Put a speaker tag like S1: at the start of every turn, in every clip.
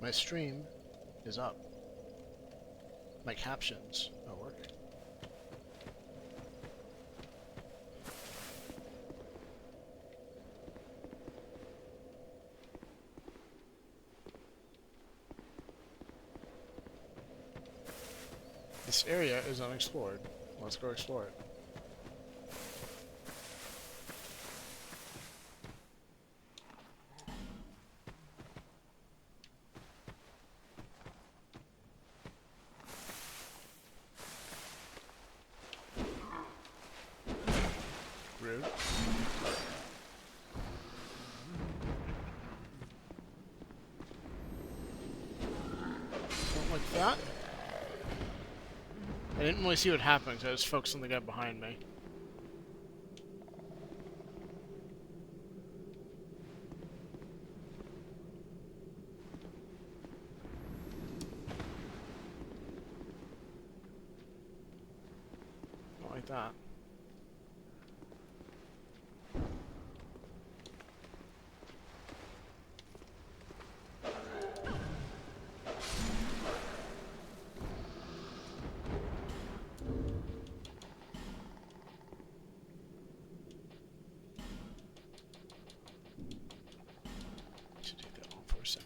S1: My stream is up. My captions are working. This area is unexplored. Let's go explore it. Rude. Don't like that. I didn't really see what happened, so I just focused on the guy behind me. Don't like that. Should take that one for a second.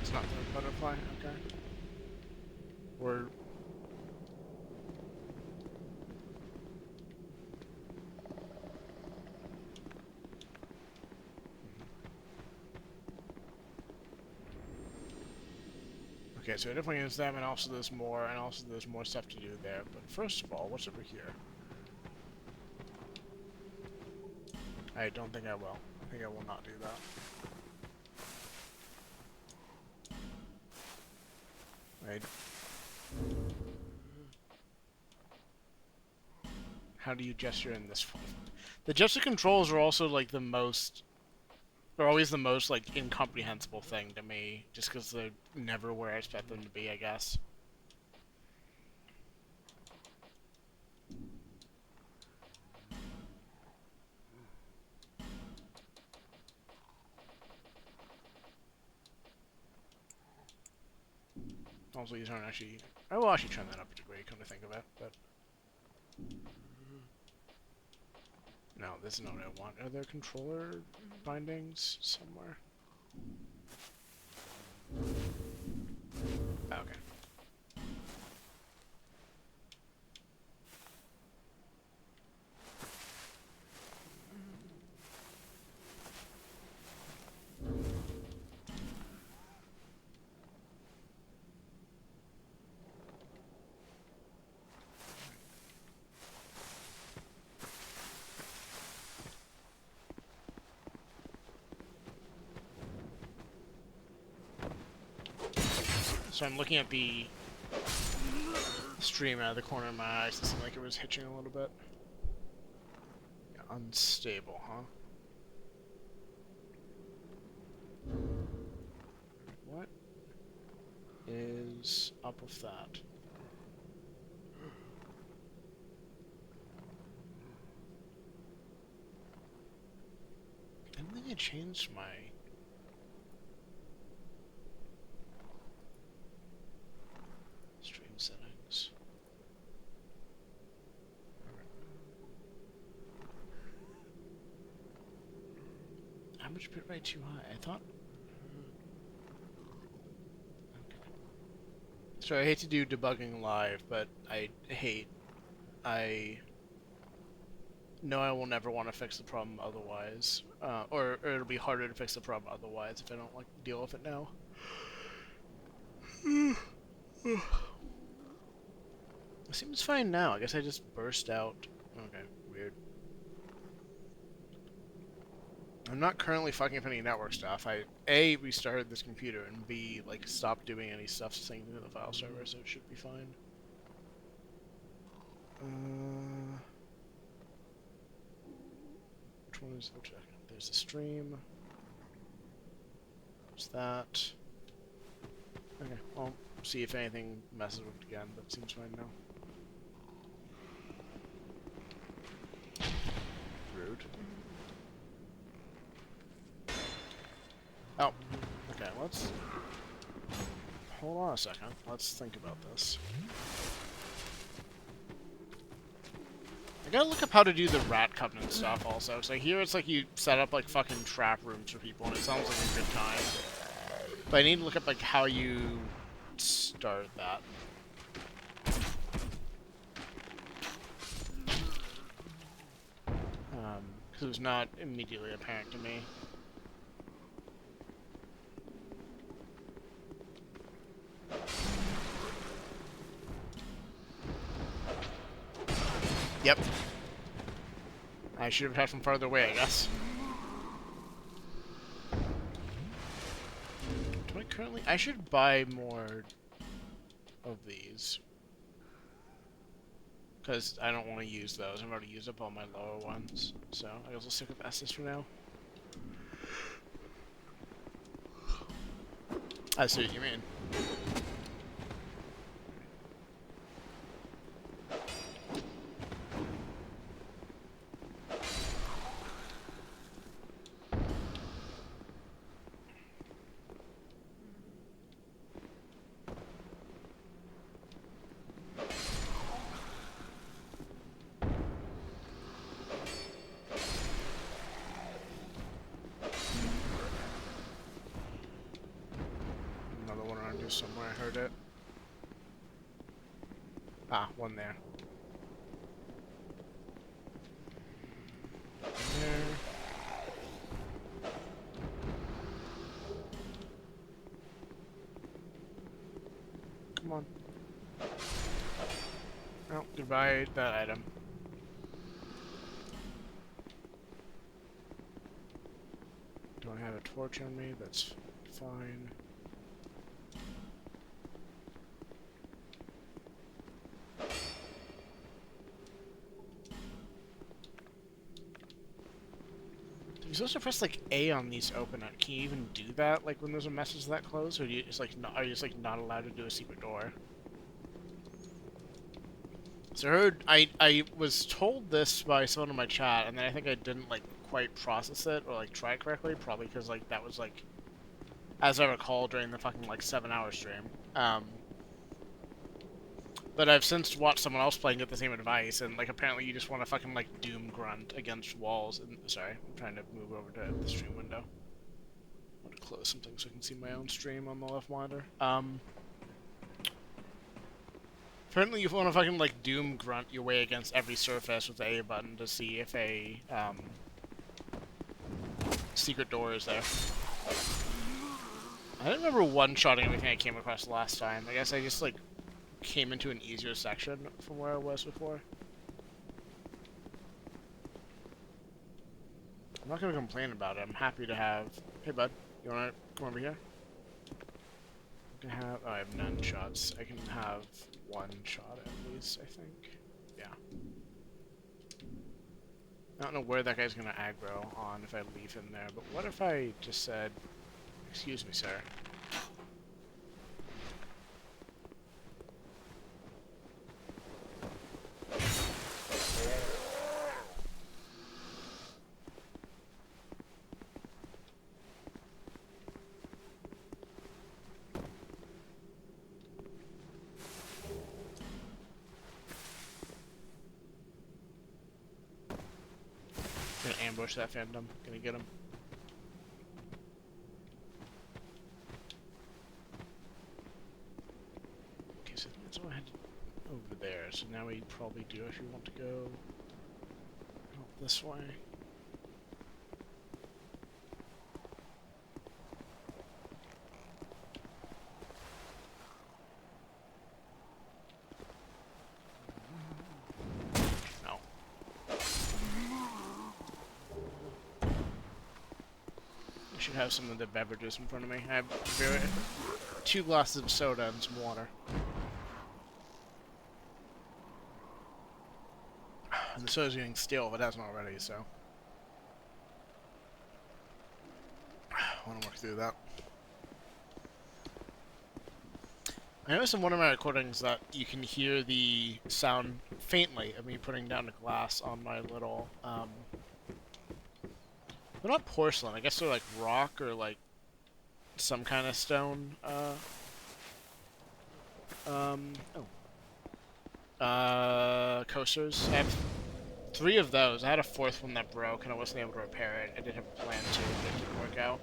S1: It's not the butterfly, okay. We're... Okay, so it definitely is them, and also there's more stuff to do there. But first of all, what's over here? I don't think I will. I think I will not do that. Right. How do you gesture in this one? The gesture controls are also like the most... They're always the most like incomprehensible thing to me, just because they're never where I expect them to be, I guess. Also, these aren't actually... I will actually turn that up a degree, come to think of it, but... No, this is not what I want. Are there controller bindings somewhere? Okay. So I'm looking at the stream out of the corner of my eyes. It seemed like it was hitching a little bit. Yeah, unstable, huh? What is up with that? I don't think I changed my... stream settings. Average bitrate too high. I thought... Okay. So I hate to do debugging live, but I know I will never want to fix the problem otherwise. Or it'll be harder to fix the problem otherwise if I don't like deal with it now. It seems fine now. I guess I just burst out. Okay, weird. I'm not currently fucking with any network stuff. I A, restarted this computer, and B, like, stopped doing any stuff syncing to the file server, so it should be fine. Which one is... Okay, there's the stream. There's that. Okay, well, see if anything messes with it again, but seems fine now. Rude. Oh, okay, let's... Hold on a second. Let's think about this. I gotta look up how to do the Rat Covenant stuff also. So here it's like you set up like fucking trap rooms for people and it sounds like a good time. But I need to look up like how you start that. Because it was not immediately apparent to me. Yep. I should have had from farther away, I guess. Do I currently... I should buy more of these. Because I don't want to use those. I've already used up all my lower ones. So I guess I'll stick with Estus for now. I see what you mean. Somewhere I heard it. Ah, one there. There. Come on. Oh, goodbye that item. Don't have a torch on me, that's fine. You're supposed to press like A on these to open it. Can you even do that like when there's a message that close, or do you just like not, are you just like not allowed to do a secret door? So I was told this by someone in my chat, and then I think I didn't like quite process it or like try it correctly, probably because like that was like, as I recall, during the fucking like 7-hour stream. But I've since watched someone else playing get the same advice, and like apparently you just want to fucking like doom grunt against walls. And sorry, I'm trying to move over to the stream window. I want to close something so I can see my own stream on the left monitor. Apparently you want to fucking like doom grunt your way against every surface with the A button to see if a secret door is there. I don't remember one-shotting everything I came across last time. I guess I just like came into an easier section from where I was before. I'm not gonna complain about it. I'm happy to have... Hey bud, you wanna come over here? I can have... Oh, I have none shots. I can have one shot at least, I think. Yeah. I don't know where that guy's gonna aggro on if I leave him there, but what if I just said, "Excuse me, sir." Gonna ambush that Phantom. Gonna get him. Okay, so let's go ahead over there. So now we probably do if you want to go out this way. No. I should have some of the beverages in front of me. I have 2 glasses of soda and some water. And the soda's getting stale if it hasn't already, so I want to work through that. I noticed in one of my recordings that you can hear the sound faintly of me putting down a glass on my little, they're not porcelain, I guess they're like rock or like some kind of stone, coasters. I have 3 of those. I had a 4th one that broke and I wasn't able to repair it. I did have a plan to, but it didn't work out.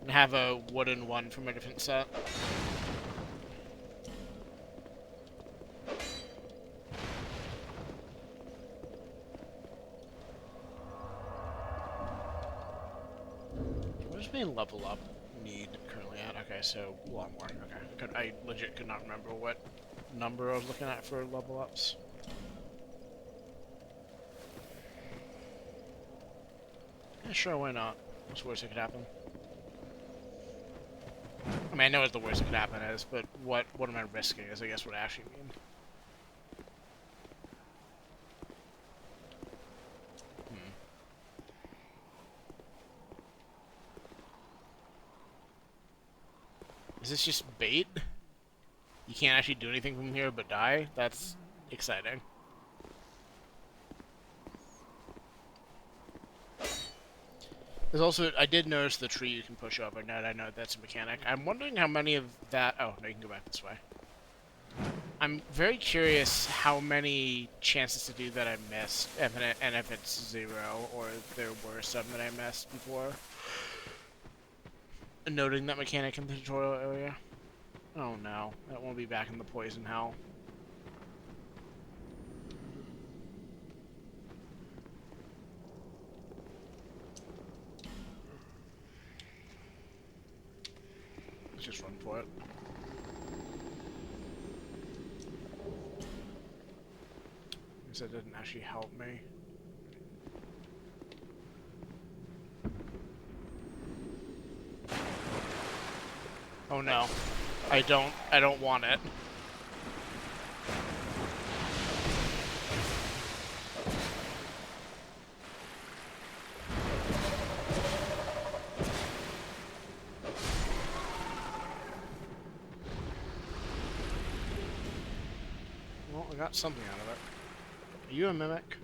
S1: And I have a wooden one from a different set. What does my level up need currently at? Okay, so a lot more. Okay. I legit could not remember what number I was looking at for level ups. Yeah, sure, why not? What's the worst that could happen? I mean, I know what the worst that could happen is, but what am I risking is, I guess, what I actually mean. Is this just bait? You can't actually do anything from here but die? That's exciting. There's also, I did notice the tree you can push over. Now that I know that's a mechanic. I'm wondering how many of that... Oh, no, you can go back this way. I'm very curious how many chances to do that I missed, and if it's 0, or if there were some that I missed before. Noting that mechanic in the tutorial area. Oh no, that won't be back in the poison hell. Let's just run for it. I guess that didn't actually help me. Oh no. I don't want it. Well, I got something out of it. Are you a mimic?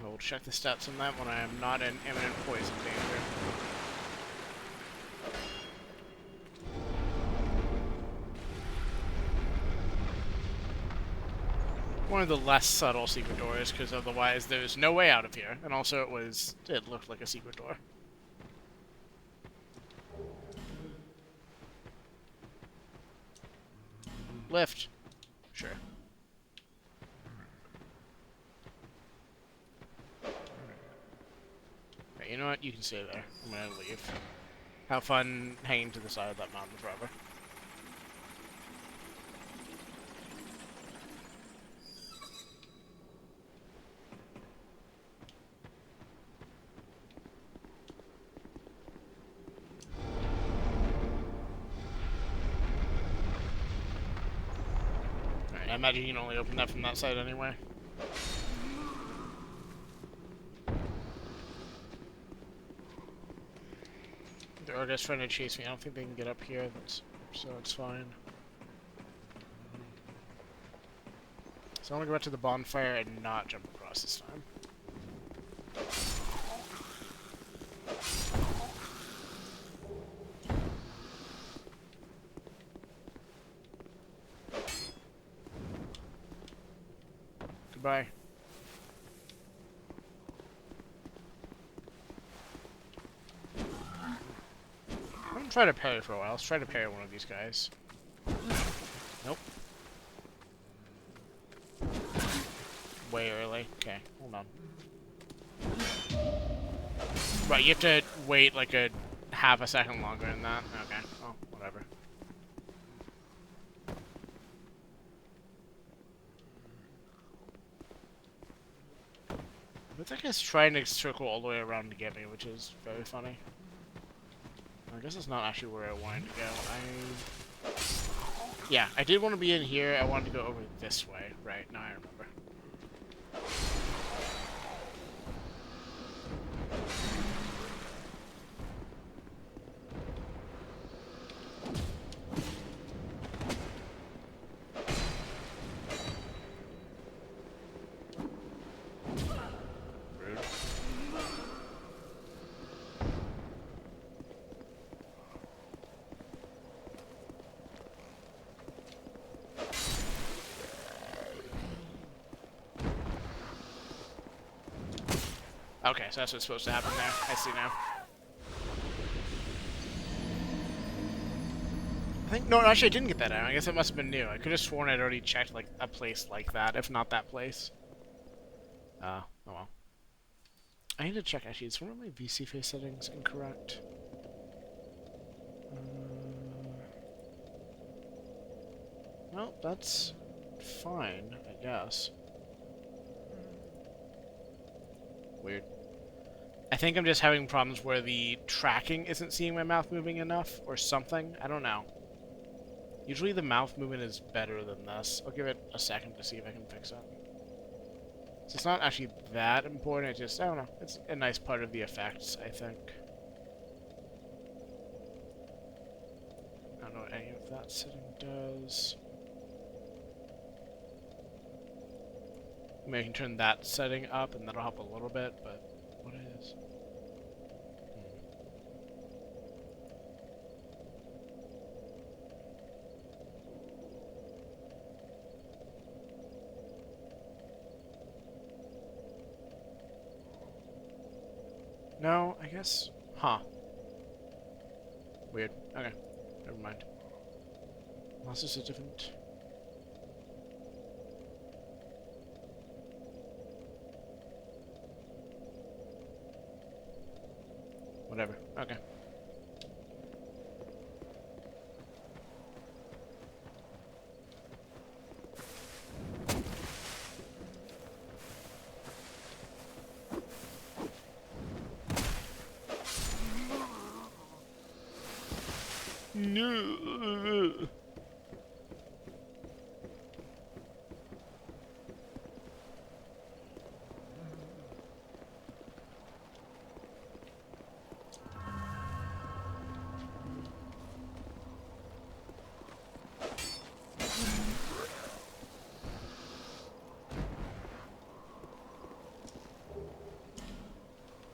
S1: We'll check the stats on that when I am not in imminent poison danger. One of the less subtle secret doors, because otherwise there's no way out of here. And also it looked like a secret door. Lift. Sure. Okay, you know what? You can stay there. I'm gonna leave. Have fun hanging to the side of that mountain forever. Alright, I imagine you can only open that from that side anyway. They're just trying to chase me. I don't think they can get up here, so it's fine. So I want to go back to the bonfire and not jump across this time. Goodbye. I'm gonna try to parry for a while. Let's try to parry one of these guys. Nope. Way early. Okay, hold on. Right, you have to wait like a half a second longer than that. Okay, well, whatever. But that guy's trying to circle all the way around to get me, which is very funny. I guess it's not actually where I wanted to go. Yeah, I did want to be in here. I wanted to go over this way. Right, now I remember. Okay, so that's what's supposed to happen there. I see now. I think no, actually I didn't get that out. I guess it must have been new. I could have sworn I'd already checked like a place like that, if not that place. Oh well. I need to check actually. Is one of my VC face settings incorrect? Well, that's fine, I guess. Weird. I think I'm just having problems where the tracking isn't seeing my mouth moving enough, or something. I don't know. Usually the mouth movement is better than this. I'll give it a second to see if I can fix it. So it's not actually that important, it's just, I don't know, it's a nice part of the effects, I think. I don't know what any of that setting does. Maybe I can turn that setting up and that'll help a little bit, but what is? No, I guess. Huh. Weird. Okay. Never mind. Unless it's a different. Whatever. Okay. No.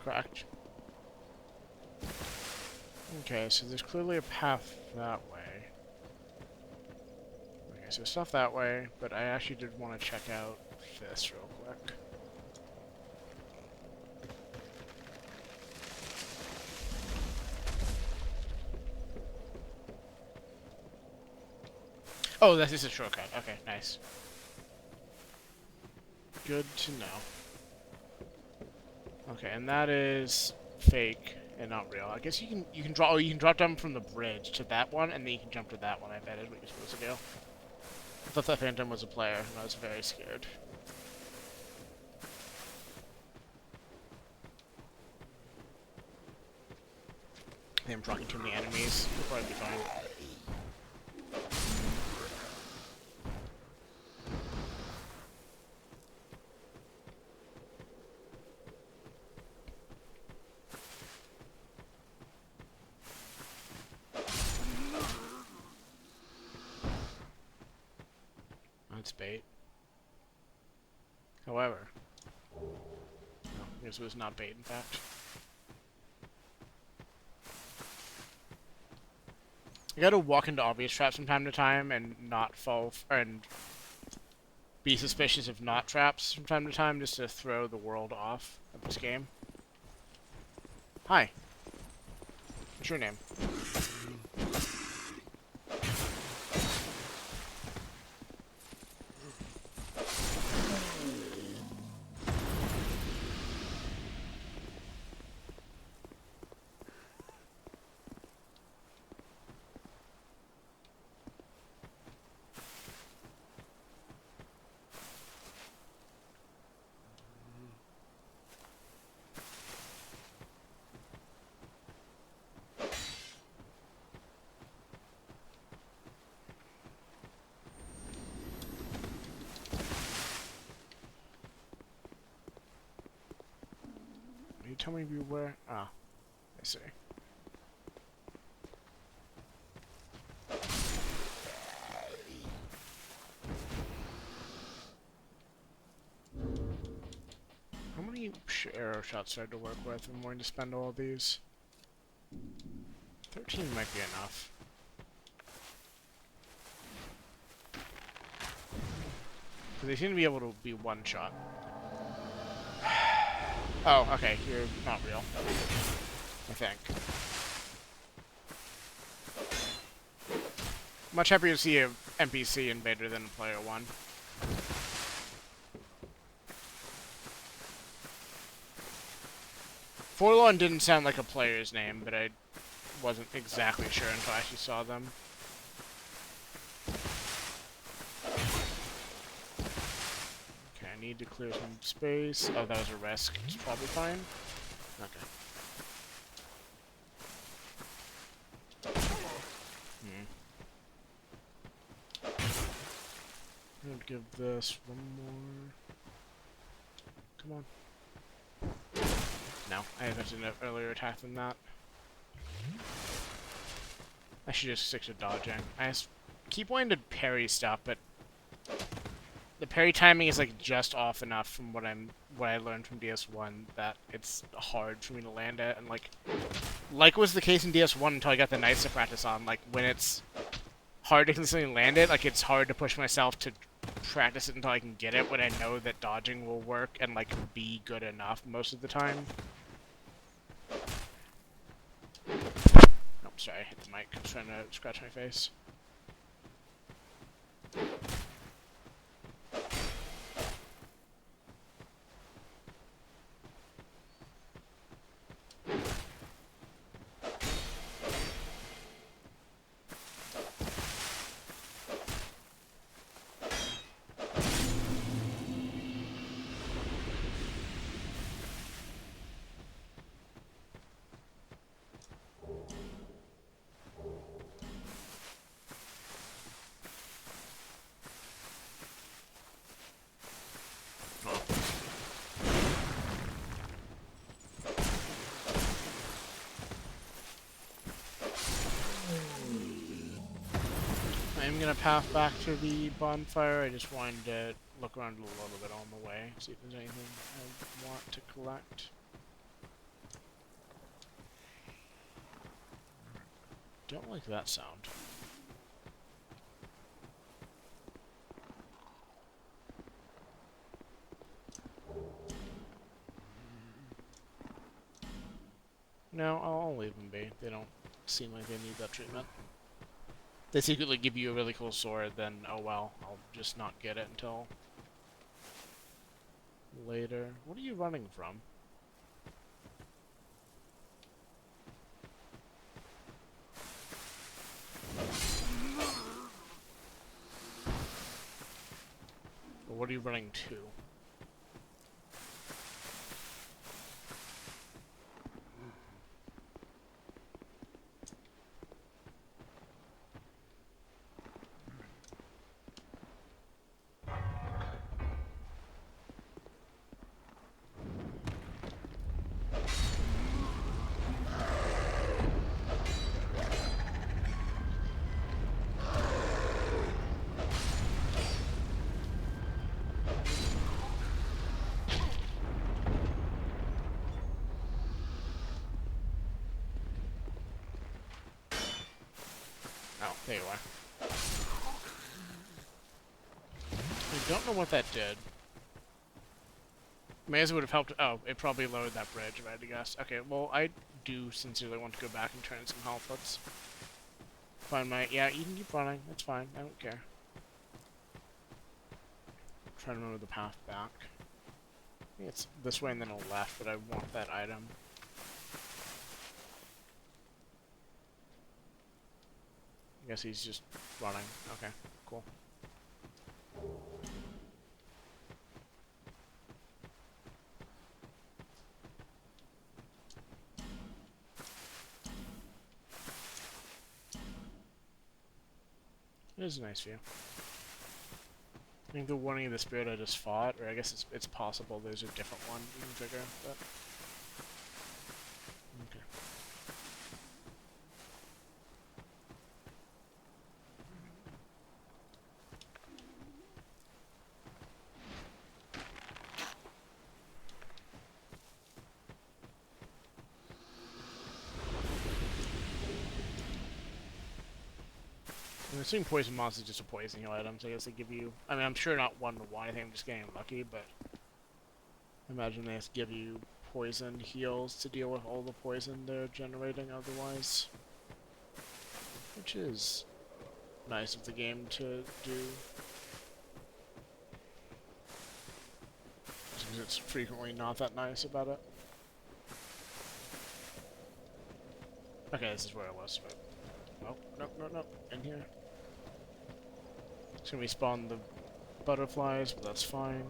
S1: Correct. Okay, so there's clearly a path that way. Okay, so stuff that way, but I actually did want to check out this real quick. Oh, this is a shortcut. Okay, nice. Good to know. Okay, and that is fake and not real. I guess you can draw. Oh, you can drop down from the bridge to that one, and then you can jump to that one. I bet is what you're supposed to do. I thought that Phantom was a player, and I was very scared. I think I'm drawing too many enemies. We'll probably be fine. That's bait. However, no, this was not bait, in fact. You gotta walk into obvious traps from time to time and not fall, and be suspicious of not traps from time to time, just to throw the world off of this game. Hi. What's your name? Can you tell me where? Ah, I see. How many arrow shots do I have to work with? I'm willing to spend all of these. 13 might be enough. They seem to be able to be one shot. Oh, okay, you're not real. I think. Much happier to see a NPC invader than a player one. Forlorn didn't sound like a player's name, but I wasn't exactly sure until I actually saw them. Okay, I need to clear some space. Oh, that was a risk. It's probably fine. Okay. I'm gonna give this one more. Come on. No, I have an earlier attack than that. I should just stick to dodging. I just keep wanting to parry stuff, but the parry timing is like just off enough from what I learned from DS1 that it's hard for me to land it, and like was the case in DS1 until I got the Knights to practice on. Like when it's hard to consistently land it, like it's hard to push myself to practice it until I can get it when I know that dodging will work and like be good enough most of the time. Oh, sorry, I hit the mic. I was trying to scratch my face. I'm gonna path back to the bonfire. I just wanted to look around a little bit on the way, see if there's anything I want to collect. Don't like that sound. No, I'll leave them be. They don't seem like they need that treatment. They secretly give you a really cool sword, then oh well, I'll just not get it until later. What are you running from? Or what are you running to? Oh, there you are. I don't know what that did. May as it would have helped. Oh, it probably lowered that bridge, if I had to guess. Okay, well, I do sincerely want to go back and turn in some health. Let's find my. Yeah, you can keep running. That's fine. I don't care. I'm trying to remember the path back. I think it's this way and then a left, but I want that item. I guess he's just running. Okay, cool. It is a nice view. I think the warning of the spirit I just fought, or I guess it's possible there's a different one you can figure, but okay. I'm assuming poison moss is just a poison heal item, so I guess they give you. I mean, I'm sure not one to one. I think I'm just getting lucky, but I imagine they just give you poison heals to deal with all the poison they're generating otherwise. Which is nice of the game to do. Just because it's frequently not that nice about it. Okay, this is where I was, but... Nope. In here. It's gonna respawn the butterflies, but that's fine.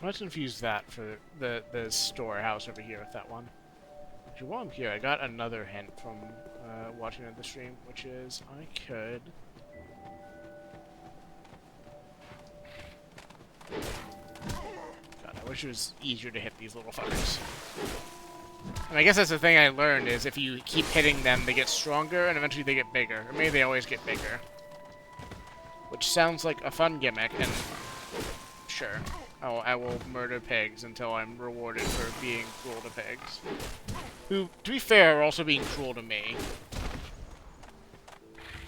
S1: Let's infuse that for the storehouse over here with that one. Actually, while I'm here, I got another hint from watching the stream, which is I could... God, I wish it was easier to hit these little fuckers. And I guess that's the thing I learned, is if you keep hitting them, they get stronger, and eventually they get bigger. Or maybe they always get bigger. Which sounds like a fun gimmick, and... sure. Oh, I will murder pigs until I'm rewarded for being cruel to pigs. Who, to be fair, are also being cruel to me.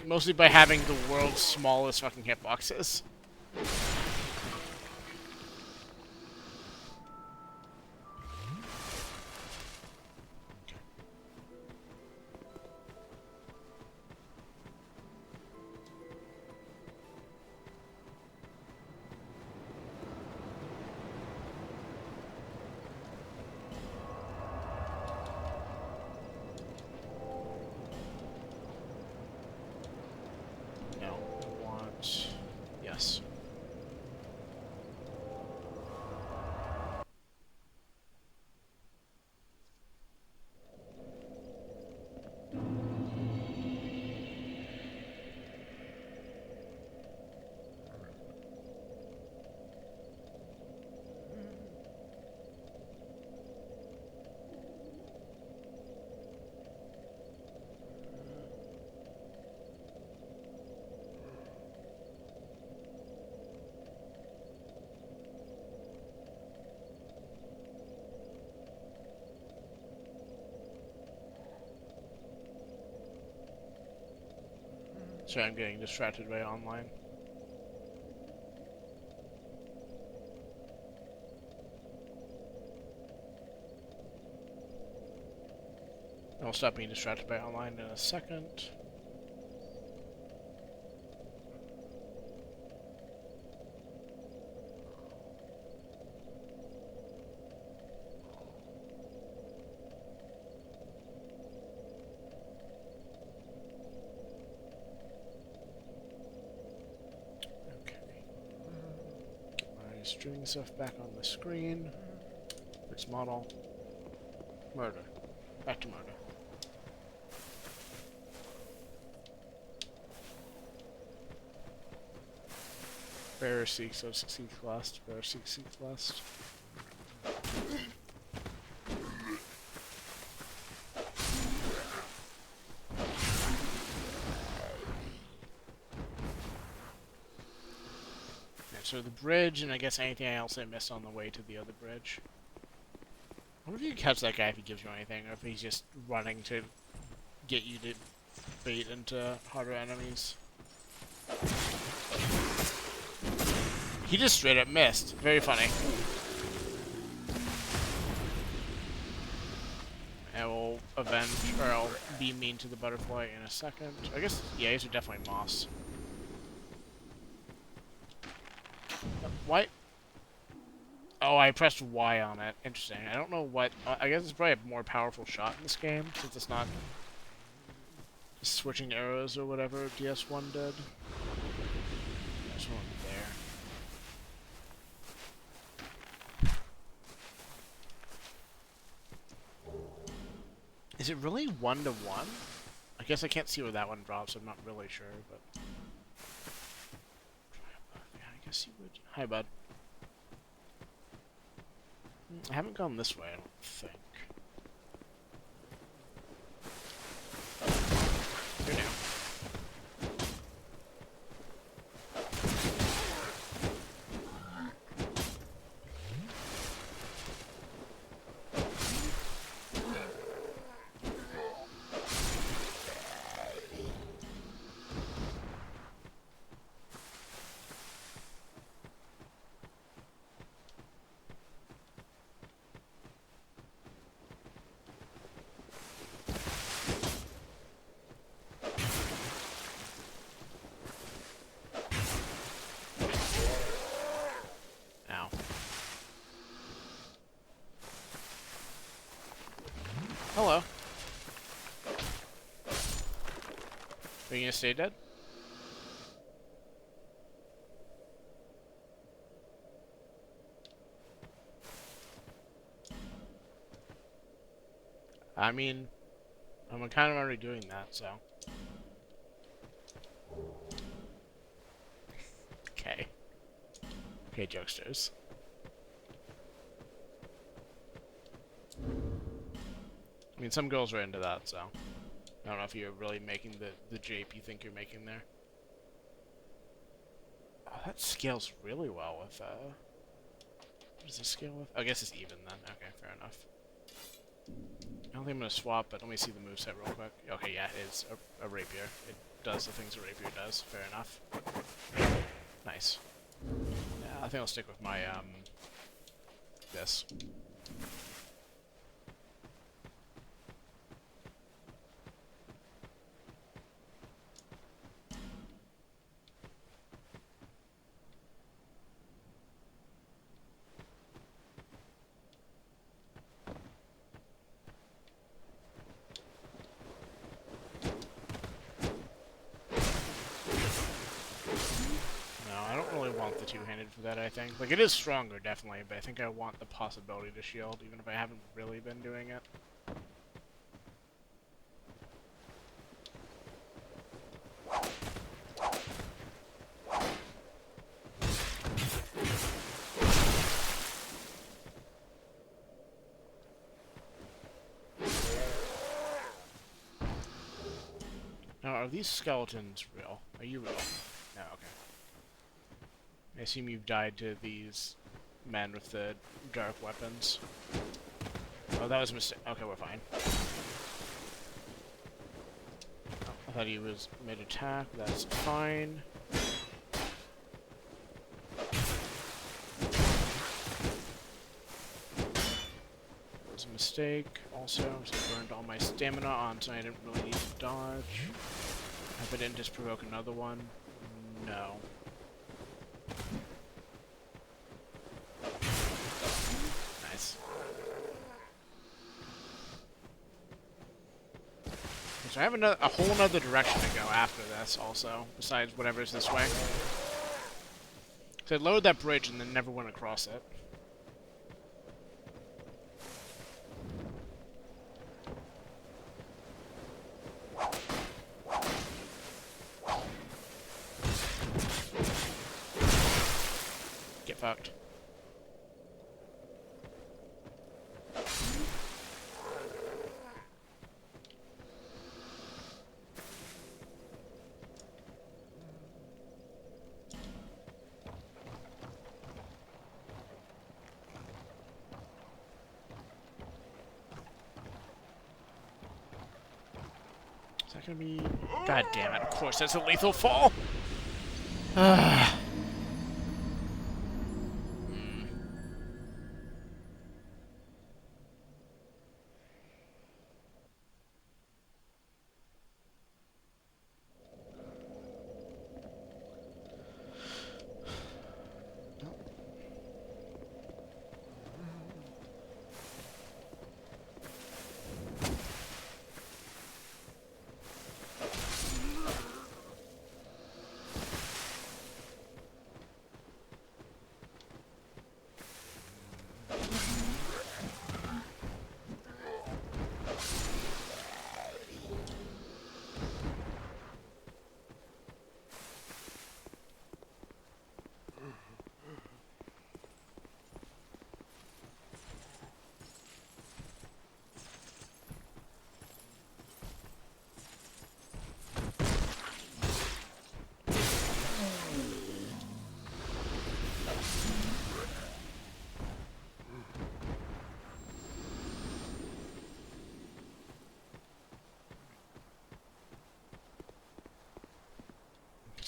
S1: Mostly by having the world's smallest fucking hitboxes. Sorry, I'm getting distracted by online. I'll stop being distracted by online in a second. Streaming stuff back on the screen. First model. Murder. Back to murder. Bearer seeks, so succeeds last. Bearer seeks last. So the bridge, and I guess anything else I missed on the way to the other bridge. I wonder if you can catch that guy if he gives you anything, or if he's just running to get you to bait into harder enemies. He just straight up missed. Very funny. I will avenge, or I'll be mean to the butterfly in a second. I guess, yeah, these are definitely moss. Why? Oh, I pressed Y on it. Interesting. I don't know what... I guess it's probably a more powerful shot in this game, since it's not just switching arrows or whatever DS1 did. There's one there. Is it really 1-to-1? I guess I can't see where that one drops, I'm not really sure, but... Yeah, I guess you would. Hi, bud. I haven't gone this way, I don't think. You're new. Ow. Hello. Are you gonna stay dead? I mean, I'm kind of already doing that, so... Okay. Okay, jokesters. I mean, some girls are into that, so... I don't know if you're really making the jape you think you're making there. Oh, that scales really well with, What does this scale with? Oh, I guess it's even then. Okay, fair enough. I don't think I'm gonna swap, but let me see the moveset real quick. Okay, yeah, it is a rapier. It does the things a rapier does. Fair enough. Nice. Yeah, I think I'll stick with my, this. I don't really want the two-handed for that, I think. Like, it is stronger, definitely, but I think I want the possibility to shield, even if I haven't really been doing it. Now, are these skeletons real? Are you real? No, okay. I assume you've died to these men with the dark weapons. Oh, that was a mistake. Okay, we're fine. Oh, I thought he was mid-attack. That's fine. That was a mistake. Also, so I burned all my stamina on, so I didn't really need to dodge. Hope I didn't just provoke another one. No. Nice. So I have a whole nother direction to go after this, also, besides whatever's this way. So I lowered that bridge and then never went across it. Get fucked. Is that gonna be... God damn it, of course that's a lethal fall!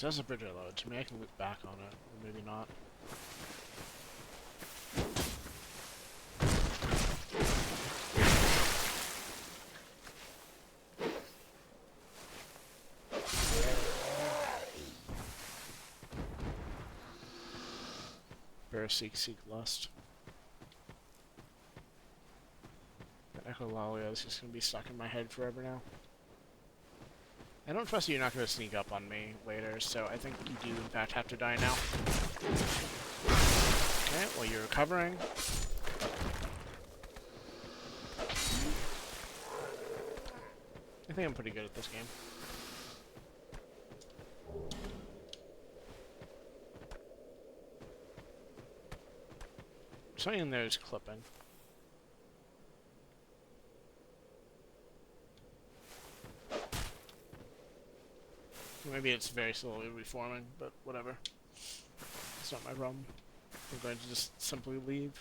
S1: So that's a bridge I load. So maybe I can loop back on it, or maybe not. Bear, seek, lust. Echolalia is just gonna be stuck in my head forever now. I don't trust you're not gonna sneak up on me later, so I think you do in fact have to die now. Okay, well you're recovering. I think I'm pretty good at this game. Something in there is clipping. Maybe it's very slowly reforming, but whatever. It's not my problem. I'm going to just simply leave.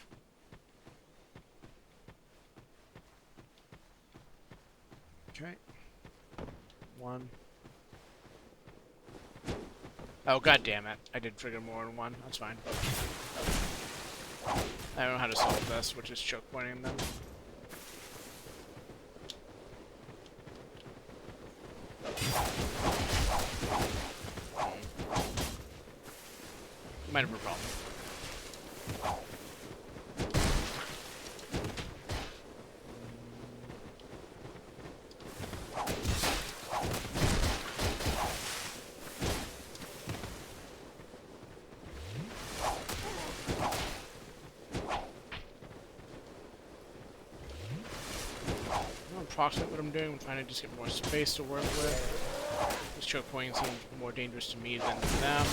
S1: Okay. 1. Oh, god damn it. I did trigger more than 1. That's fine. I don't know how to solve this, which is choke pointing them. Might have a problem. Approximate what I'm doing. I'm trying to just get more space to work with. This choke point seems more dangerous to me than them.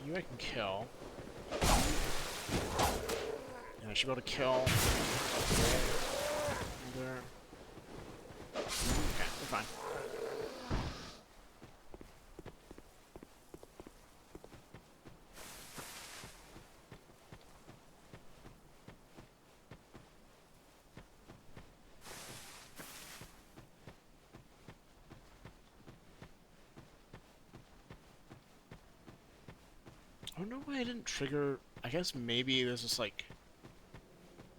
S1: You I can kill. And I should be able to kill. There. Okay, we're fine. I don't know why I didn't trigger. I guess maybe there's just like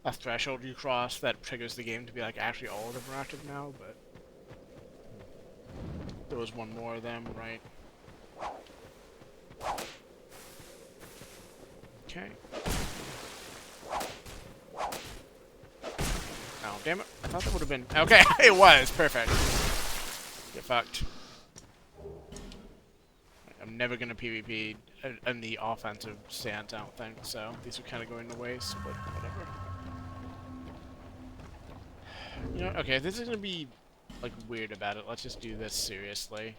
S1: a threshold you cross that triggers the game to be like actually all of them are active now, but there was one more of them, right? Okay. Oh, damn it. I thought that would have been... Okay, it was. Perfect. Get fucked. I'm never going to PvP in the offensive stance, I don't think, so these are kind of going to waste, but whatever. You know, okay, if this is going to be, like, weird about it, let's just do this seriously.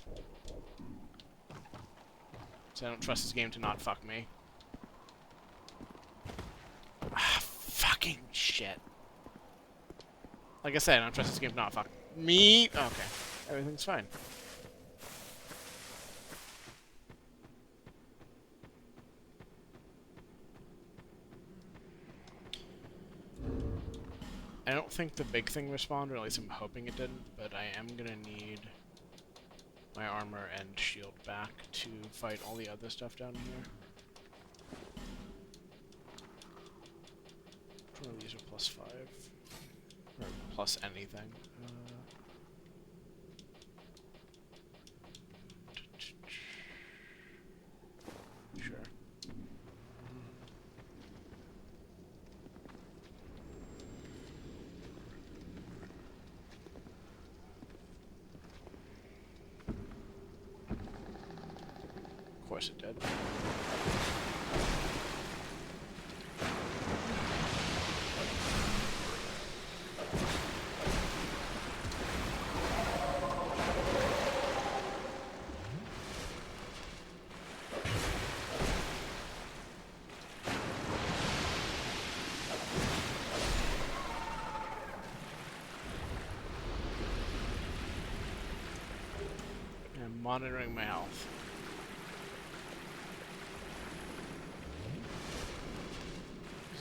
S1: So I don't trust this game to not fuck me. Ah, fucking shit. Like I said, I don't trust this game to not fuck me. Okay, everything's fine. I don't think the big thing responded, or at least I'm hoping it didn't, but I am gonna need my armor and shield back to fight all the other stuff down here. Which one of these are +5? Or plus anything. Sure. Of course it did. I'm monitoring my health.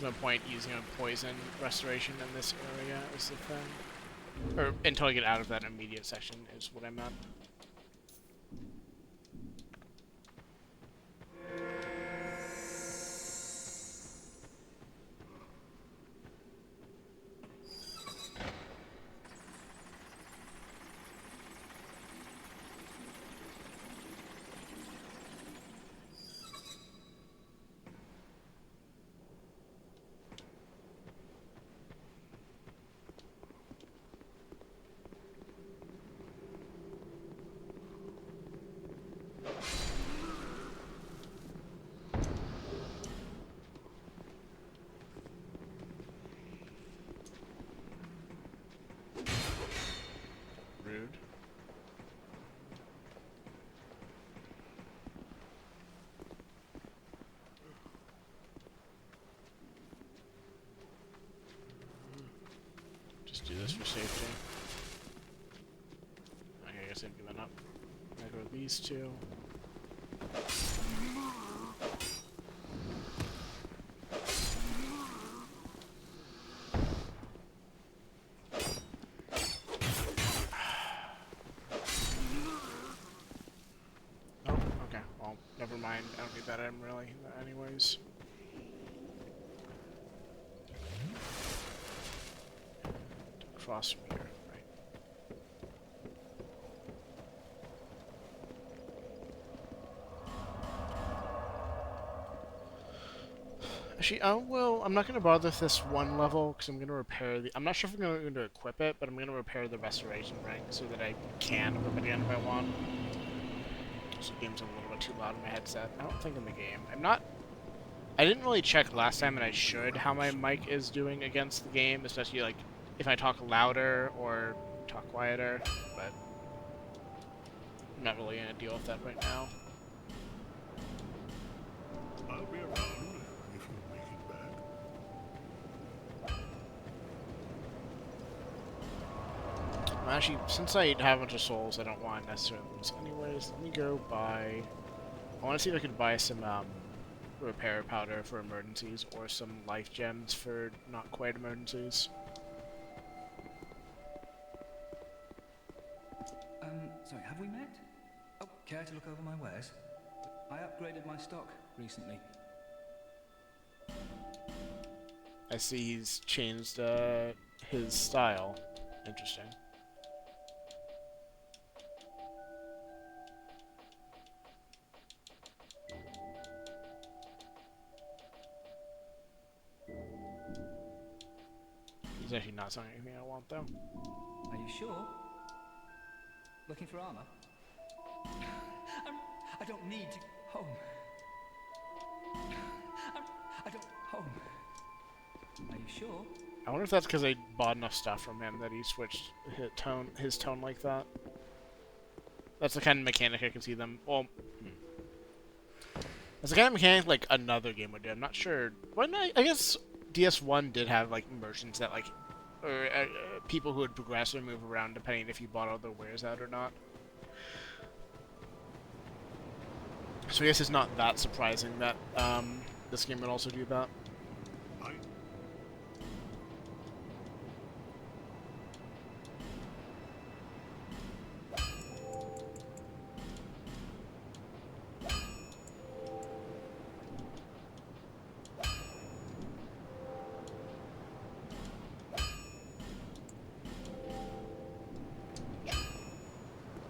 S1: There's no point using a poison restoration in this area is the thing. Or until I get out of that immediate section is what I meant. Rude. Just do this for safety. Okay, I guess I've given up. I go with these two. Oh, okay. Well, never mind. I don't need that item really, anyways. Across from here, right? Actually, oh well, I'm not gonna bother with this one level because I'm gonna repair the. I'm not sure if I'm going to equip it, but I'm gonna repair the restoration ring so that I can equip it again if I want. This game's a little bit too loud in my headset. I don't think in the game. I'm not. I didn't really check last time, and I should how my mic is doing against the game, especially like if I talk louder or talk quieter. But I'm not really gonna deal with that right now.
S2: I'll be around if you make it back.
S1: Actually, since I have a bunch of souls, I don't want necessarily lose anyways. Let me go buy. I want to see if I could buy some repair powder for emergencies or some life gems for not quite emergencies.
S3: Sorry, have we met? Oh, care to look over my wares? I upgraded my stock recently.
S1: I see he's changed his style. Interesting. He's actually not selling anything I want, though.
S3: Are you sure? Looking for armor? I don't need home. I don't home. Are you sure?
S1: I wonder if that's because I bought enough stuff from him that he switched his tone like that. That's the kind of mechanic I can see them. Well, that's the kind of mechanic like another game would do. I'm not sure. When I guess DS1 did have like merchants that like, or people who would progress or move around depending if you bought all their wares out or not. So I guess it's not that surprising that this game would also do that.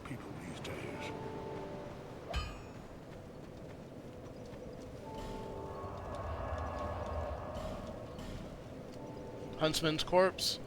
S2: People these days.
S1: Huntsman's corpse.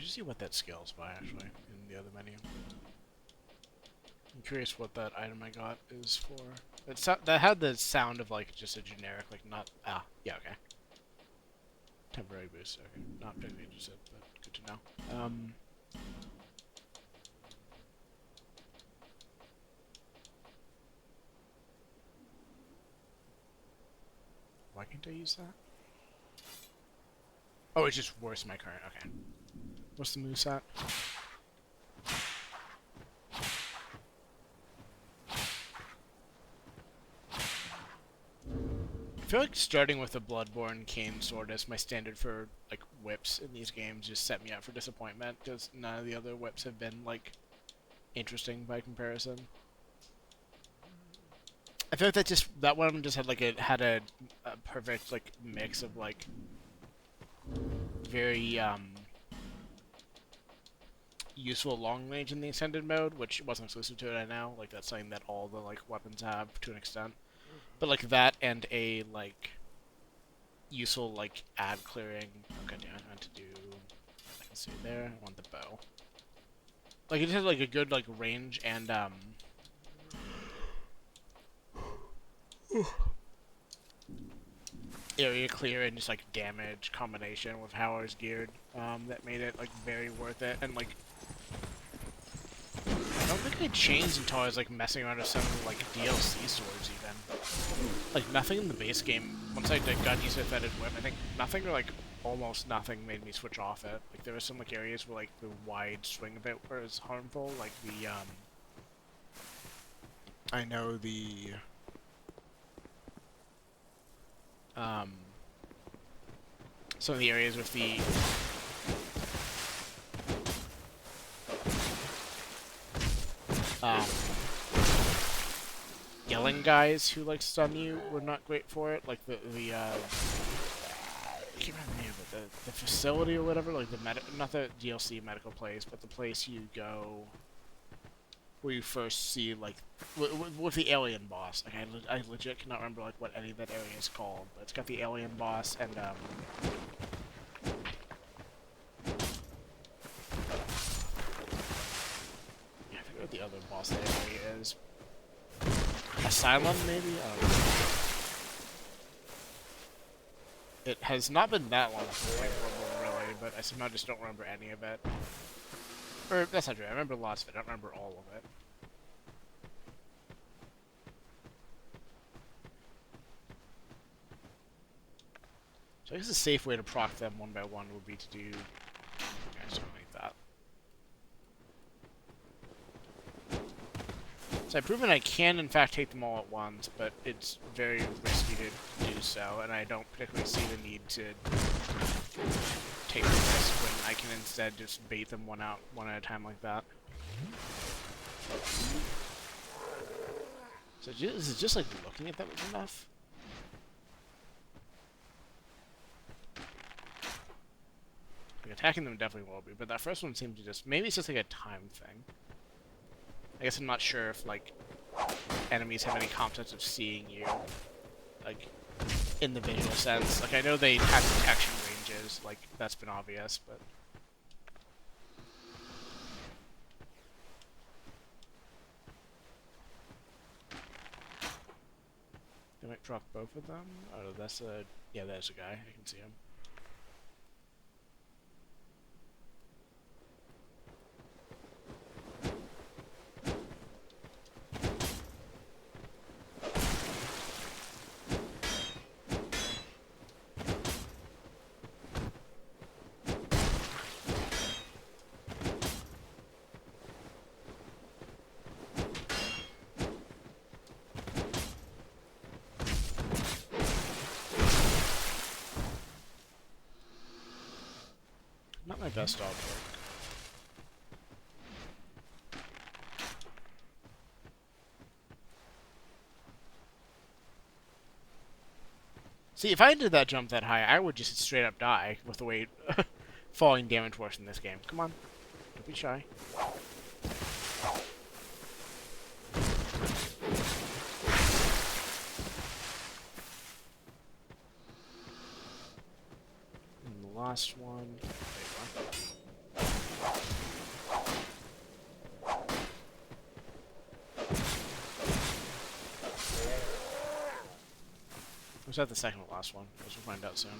S1: should see what that scales by, actually, in the other menu. I'm curious what that item I got is for. That had the sound of, like, just a generic, like, not... Ah, yeah, okay. Temporary boost, okay. Not particularly interested, but good to know. Why can't I use that? Oh, it's just worse than my current, okay. What's the moveset? I feel like starting with a Bloodborne cane sword as my standard for, like, whips in these games just set me up for disappointment, because none of the other whips have been, like, interesting by comparison. I feel like that one just had, like, a perfect, like, mix of, like, very, useful long range in the extended mode, which wasn't exclusive to it, I know. Like, that's something that all the, like, weapons have to an extent. But, like, that and a, like, useful, like, ad clearing. Okay, damn, I want to do... I can see it there. I want the bow. Like, it just has, like, a good, like, range and, area clear and just, like, damage combination with how I was geared, that made it, like, very worth it. And, like, I don't think I changed until I was, like, messing around with some, like, DLC swords, even. Like, nothing in the base game, once I got used to Fetid Whip, I think nothing or, like, almost nothing made me switch off it. Like, there were some, like, areas where, like, the wide swing of it was harmful, like the, I know the, some of the areas with the, yelling guys who, like, stun you were not great for it. Like, I can't remember the name of it, the facility or whatever, like, not the DLC medical place, but the place you go where you first see, like, with the alien boss. Like, I legit cannot remember, like, what any of that area is called, but it's got the alien boss and, yeah, I forget what the other boss area is. Asylum, maybe? I don't know. It has not been that long since I played Bloodborne, really, but I somehow just don't remember any of it. Or, that's not true, I remember lots of it, I don't remember all of it. So I guess a safe way to proc them one by one would be to do... Okay, something like that. So I've proven I can, in fact, take them all at once, but it's very risky to do so, and I don't particularly see the need to take the risk when I can instead just bait them one at a time like that. So is it just, like, looking at them is enough? Like, attacking them definitely will be, but that first one seemed to just... Maybe it's just, like, a time thing. I guess I'm not sure if, like, enemies have any concept of seeing you, like, in the visual sense. Like, I know they have detection ranges, like, that's been obvious, but... They might drop both of them? Oh, that's a... Yeah, there's a guy. I can see him. Not my best dog work. See, if I did that jump that high, I would just straight up die with the way falling damage works in this game. Come on. Don't be shy. And the last one. There you go. Was that the second to last one? Guess we'll find out soon.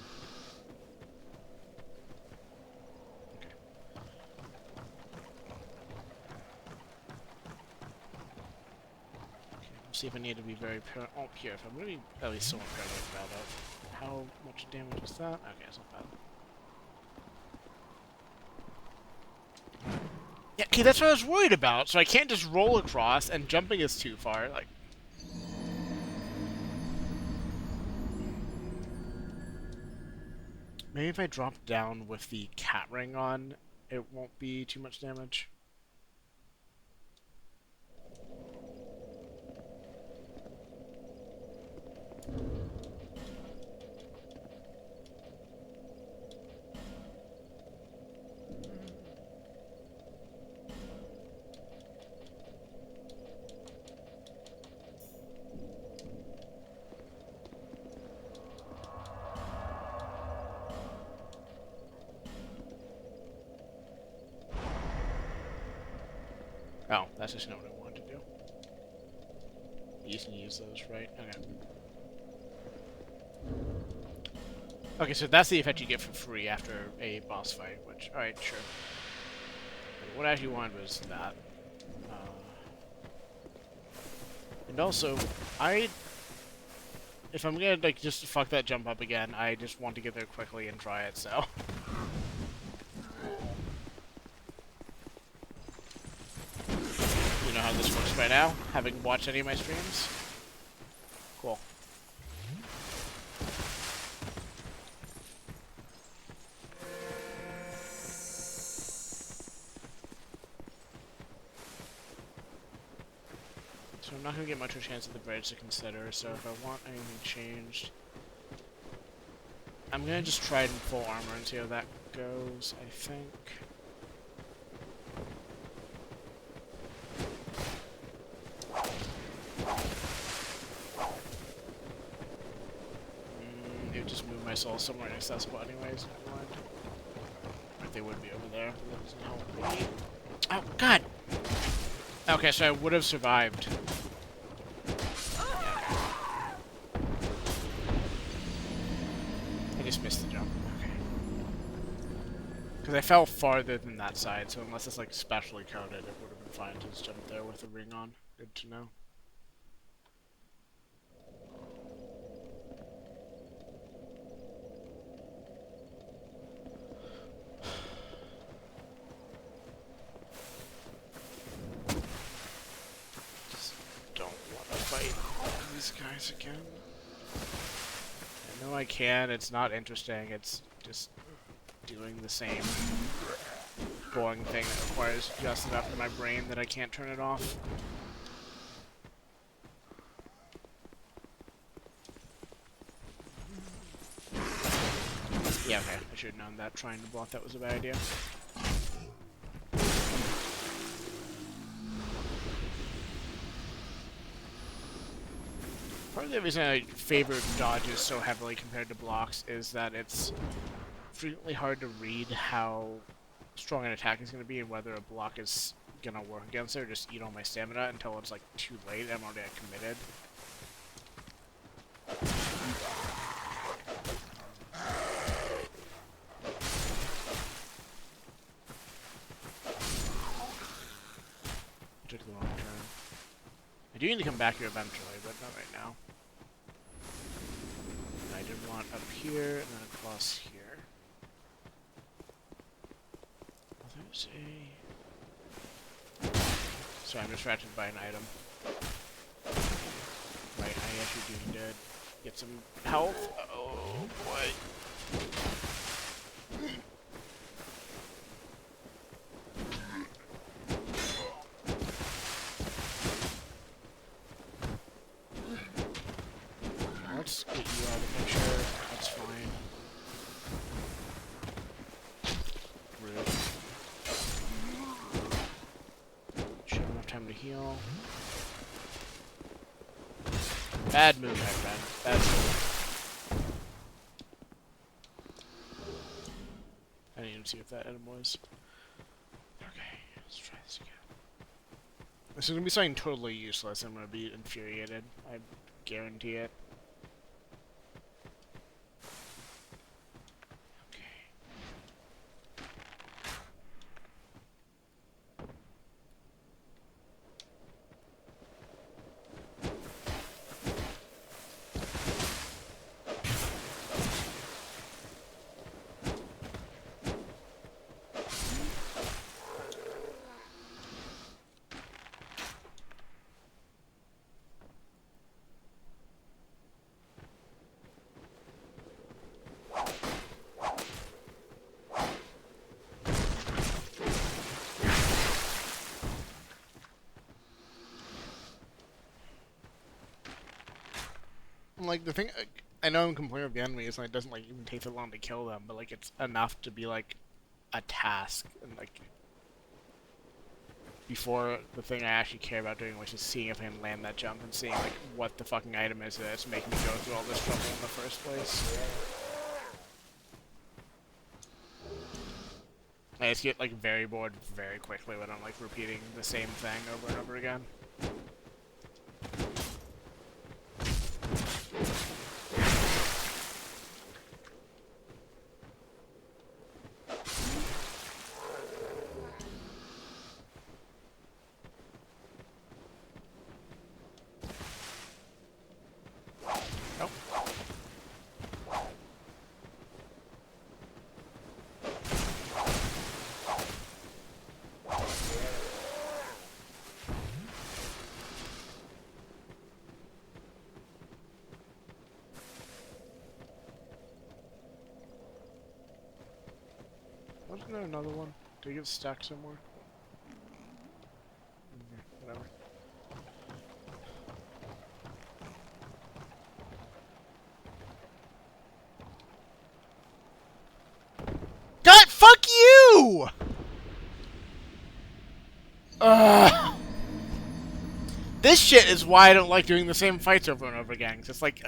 S1: Okay. Okay, let's see if I need to be very oh, here. If I'm going to be at least somewhat paranoid about it. How much damage is that? Okay, it's not bad. Yeah, okay, that's what I was worried about. So I can't just roll across, and jumping is too far. Like, maybe if I drop down with the cat ring on, it won't be too much damage. Oh, that's just not what I wanted to do. You can use those, right? Okay. Okay, so that's the effect you get for free after a boss fight, which, alright, sure. But what I actually wanted was that. And also, if I'm gonna, like, just fuck that jump up again, I just want to get there quickly and try it, so. You know how this works by now, having watched any of my streams? Cool. So I'm not going to get much of a chance at the bridge to consider, so if I want anything changed... I'm going to just try it in full armor and see how that goes, I think. It would just move my soul somewhere inaccessible anyways, never mind. Or they would be over there, but that doesn't help me. Oh, God! Okay, so I would have survived. I just missed the jump. Okay. Because I fell farther than that side, so unless it's like specially coded, it would have been fine to just jump there with a ring on. Good to know. These guys again. I know I can, it's not interesting, it's just doing the same boring thing that requires just enough in my brain that I can't turn it off. Yeah, okay, I should have known that trying to block that was a bad idea. Part of the reason I favor dodges so heavily compared to blocks is that it's frequently hard to read how strong an attack is going to be and whether a block is going to work against it or just eat all my stamina until it's like too late and I'm already committed. I took the wrong turn. I do need to come back here eventually, but not right now. I did want up here and then across here. There's a... Sorry, I'm distracted by an item. Right, I actually do need to get some health. Oh boy. Let's get you out of the picture. That's fine. Rude. Should have enough time to heal. Bad move, my friend. Bad move. I didn't even see what that item was. Okay, let's try this again. This is gonna be something totally useless. I'm gonna be infuriated. I guarantee it. Like the thing, I know I'm complaining with the enemies, and it doesn't like even take that long to kill them, but like it's enough to be like a task, and like before the thing I actually care about doing, which is seeing if I can land that jump and seeing like what the fucking item is that's making me go through all this trouble in the first place. I just get like very bored very quickly when I'm like repeating the same thing over and over again. Nope. Wasn't there another one? Did it get stuck somewhere? Whatever. God, fuck you! Ugh. This shit is why I don't like doing the same fights over and over again. It's like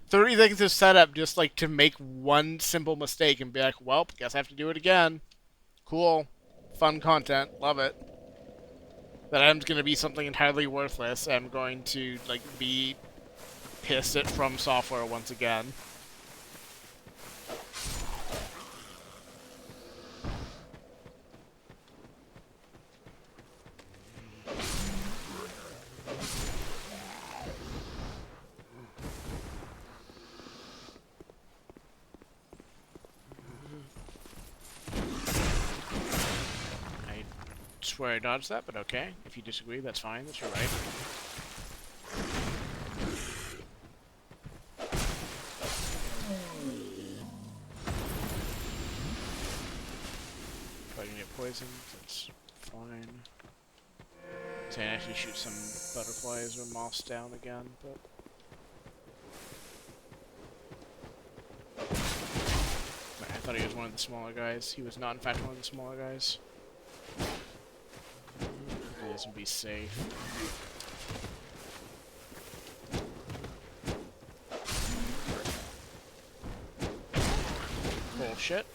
S1: 30 things to set up just like to make one simple mistake and be like, well, guess I have to do it again. Cool. Fun content. Love it. That item's gonna be something entirely worthless. I'm going to like be pissed at From Software once again. I swear I dodged that, but okay. If you disagree, that's fine. That's your right. If I can get poisoned, that's fine. So I can actually shoot some butterflies or moths down again, but... I thought he was one of the smaller guys. He was not, in fact, one of the smaller guys. Do this and be safe. Bullshit.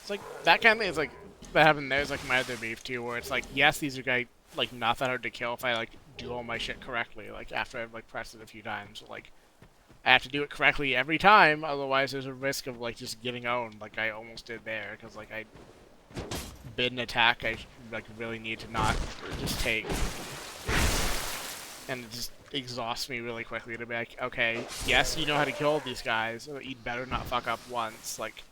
S1: It's like, that kind of thing is like, that happened there's like my other beef too, where it's like, yes, these are like not that hard to kill if I like do all my shit correctly, like after I've like pressed it a few times, like I have to do it correctly every time, otherwise there's a risk of like just getting owned, like I almost did there, because like I bid an attack I like really need to not just take, and it just exhausts me really quickly to be like, okay, yes, you know how to kill these guys, but you'd better not fuck up once, like,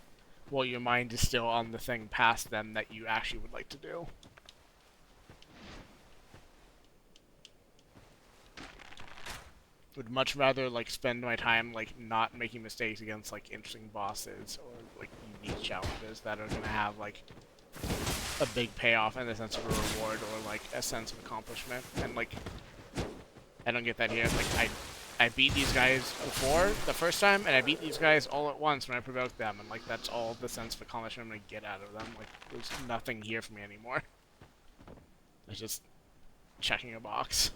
S1: while your mind is still on the thing past them that you actually would like to do. Would much rather like spend my time like not making mistakes against like interesting bosses or like unique challenges that are gonna have like a big payoff in the sense of a reward or like a sense of accomplishment. And like I don't get that here. Like I beat these guys before the first time, and I beat these guys all at once when I provoked them, and like that's all the sense of accomplishment I'm gonna get out of them. Like there's nothing here for me anymore. It's just checking a box.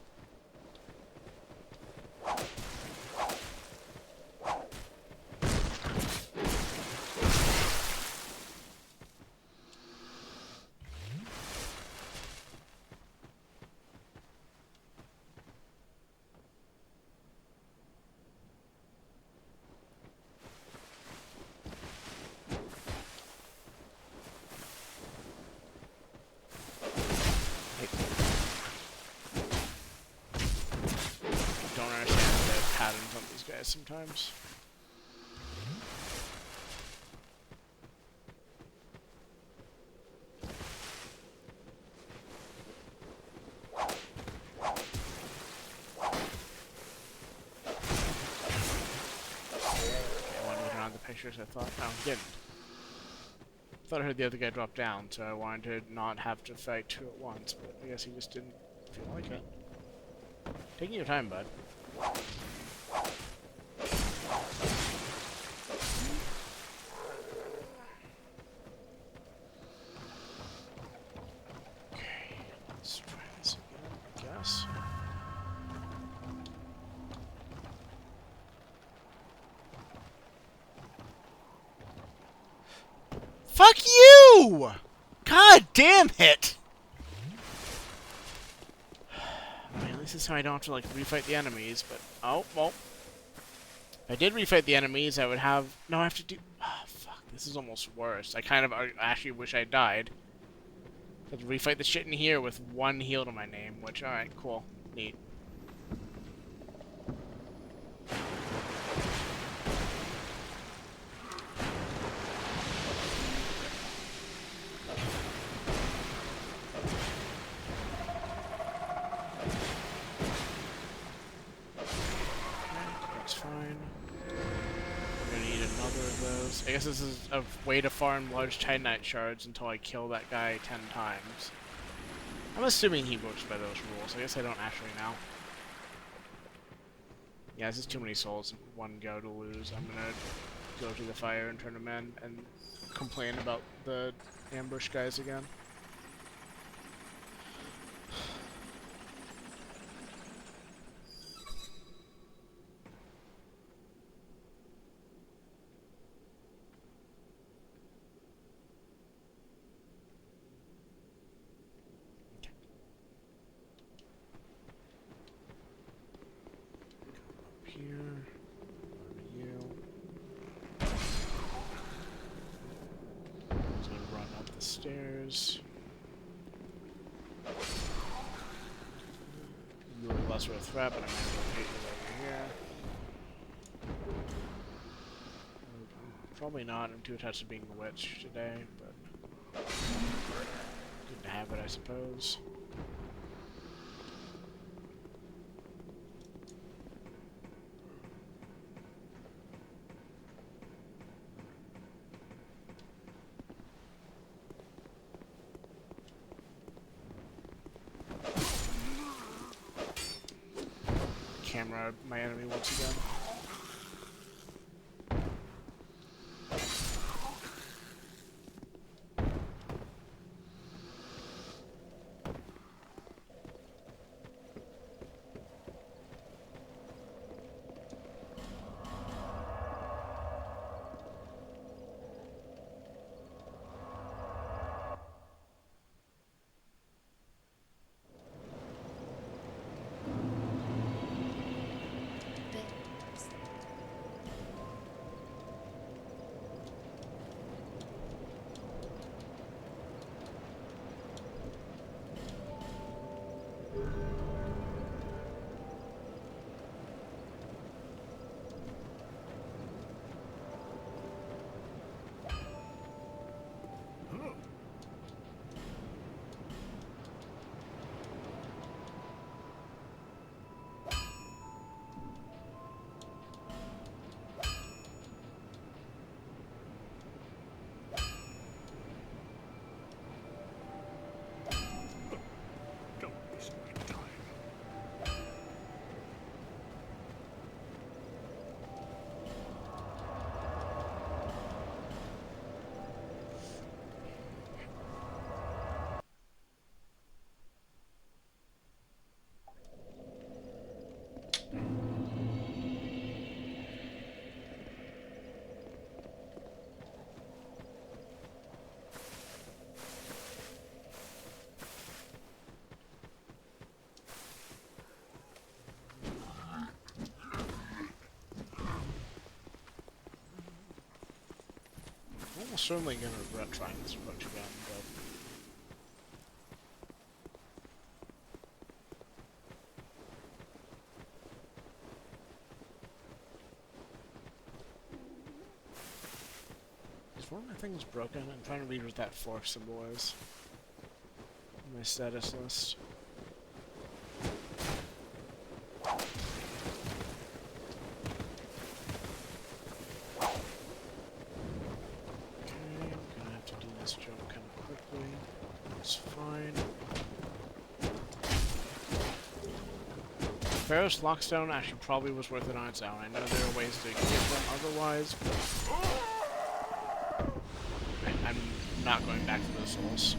S1: Sometimes. first I thought. No, he didn't. I thought I heard the other guy drop down, so I wanted to not have to fight two at once, but I guess he just didn't feel like it. Taking your time, bud. Okay, let's try this again, I guess. Fuck you! God damn it! I mean, at least this time I don't have to, like, refight the enemies, but... Oh, well. If I did refight the enemies, I would have... No, I have to do... Oh, fuck. This is almost worse. I kind of actually wish I died. I have to refight the shit in here with one heal to my name, which, alright, cool. Neat. That's fine. I'm gonna need another of those. I guess this is a way to farm large Titanite shards until I kill that guy 10 times. I'm assuming he works by those rules. I guess I don't actually know. Yeah, this is too many souls in one go to lose. I'm gonna go to the fire and turn them in and complain about the ambush guys again. Here, you. So run up the stairs. You're less of a threat, but I'm gonna rotate you over here. Probably not. I'm too attached to being a witch today, but good to have it, I suppose. Camera my enemy once again.
S2: Oh, don't waste my time.
S1: I'm almost certainly gonna regret trying this approach again, but is one of my things broken? I'm trying to read what that fork symbol is. On my status list. Pharaoh's Lockstone actually probably was worth it on its own. I know there are ways to get them otherwise, but I'm not going back to those souls.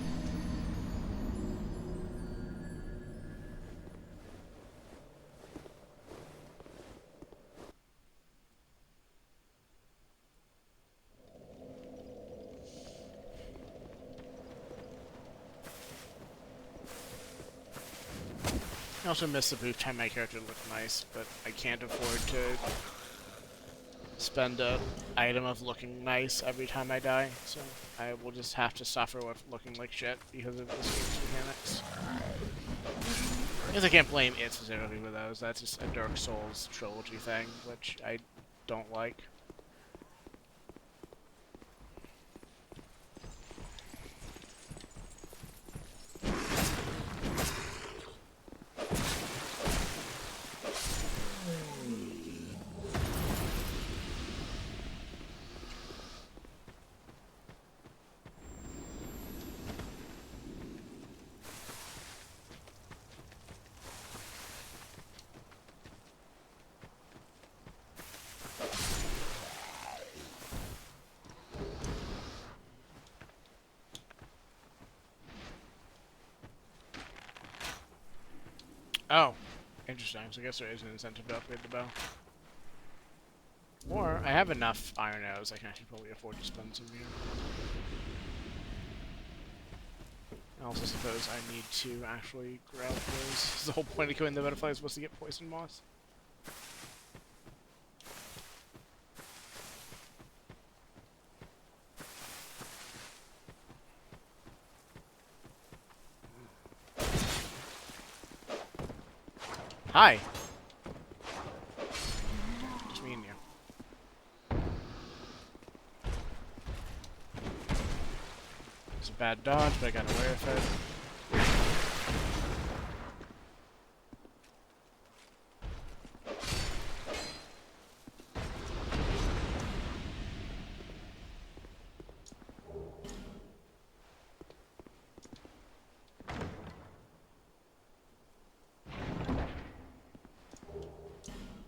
S1: I also miss the brief time my character looked nice, but I can't afford to spend a item of looking nice every time I die, so I will just have to suffer with looking like shit because of this game's mechanics. Because I can't blame it specifically for those, that's just a Dark Souls trilogy thing, which I don't like. Oh, interesting. So I guess there is an incentive to upgrade the bow. Or, I have enough iron arrows I can actually probably afford to spend some here. I also suppose I need to actually grab those. The whole point of killing the butterflies was to get poison moss. Hi! Just me and you. It's a bad dodge, but I got away with it.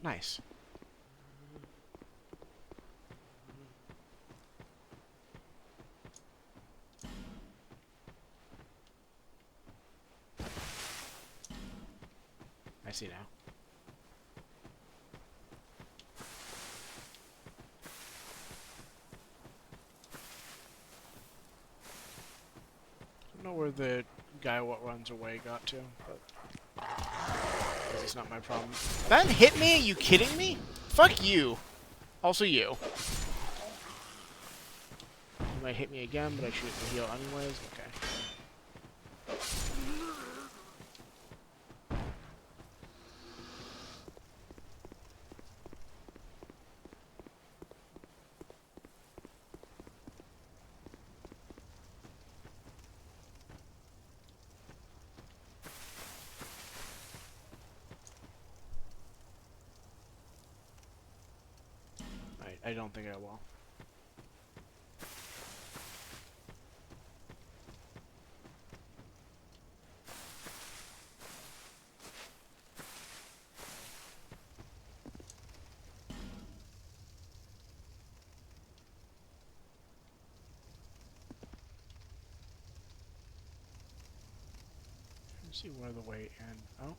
S1: Nice. I see now. I don't know where the guy what runs away got to, but it's not my problem. That hit me? Are you kidding me? Fuck you. Also you. You might hit me again, but I shoot the heal anyways. Okay. I don't think I will. Let's see where the way in. Oh.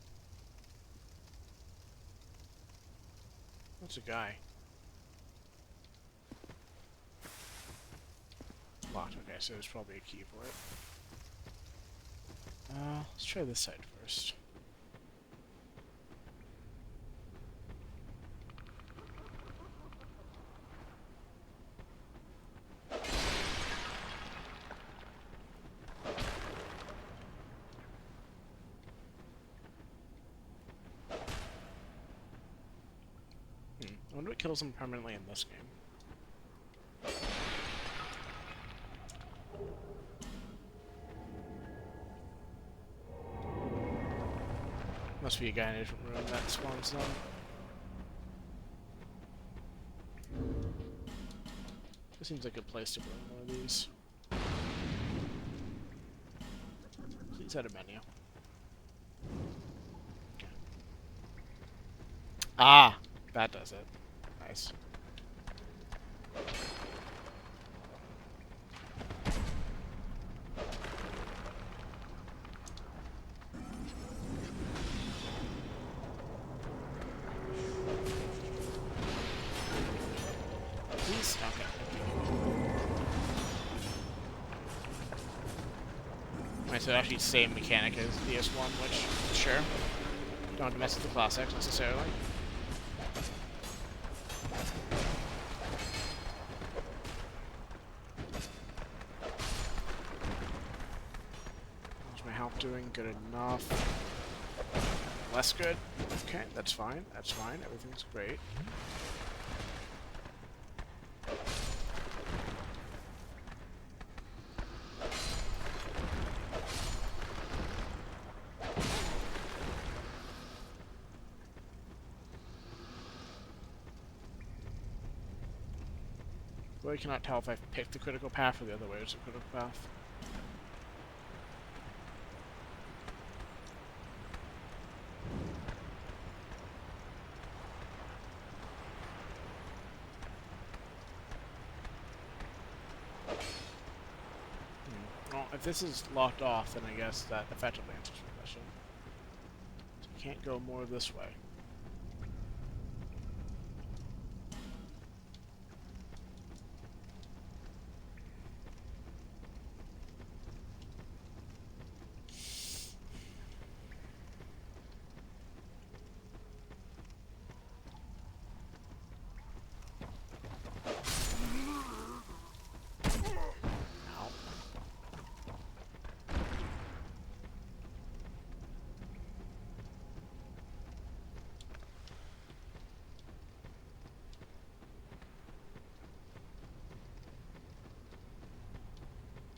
S1: That's a guy. Locked. Okay, so there's probably a key for it. Let's try this side first. I wonder what kills him permanently in this game. Must be a guy in a different room that spawns them. This seems like a place to burn one of these. Please add a menu. Okay. Ah, that does it. Nice. Please? Okay. Wait, so actually same mechanic as DS1, which, sure. Don't have to mess with the classics necessarily. How's my health doing? Good enough. Less good? Okay, that's fine. That's fine. Everything's great. Really cannot tell if I've picked the critical path or the other way is the critical path. Well, if this is locked off, then I guess that effectively answers the question. So I can't go more this way. Ow.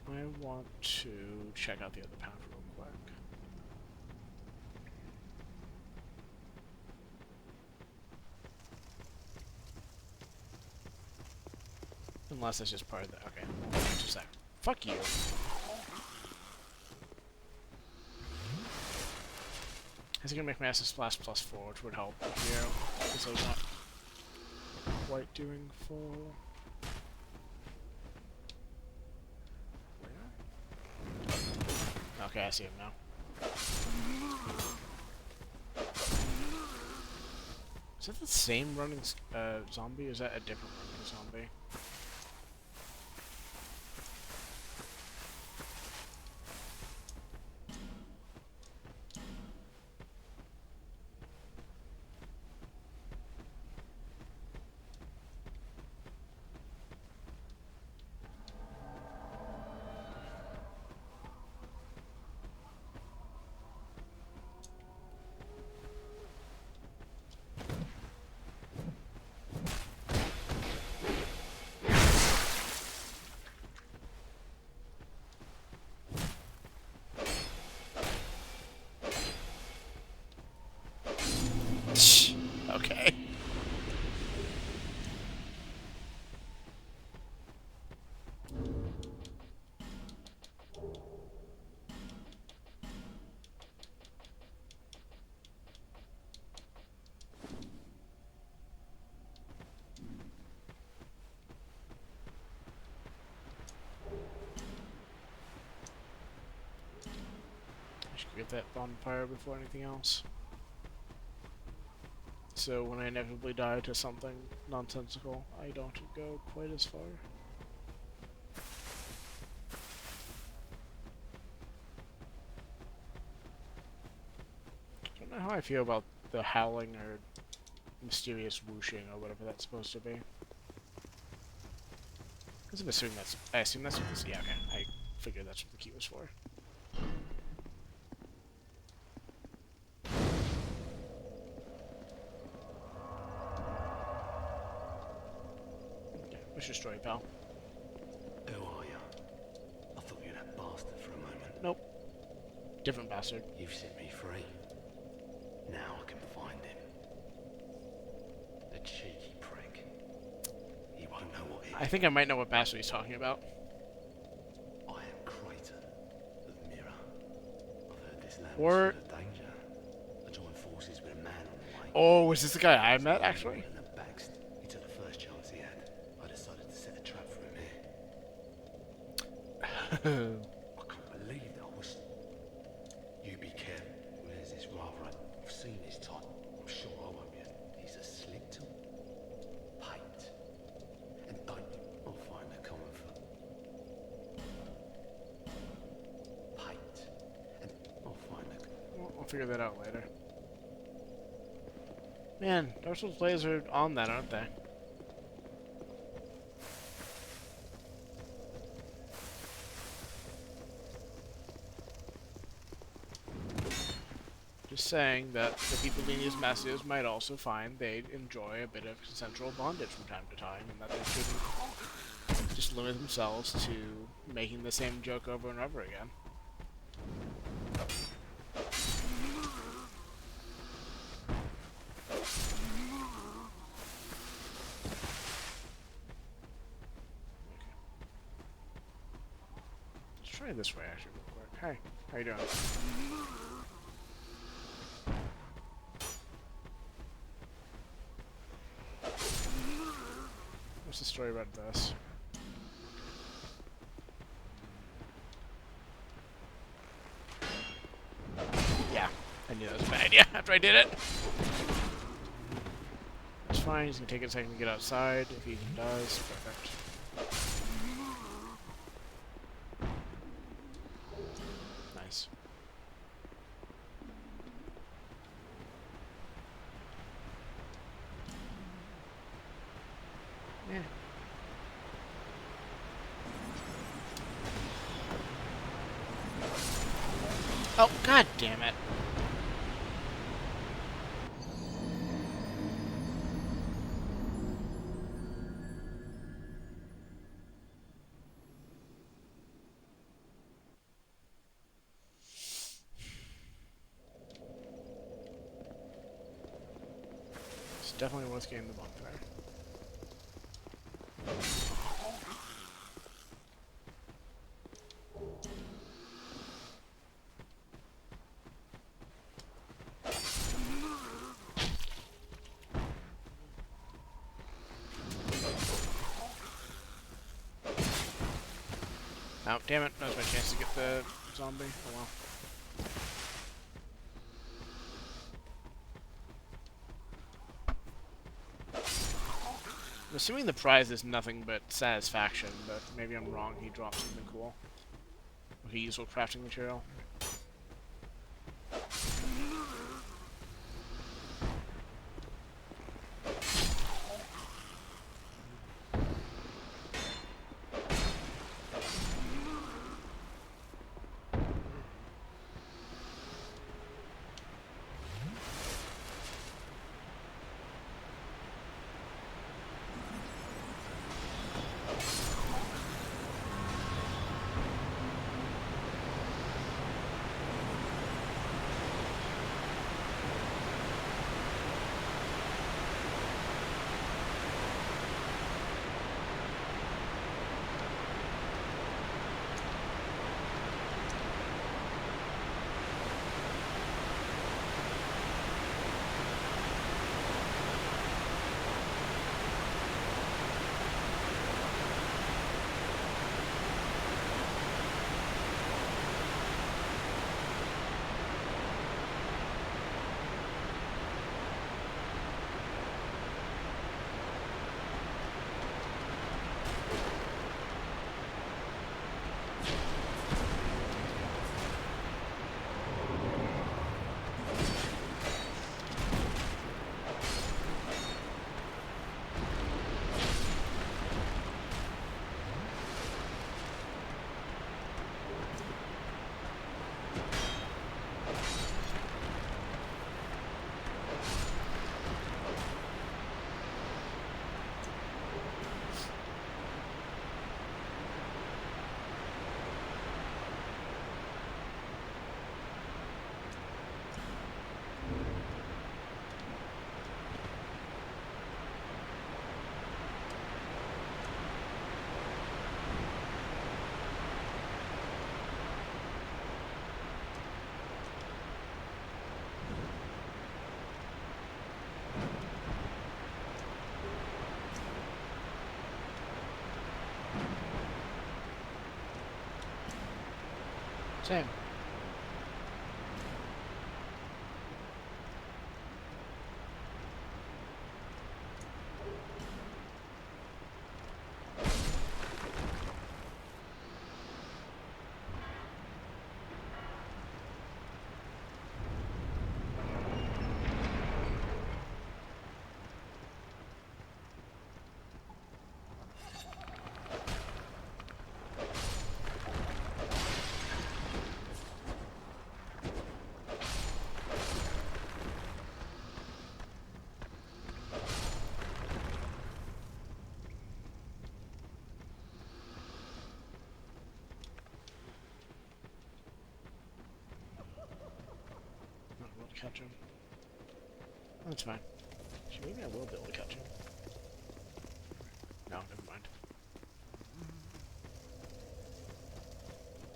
S1: I want to check out the other path real quick. Unless it's just part of the... Okay, just a sec. Fuck you. Is it gonna make my Acid Splash +4, which would help here, because I was not quite doing full... Okay, I see him now. Is that the same running zombie, or is that a different running zombie? Okay. I should get that bonfire before anything else. So when I inevitably die to something nonsensical, I don't go quite as far. I don't know how I feel about the howling or mysterious whooshing or whatever that's supposed to be. I'm assuming that's... I assume that's what this... Yeah, okay. I figured that's what the key was for. Okay, what's your story, pal?
S4: Who are you? I thought you were that bastard for a moment.
S1: Nope. Different bastard.
S4: You've set me free. Now I can find him. The cheeky prick. He won't know what it
S1: I
S4: is.
S1: think I might know what bastard he's talking about.
S4: I am Creighton of Mirror. I've heard this land
S1: Or-
S4: was full of danger. I joined forces with a man on the way.
S1: Oh, is this the guy I met, actually?
S4: And the Baxt, he took the first chance he had. I decided to set a trap for him here. I can't believe that I was... You be careful. Where's this rather? I've seen his type. I'm sure I won't be. He's a slick tool. Paint. And don't you... I'll find a common foot. Paint. And I'll find a...
S1: We'll figure that out later. Man, Dark Souls players are on that, aren't they? Just saying that the people being these messages might also find they enjoy a bit of consensual bondage from time to time, and that they shouldn't just limit themselves to making the same joke over and over again. Let's try this way, actually, real quick. Hey, how you doing? What's the story about this? Yeah, I knew that was a bad idea after I did it. That's fine, he's gonna take a second to get outside, if he even does. Perfect. Nice. Yeah. Oh, god damn it. It's definitely worth getting the bump there. Oh, damn it. That was my chance to get the zombie. Oh well. I'm assuming the prize is nothing but satisfaction, but maybe I'm wrong. He dropped something cool. Okay, useful crafting material. Same. Not able to catch him. That's fine. Actually, maybe I will be able to catch him. No, never mind.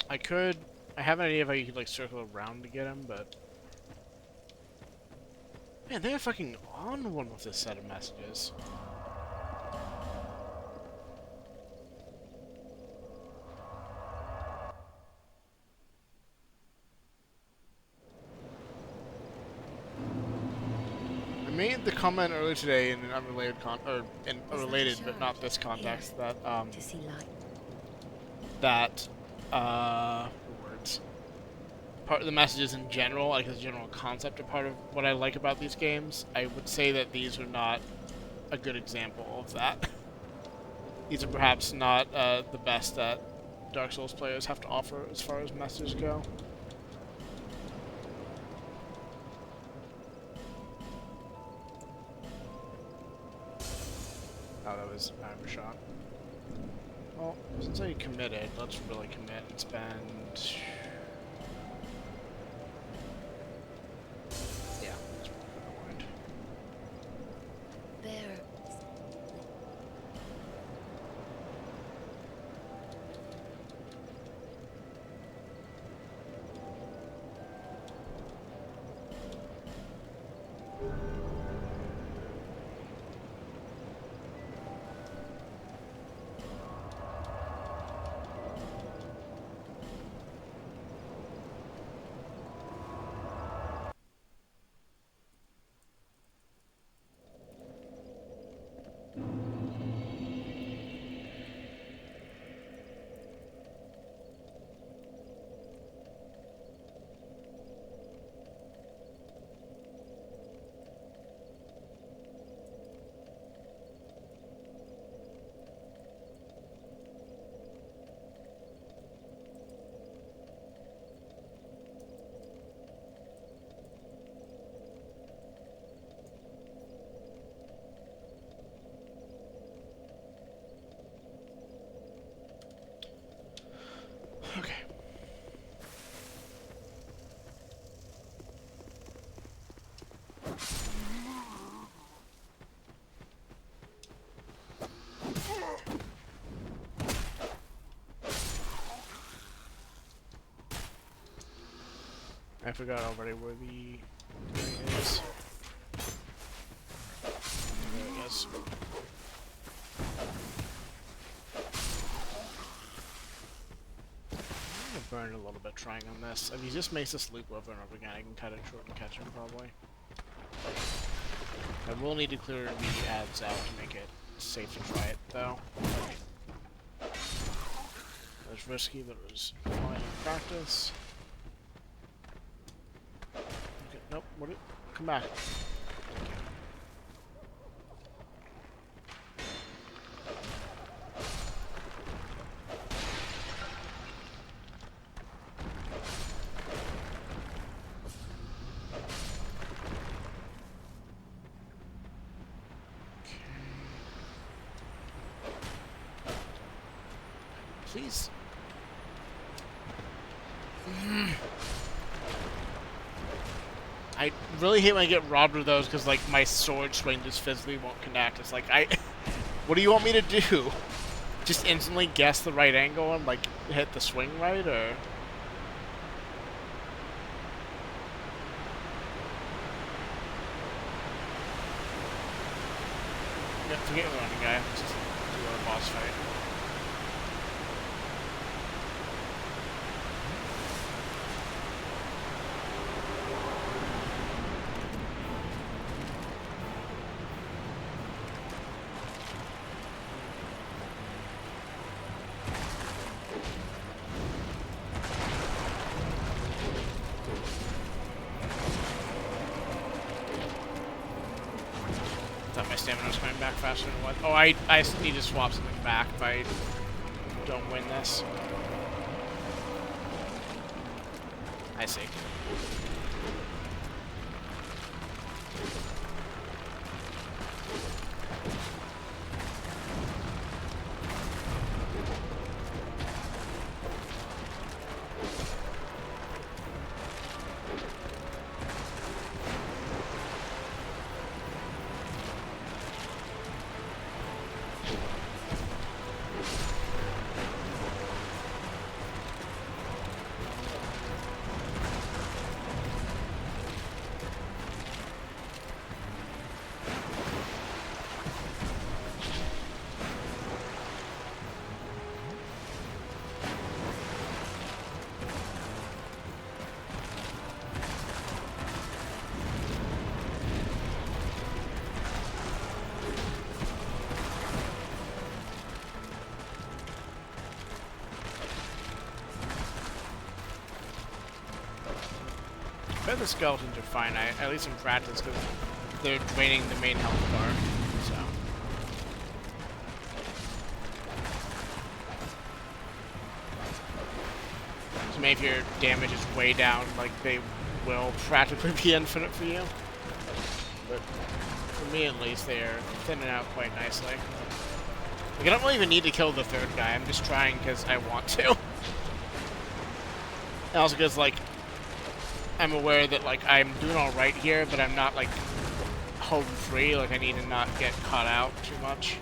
S1: I could... I have an idea of how you could, like, circle around to get him, but... Man, they're fucking on one with this set of messages. I made the comment earlier today in an unrelated in a related but not this context that
S5: To see light.
S1: that words. Part of the messages in general, like the general concept, are part of what I like about these games. I would say that these are not a good example of that. These are perhaps not the best that Dark Souls players have to offer as far as messages go. Oh, that was a shot. Well, since I committed, let's really commit and spend... Yeah, that's what I wanted.
S5: There. Okay. I forgot already where the thing is. There it is. I'm gonna burn a little bit trying on this. If he just makes this loop over and over again, I can cut it short and catch him probably. I will need to clear the ads out to make it safe to try it though. It was risky, but it was fine in practice. Okay, nope, come back. Please. I really hate when I get robbed of those because, like, my sword swing just physically won't connect. It's like, what do you want me to do? Just instantly guess the right angle and, like, hit the swing right, or? Yeah, forget the running guy. Let's just do our boss fight. stamina's coming back faster than what? Oh, I need to swap something back if I don't win this. I see. But the skeletons are fine, at least in practice, because they're draining the main health bar, so maybe if your damage is way down, like, they will practically be infinite for you. But for me, at least, they are thinning out quite nicely. Like, I don't really even need to kill the third guy, I'm just trying because I want to. And also because, like, I'm aware that, like, I'm doing alright here, but I'm not, like, home free. Like, I need to not get caught out too much.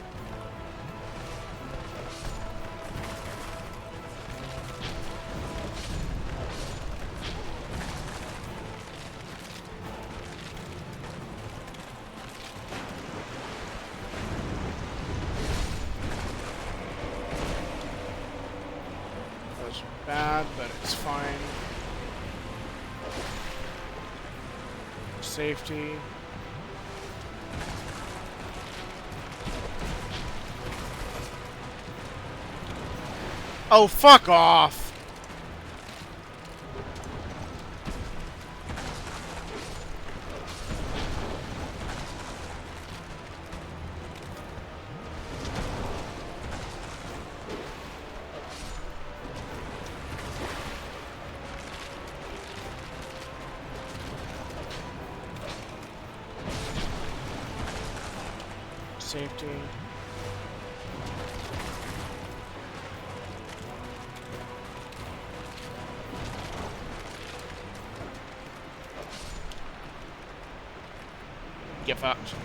S5: That was bad, but it's fine. Safety. Oh, fuck off! Safety. Get fucked.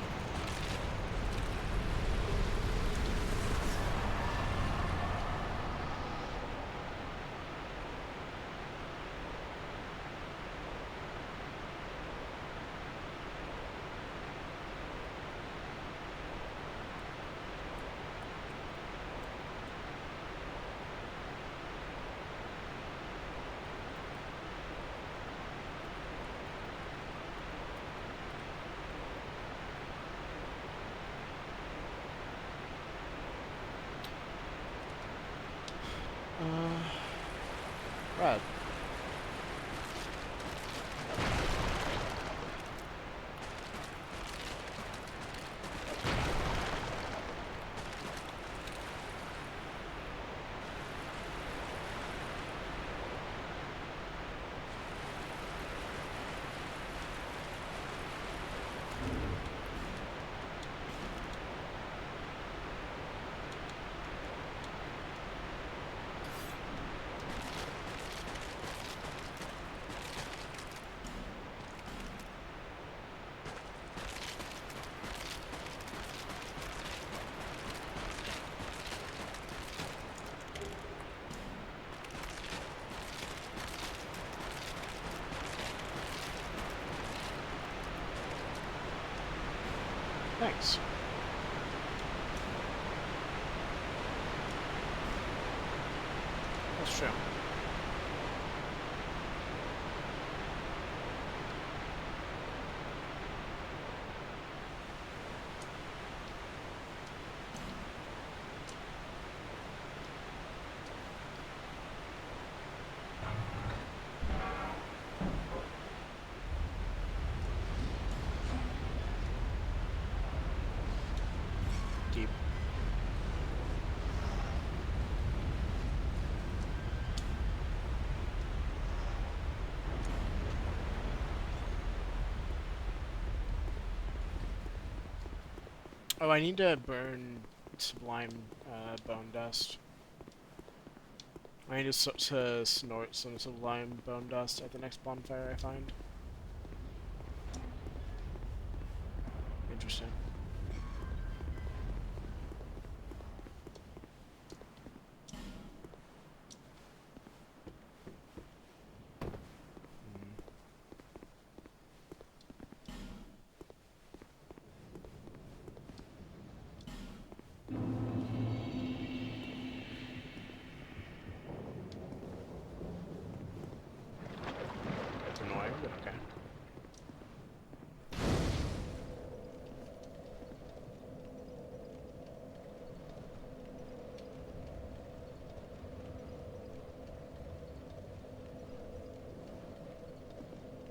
S5: Right. Thanks. That's true.
S1: Oh, I need to burn sublime bone dust. I need to snort some sublime bone dust at the next bonfire I find. Interesting. It's annoying, but okay.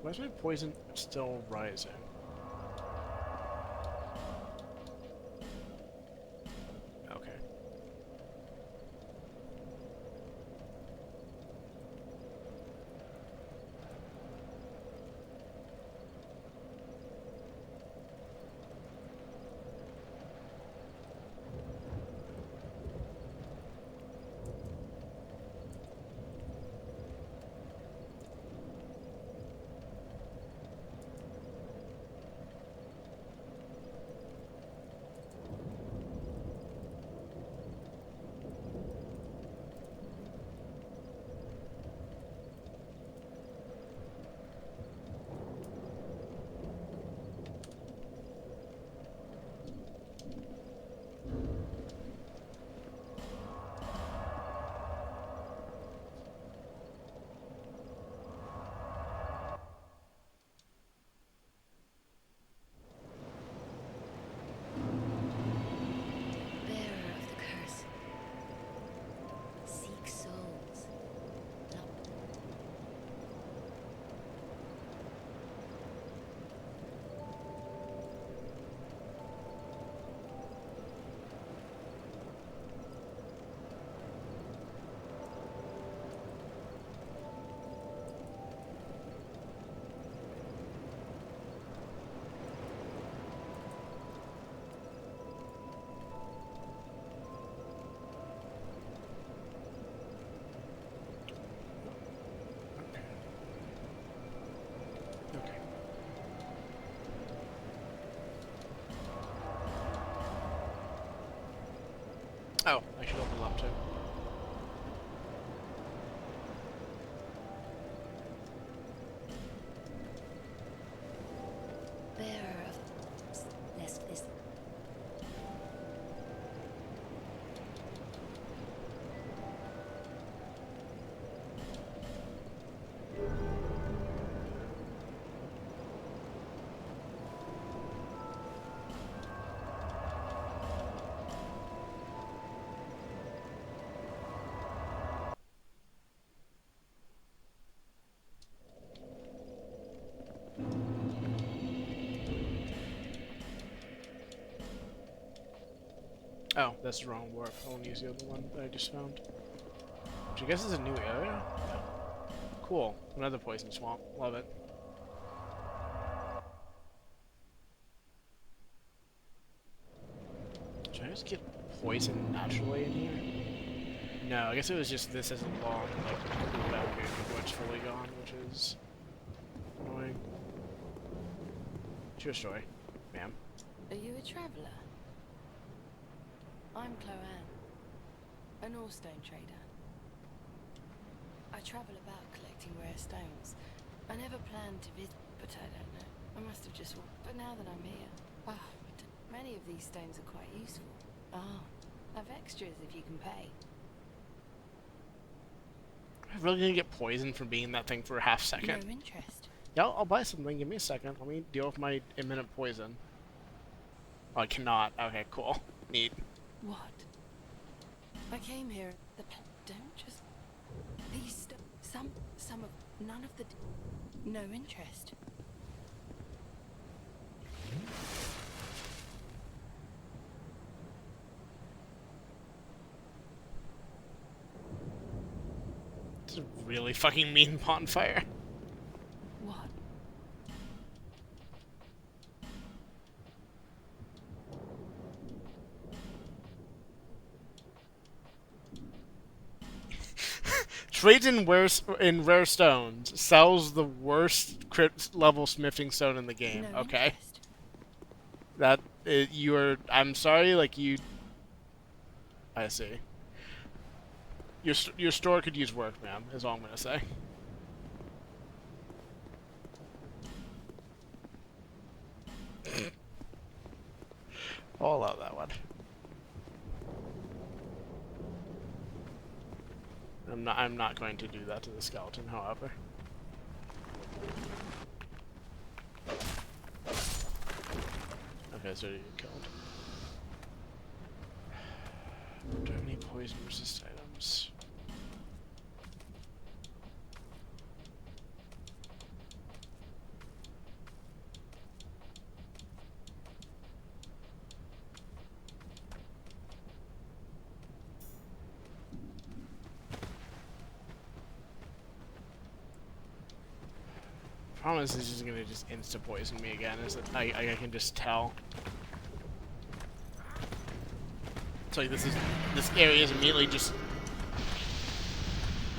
S1: Why is my poison still rising? Okay.
S6: Bearer of the curse. Seek souls. Up.
S1: Okay. Oh, I should open up too.
S6: Bearer of lest this.
S1: Oh, that's the wrong warp. I want to use the other one that I just found. Which I guess is a new area? Yeah. Cool. Another poison swamp. Love it. Should I just get poison naturally in here? No, I guess it was just this as a long, like, cooldown period before it's fully gone, which is annoying. It's your story, ma'am.
S6: Are you a traveller? I'm Chloanne, an Orstone trader. I travel about collecting rare stones. I never planned to visit, but I don't know. I must have just walked. But now that I'm here, many of these stones are quite useful. Have extras if you can pay.
S1: I'm really gonna get poisoned from being in that thing for a half second.
S6: No interest.
S1: Yeah, I'll buy something. Give me a second. Let me deal with my imminent poison. Oh, I cannot. Okay, cool. Neat.
S6: What? I came here. Don't just. These some of none of the. No interest.
S1: It's a really fucking mean bonfire.
S6: What?
S1: trades in rare stones, sells the worst crit level smithing stone in the game.
S6: No
S1: Okay,
S6: interest.
S1: you are. I'm sorry, like you. I see. Your store could use work, ma'am. Is all I'm gonna say. I'll allow that one. I'm not going to do that to the skeleton, however. Okay, so you get killed. Do I have any poison resist items? Problem is, he's gonna just insta poison me again. Is it? I can just tell. It's like this area is immediately just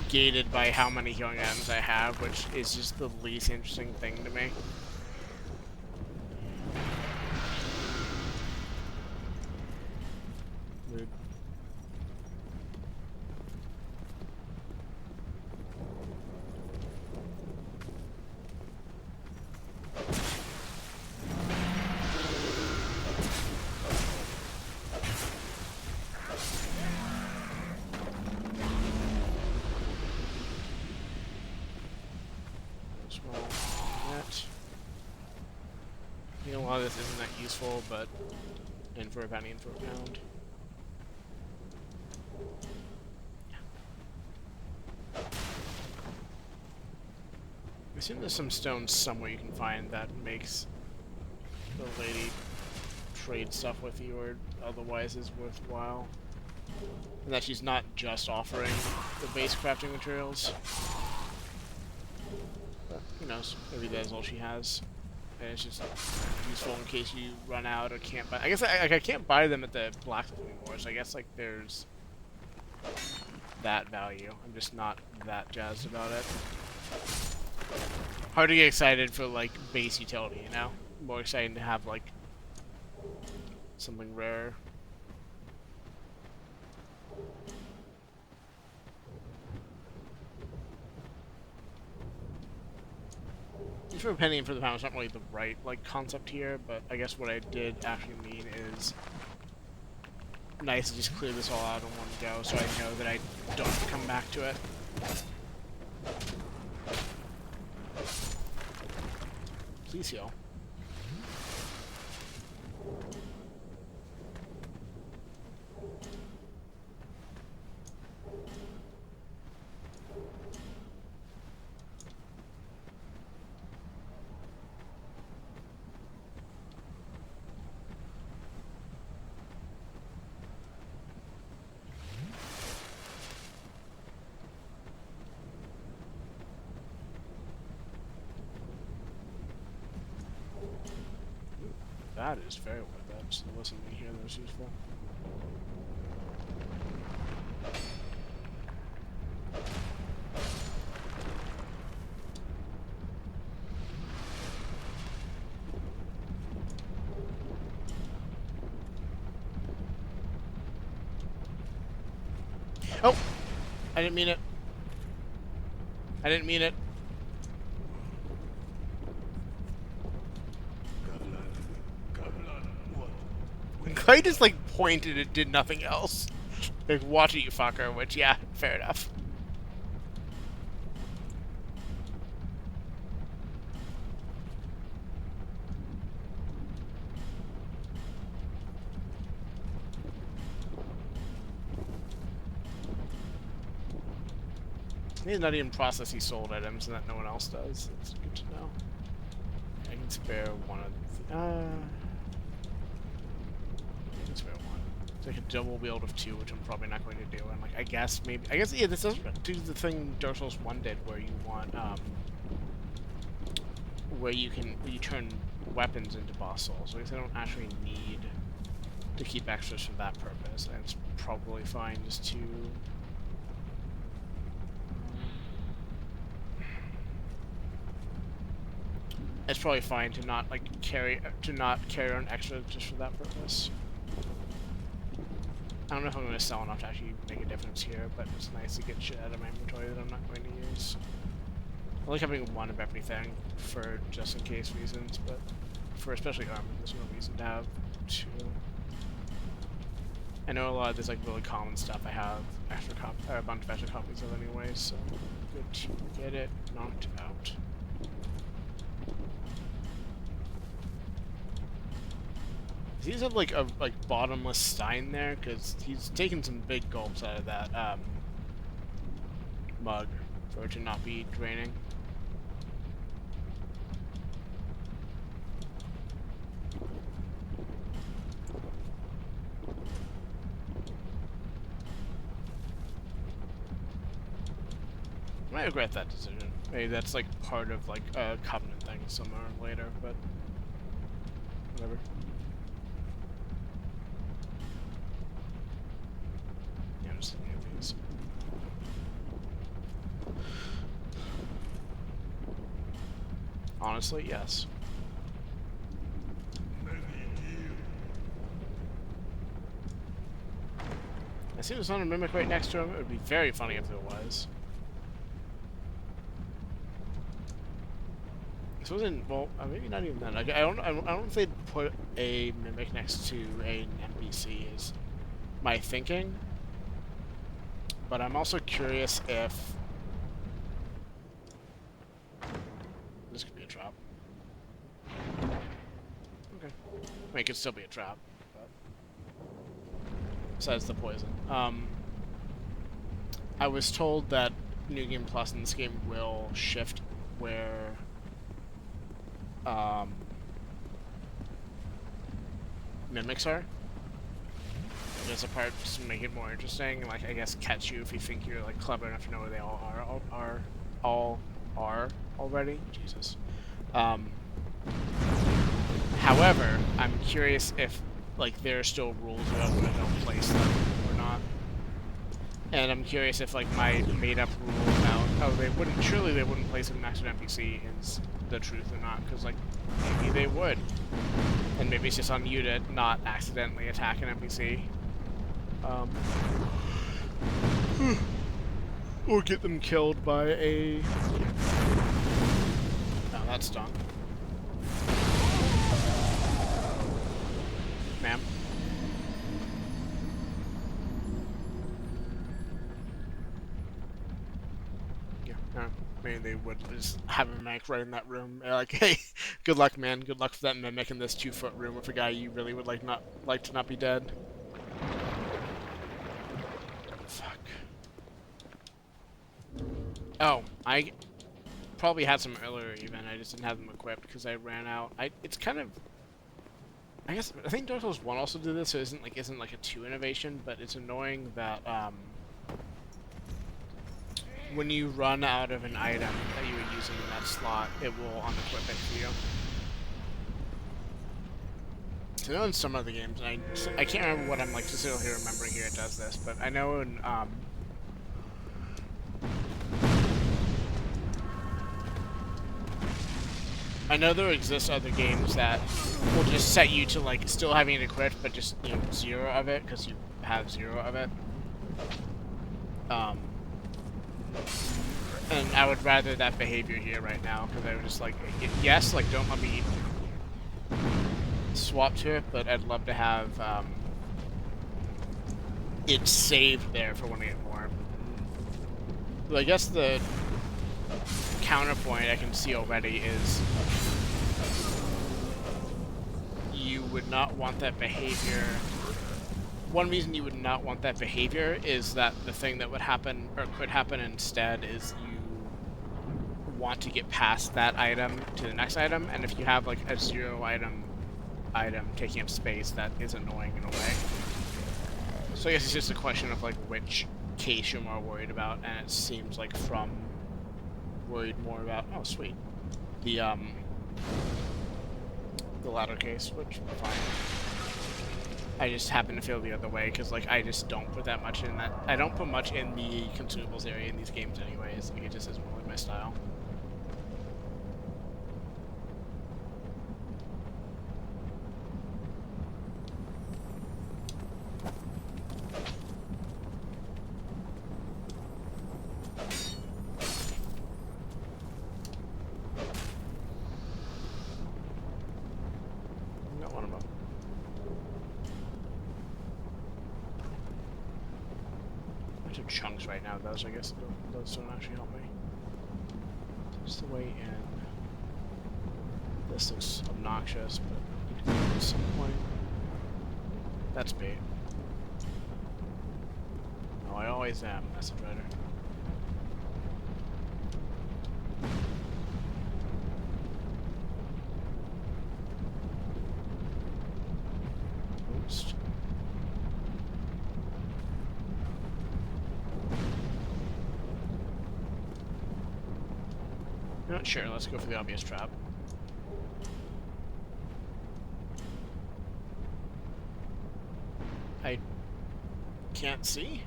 S1: gated by how many healing items I have, which is just the least interesting thing to me. Rude. You know, a lot of this isn't that useful, but in for a penny, in for a pound. I assume there's some stones somewhere you can find that makes the lady trade stuff with you, or otherwise is worthwhile. And that she's not just offering the base crafting materials. But who knows? Maybe that's all she has. And it's just useful in case you run out or can't buy. I guess I can't buy them at the blacksmith anymore, so I guess like there's that value. I'm just not that jazzed about it. Hard to get excited for like base utility, you know? More exciting to have like something rare. For a penny and for the pound, it's not really the right like concept here, but I guess what I did actually mean is nice to just clear this all out in one go, so I know that I don't have to come back to it. Please heal. That is very worth it. So there was something here that was useful. Oh! I didn't mean it. I didn't mean it. I just like pointed and did nothing else. Like, watch it, you fucker, which, yeah, fair enough. He's not even processing sold items and that no one else does. It's good to know. I can spare one of the... spare one. It's like a double wield of 2, which I'm probably not going to do. And like, I guess yeah, this does do the thing Dark Souls 1 did, where you want where you turn weapons into boss souls. So I guess I don't actually need to keep extras for that purpose, and it's probably fine just to it's probably fine to not carry on extra just for that purpose. I don't know if I'm going to sell enough to actually make a difference here, but it's nice to get shit out of my inventory that I'm not going to use. I like having one of everything for just in case reasons, but for especially armor, there's no reason to have two. I know a lot of this like really common stuff I have a bunch of extra copies of anyway, so good to get it knocked out. He's have like a bottomless stein there, because he's taken some big gulps out of that mug for it to not be draining. I might regret that decision. Maybe that's like part of like a covenant thing somewhere later, but whatever. Yeah, I'm just looking at these. Honestly, yes. I see there's another mimic right next to him. It would be very funny if there was. This wasn't, well, maybe not even that. Like, I don't know if they'd put a mimic next to an NPC is my thinking. But I'm also curious if this could be a trap. Okay. I mean, it could still be a trap, but besides the poison. I was told that New Game Plus in this game will shift where mimics are. There's a part just to make it more interesting, like I guess catch you if you think you're like clever enough to know where they all are already. Jesus. However, I'm curious if like there are still rules about where they'll place them or not. And I'm curious if like my made up rule about surely they wouldn't place them next to an NPC is the truth or not, because like maybe they would. And maybe it's just on you to not accidentally attack an NPC. Or get them killed by a... Oh, that stung. Ma'am? Yeah, maybe they would just have a mimic right in that room. Like, hey, good luck, man. Good luck for that mimic in this 2-foot room with a guy you really would like to not be dead. Fuck. Oh, I probably had some earlier even. I just didn't have them equipped because I ran out. It's kind of... I think Dark Souls 1 also did this, so it isn't like a 2 innovation, but it's annoying that when you run out of an item that you were using in that slot, it will unequip it for you. So I know in some other games, and I can't remember what I'm like specifically remembering here it does this, but I know in I know there exist other games that will just set you to like still having it equipped, but just 0 of it because you have 0 of it. And I would rather that behavior here right now because I would just like yes, like don't let me swap to it, but I'd love to have it saved there for when I get more. But I guess the counterpoint I can see already is you would not want that behavior. One reason you would not want that behavior is that the thing that would happen or could happen instead is you want to get past that item to the next item, and if you have like a 0 item taking up space, that is annoying in a way. So I guess it's just a question of like which case you're more worried about, and it seems like from worried more about the latter case, which fine. I just happen to feel the other way because like I just don't put that much in that. I don't put much in the consumables area in these games anyways. Like it just isn't really my style. chunks right now. Those, I guess, those don't actually help me. Just the way in. This looks obnoxious, but you can do it at some point. That's bait. Oh, I always am, message writer. Oops. Not sure, let's go for the obvious trap. I can't see.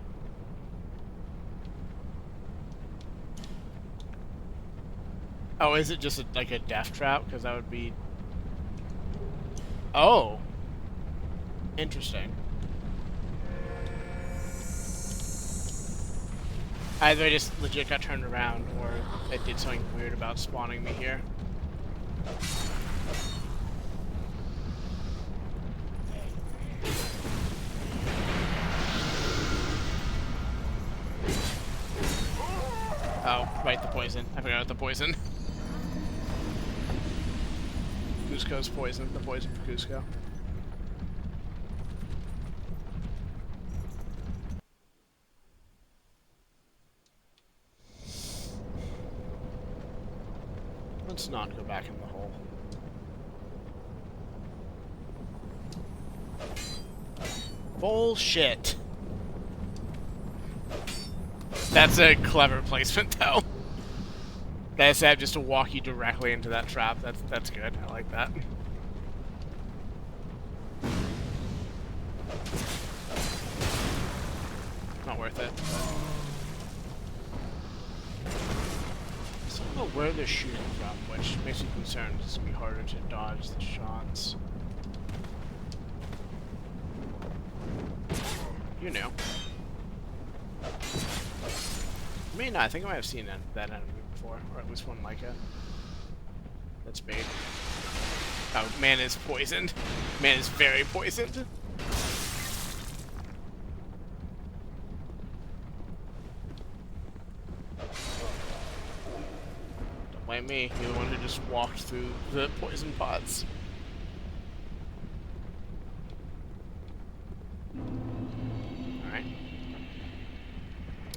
S1: Oh, is it just like a death trap? Because that would be... Oh! Interesting. Either I just legit got turned around, or it did something weird about spawning me here. Oh, right, the poison. I forgot about the poison. Cusco's poison. The poison for Cusco. Let's not go back in the hole. Bullshit. That's a clever placement, though. That's just to walk you directly into that trap. That's good. I like that. Not worth it. I don't know where they're shooting from, which makes me concerned. It's gonna be harder to dodge the shots. You know. I mean, I think I might have seen that enemy before, or at least one like it. That's bait. Oh, man is poisoned. Man is very poisoned. Don't blame me. You're the one who just walked through the poison pods. Alright.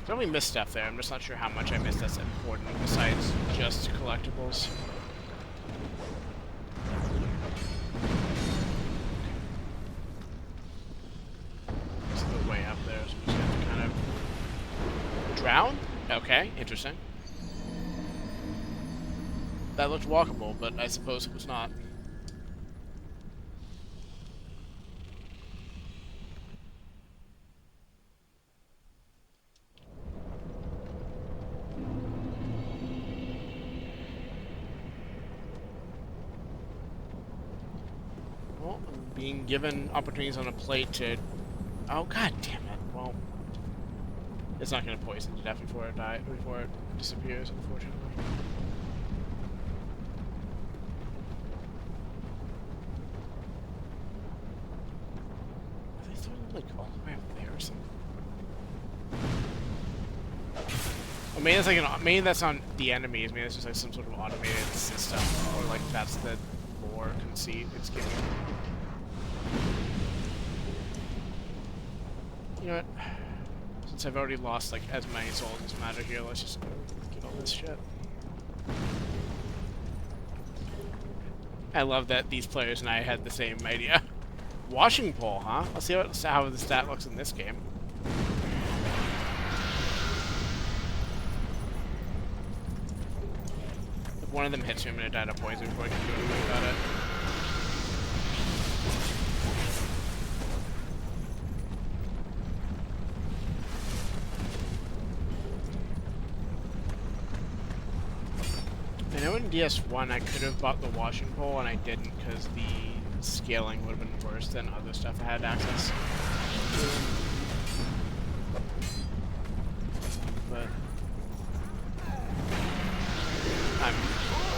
S1: Probably missed stuff there. I'm just not sure how much I missed that's important besides just collectibles. This is the way up there, so we just have to kind of drown? Okay, interesting. That looked walkable, but I suppose it was not. Well, I'm being given opportunities on a plate to... Oh, god damn it. Well, it's not going to poison to death before it disappears, unfortunately. Like all the way up there or something. Well, maybe that's like maybe that's on the enemies. Maybe it's just like some sort of automated system, or like that's the lore conceit it's giving. You know what? Since I've already lost like as many souls as matter here, let's just go get all this shit. I love that these players and I had the same idea. Washing pole, huh? Let's see how the stat looks in this game. If one of them hits me, I'm gonna die to poison before I can do anything about it. I know in DS1 I could have bought the washing pole and I didn't because the scaling would have been worse than other stuff I had access to. But I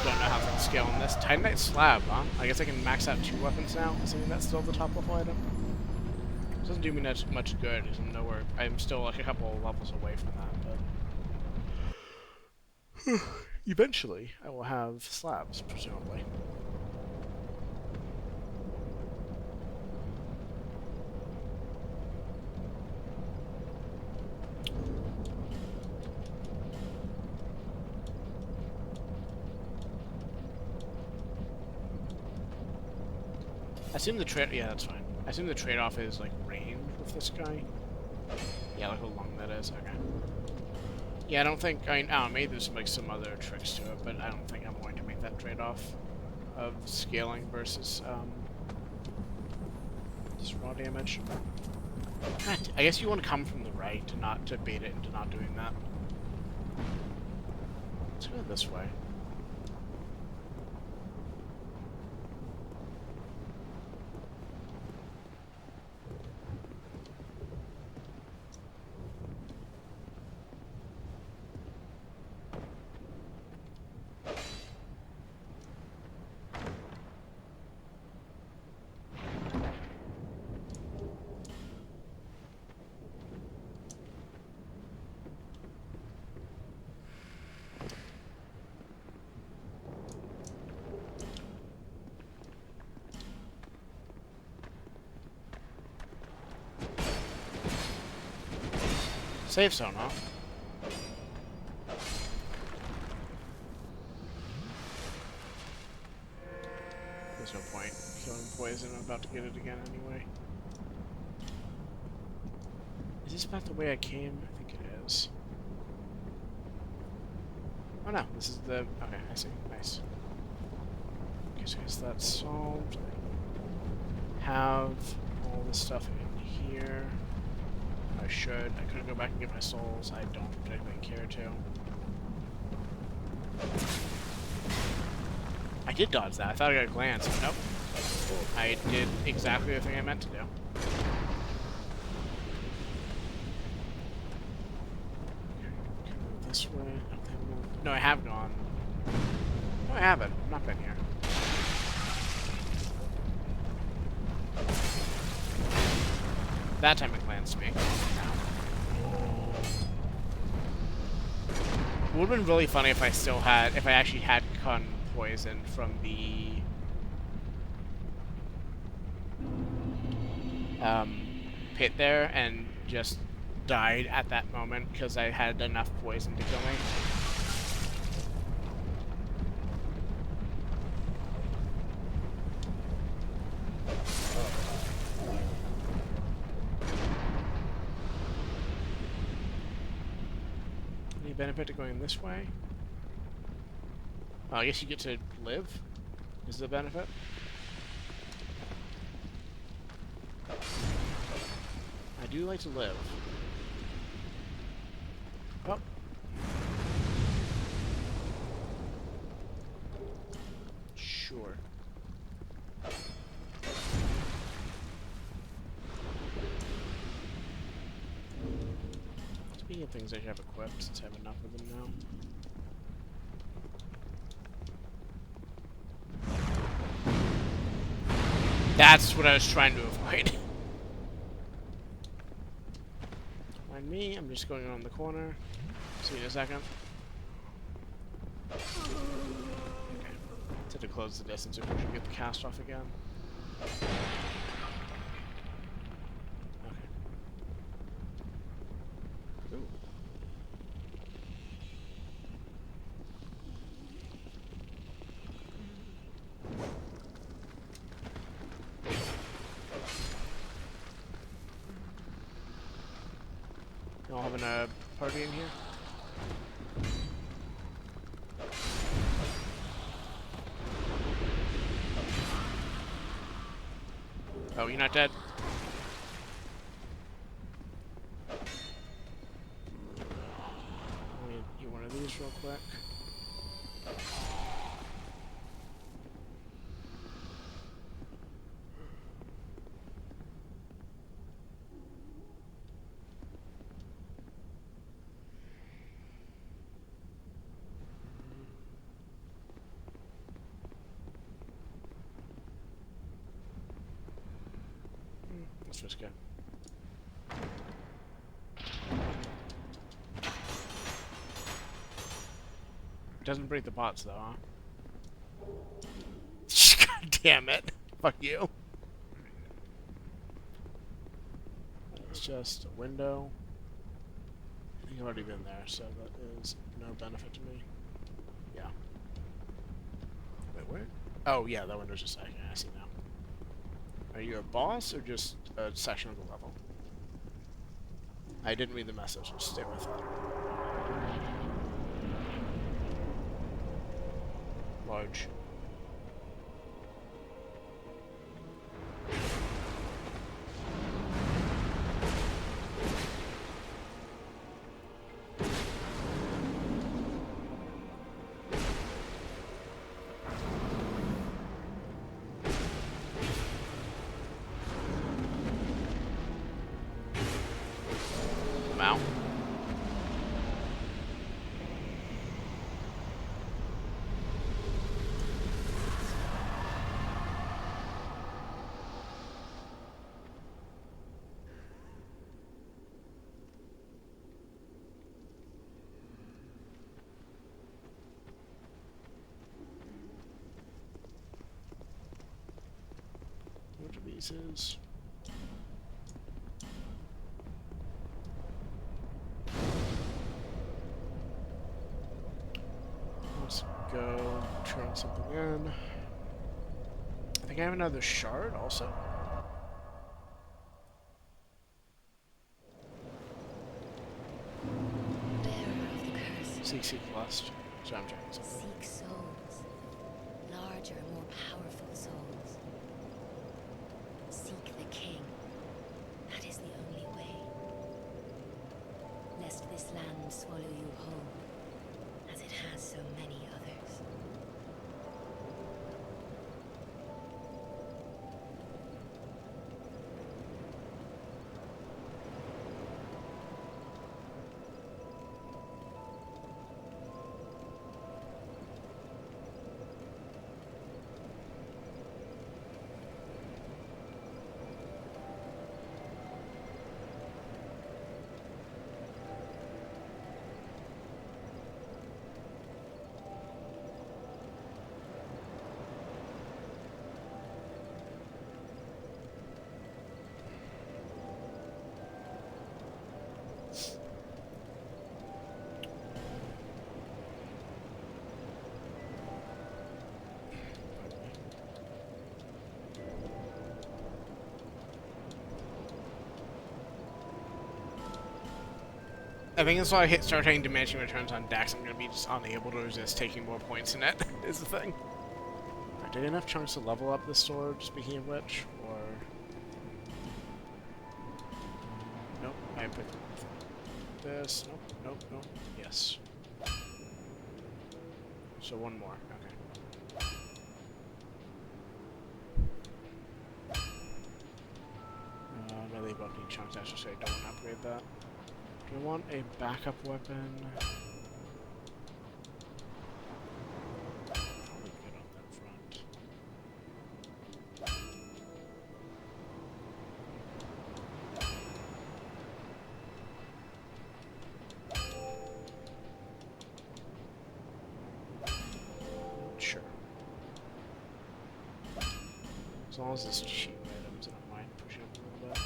S1: don't know how to scale on this. Titanite slab, huh? I guess I can max out 2 weapons now, assuming that's still the top level item. Doesn't do me much good, because I'm nowhere. I'm still like a couple of levels away from that, but eventually I will have slabs, presumably. I assume the trade. Yeah, that's fine. I assume the trade-off is like range with this guy. Yeah, look how long that is. Okay. Yeah, I don't think. I don't know, maybe there's like some other tricks to it, but I don't think I'm going to make that trade-off of scaling versus just raw damage. God, I guess you want to come from the right to not to bait it into not doing that. Let's go this way. Safe zone, huh? There's no point killing poison. I'm about to get it again anyway. Is this back the way I came? I think it is. Oh no, this is the... Okay, I see. Nice. Okay, so I guess that's solved. I have all this stuff in here. I should. I could go back and get my souls. I don't particularly care to. I did dodge that. I thought I got a glance, but nope. I did exactly the thing I meant to do. Can I move this way? No, I have gone. No, I haven't. I've not been here. That time it glanced me. It would have been really funny if I still had, if I actually had gotten poisoned from the pit there and just died at that moment because I had enough poison to kill me. Any benefit to going this way? Oh, I guess you get to live? Is the benefit? I do like to live. Oh. Sure. Speaking of things I have equipped, since I have enough of them now. That's what I was trying to avoid. Mind me, I'm just going around the corner. See you in a second. Okay. Had to close the distance if we should get the cast off again. Okay. Ooh. Y'all having a party in here? Oh, you're not dead? Let me do one of these real quick. Let's just go. Doesn't break the bots though, huh? God damn it. Fuck you. It's just a window. I think I've already been there, so that is no benefit to me. Yeah. Wait, where? Oh, yeah, that window's just... Okay, I see now. Are you a boss or just a section of the level? I didn't read the message, just stay with it. Large. Out. Which of these is? Let's go turn something in. I think I have another shard also.
S7: Bearer of the curse.
S1: Seek lust. So I'm trying something.
S7: Seek souls. Larger, more powerful souls. Seek the king. That is the only way. Lest this land swallow you whole, as it has so many others.
S1: I think until I start hitting diminishing returns on Dax, I'm going to be just unable to resist taking more points in it, is the thing. Did I get enough chunks to level up this sword, speaking of which? Or... Nope, I picked this. Nope. Yes. So one more, okay. No, they both need chunks, I should say. I don't want to upgrade that. Do I want a backup weapon? Probably good on that front. Sure. As long as it's cheap items, I don't mind pushing up a little bit.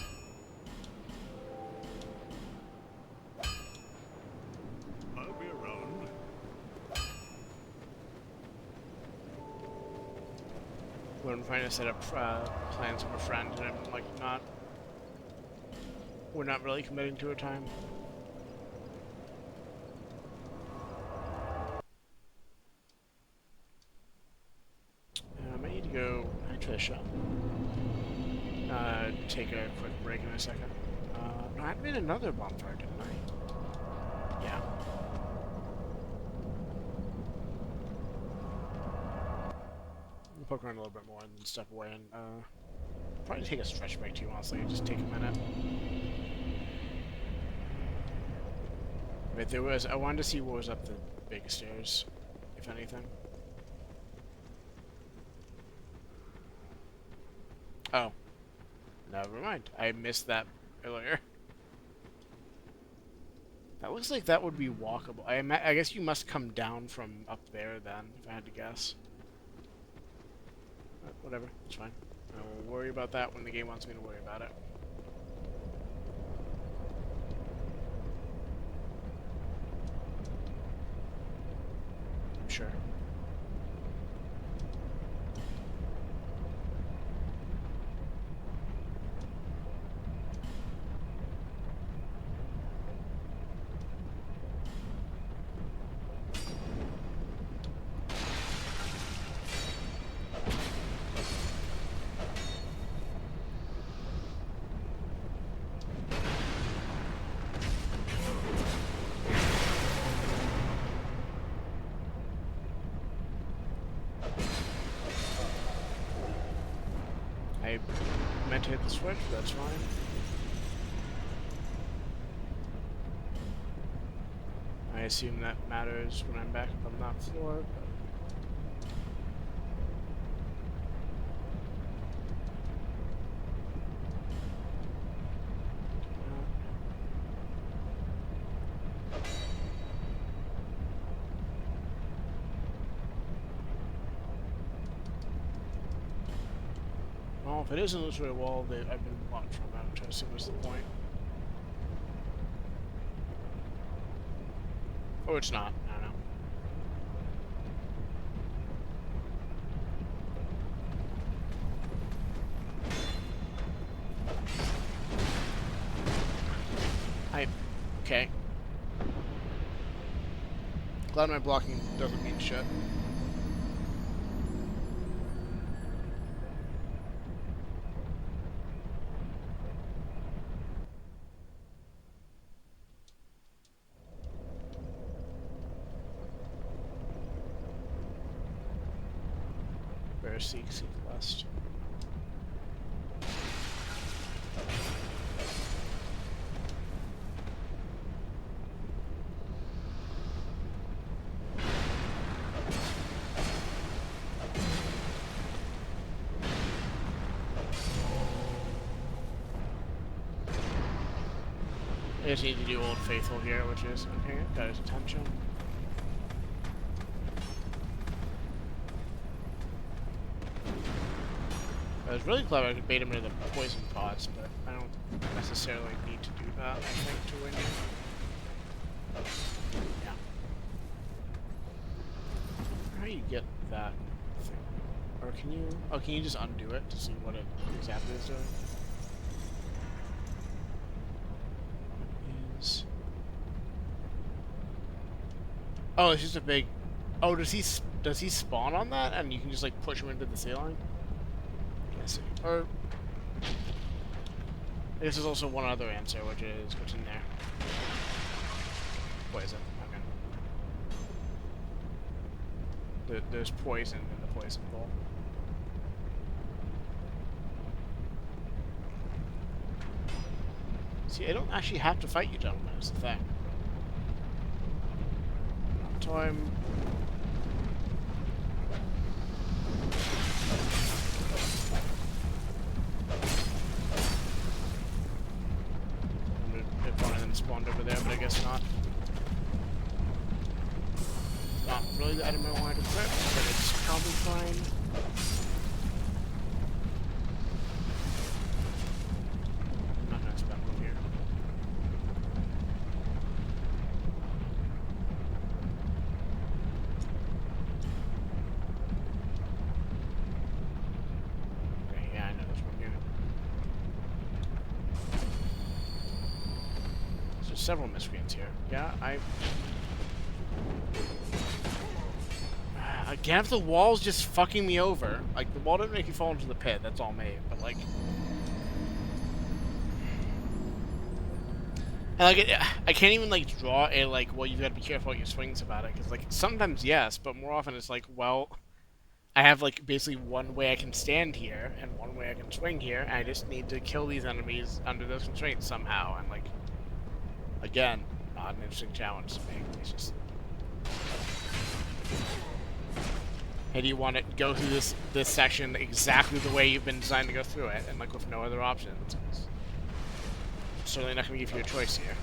S2: I'll be around.
S1: When I'm trying to set up plans with a friend, and I'm like we're not really committing to a time. I might need to go. Actually, I should. Take a quick break in a second. No, I made another bonfire, didn't I? Yeah. I'll poke around a little bit more and then step away and probably take a stretch break too, honestly. Just take a minute. But I wanted to see what was up the big stairs, if anything. Oh. Never mind. I missed that earlier. That looks like that would be walkable. I guess you must come down from up there then, if I had to guess. But whatever, it's fine. I will worry about that when the game wants me to worry about it. I'm sure. I meant to hit the switch, but that's fine. I assume that matters when I'm back up on that floor, but... Well, if it is an illusory wall, I've been blocked from that, which I assume was the point. Or it's not, I don't know. Okay. Glad my blocking doesn't mean shit. Seek West. I just need to do Old Faithful here, which is okay. Got his attention. I was really clever. I could bait him into the poison pods, but I don't necessarily need to do that, I think, to win here. Yeah. How do you get that thing? Or can you... Oh, can you just undo it to see what it exactly is doing? What is... Oh, it's just a big... Oh, does he spawn on that? And you can just, like, push him into the ceiling? Or I guess there's also one other answer, which is what's in there. Poison. Okay. There's poison in the poison bowl. See, I don't actually have to fight you, gentlemen. Is the thing. Until I'm. Spawned over there, but I guess not. Not really the item I wanted to equip, but it's probably fine. I'm not gonna spend one here. Okay, yeah, I know there's one here. Several miscreants here. Yeah, again, if the wall's just fucking me over. Like, the wall didn't make you fall into the pit, that's all made, but like... And like, I can't even like draw a like, well, you've got to be careful what your swings about it, because like, sometimes yes, but more often it's like, well, I have like basically one way I can stand here, and one way I can swing here, and I just need to kill these enemies under those constraints somehow, and like... Again, not an interesting challenge to me. It's just... Hey, do you want to go through this section exactly the way you've been designed to go through it, and like with no other options? It's certainly not going to give you a choice here.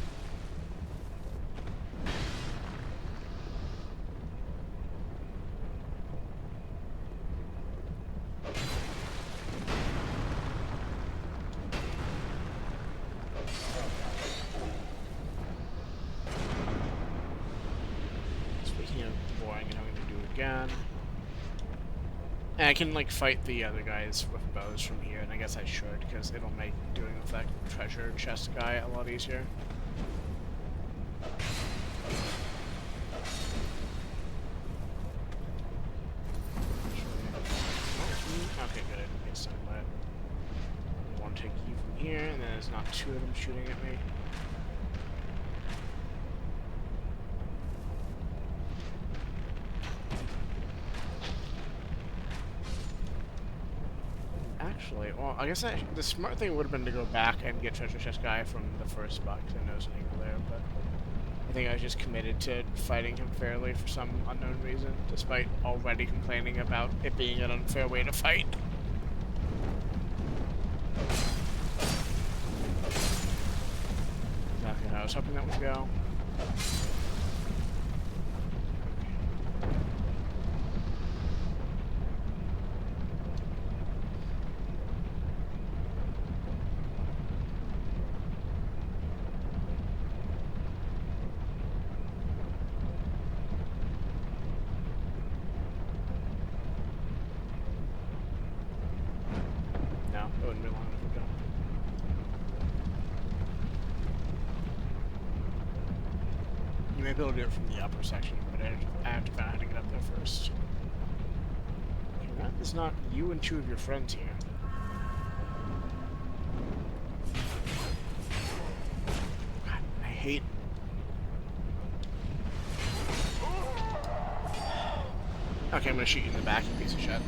S1: And I can like fight the other guys with bows from here, and I guess I should, because it'll make doing with that treasure chest guy a lot easier. Okay, good. I didn't get stung by it. I want to take you from here, and then there's not two of them shooting at me. Actually, well, I guess the smart thing would have been to go back and get treasure chest guy from the first spot, because I know there's an angle there, but I think I was just committed to fighting him fairly for some unknown reason, despite already complaining about it being an unfair way to fight. Exactly how I was hoping that would go. No, it wouldn't be long enough to go. You may be able to do it from the upper section, but I have to find out how to get up there first. There's not you and two of your friends here. God, I hate... Okay, I'm gonna shoot you in the back, you piece of shit.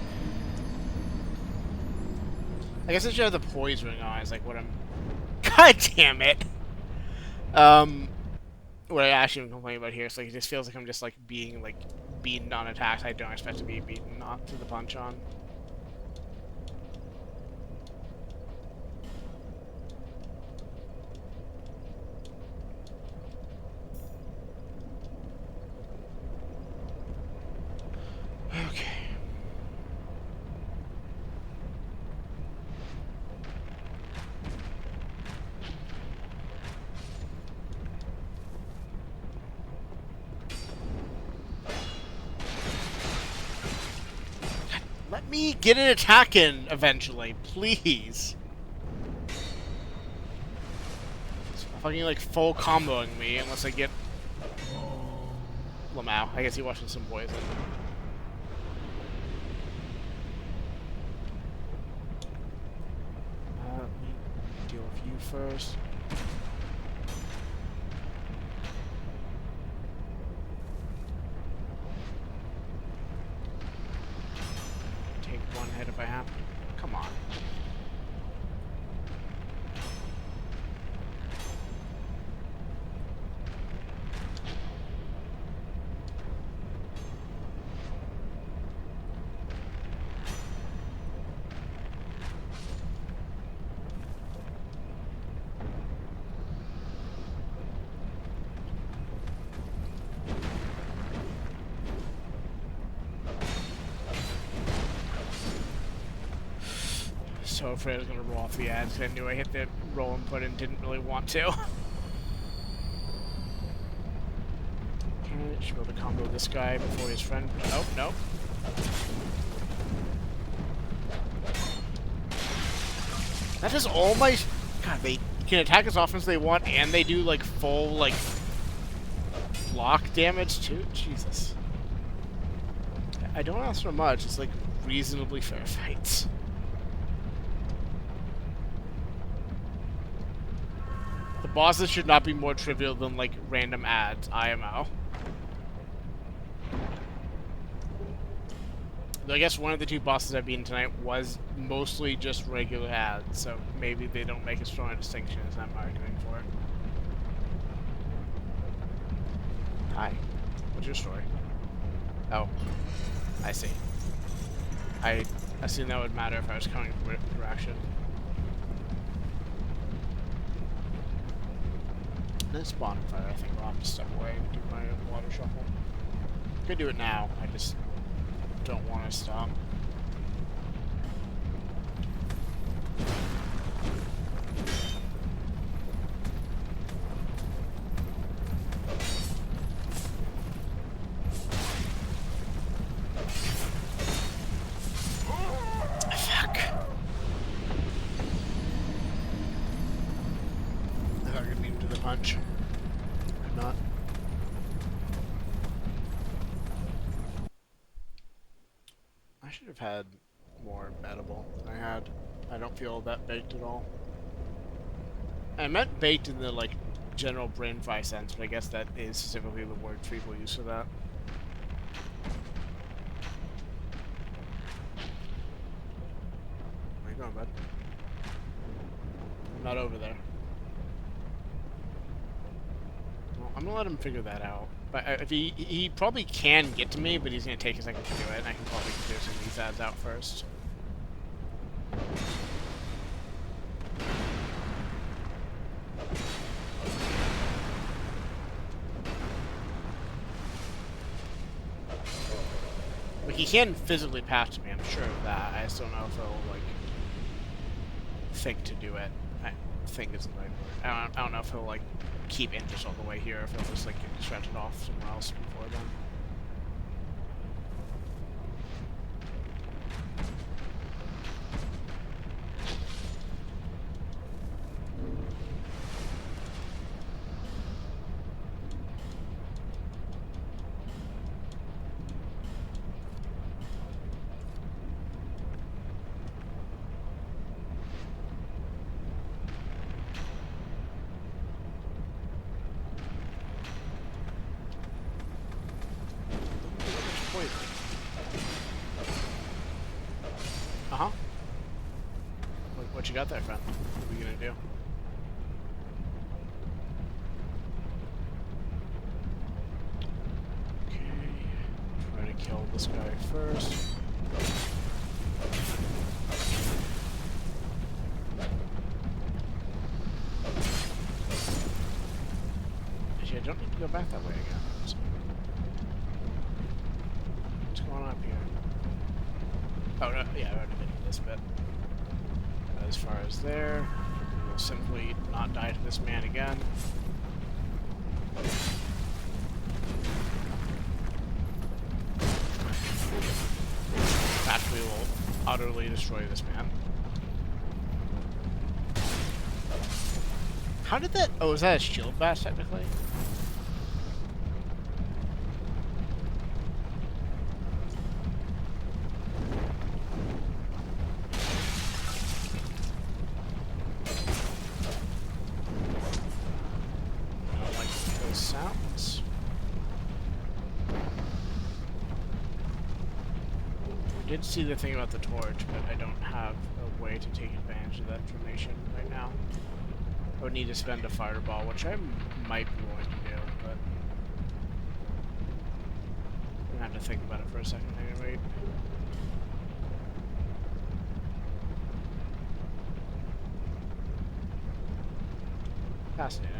S1: I guess I should have the poise ring on, is like what I'm... God damn it! What I actually am complaining about here is like it just feels like I'm just like being like beaten on attacks I don't expect to be beaten not to the punch on. Okay. Let me get an attack in eventually, please. It's fucking like full comboing me unless I get Lamau. I guess he watching some poison. Let me deal with you first. Take one hit if I have to. Come on. So afraid I was going to roll off the ads because I knew I hit the roll and put and didn't really want to. Okay, should be able to combo this guy before his friend. Oh, no. That is all my... God, they can attack as often as they want and they do like full like block damage too? Jesus. I don't ask for much, it's like reasonably fair fights. The bosses should not be more trivial than, like, random ads, IMO. Though I guess one of the two bosses I've beaten tonight was mostly just regular ads, so maybe they don't make a strong distinction as I'm arguing for. Hi. What's your story? Oh. I see. I assumed that would matter if I was coming from a different direction. This bonfire, I think I'll have to step away and do my water shuffle. Could do it now, I just don't want to stop. lunch. I'm not. I should have had more edible than I had. I don't feel that baked at all. I meant baked in the, like, general brain fry sense, but I guess that is specifically the word people use for that. Where you going, bud? I'm not over there. Well, I'm gonna let him figure that out. But if he probably can get to me, but he's gonna take a second to do it, and I can probably clear some of these ads out first. Like, he can physically pass me, I'm sure of that. I just don't know if he'll, like, think to do it. I think isn't the right word. I don't know if he'll, like, keep interest all the way here, or if he'll just, like, get distracted off somewhere else before then. Uh-huh. What you got there, friend? What are we gonna do? Okay. Try to kill this guy first. Actually, I don't need to go back that way again. So. What's going on up here? Oh, no, yeah, I already been to this bit. As far as there, we will simply not die to this man again. In fact, we will utterly destroy this man. How did that... Oh, is that a shield bash, technically? Sounds. I did see the thing about the torch, but I don't have a way to take advantage of that information right now. I would need to spend a fireball, which I might be willing to do, but I'm gonna have to think about it for a second anyway. Fascinating.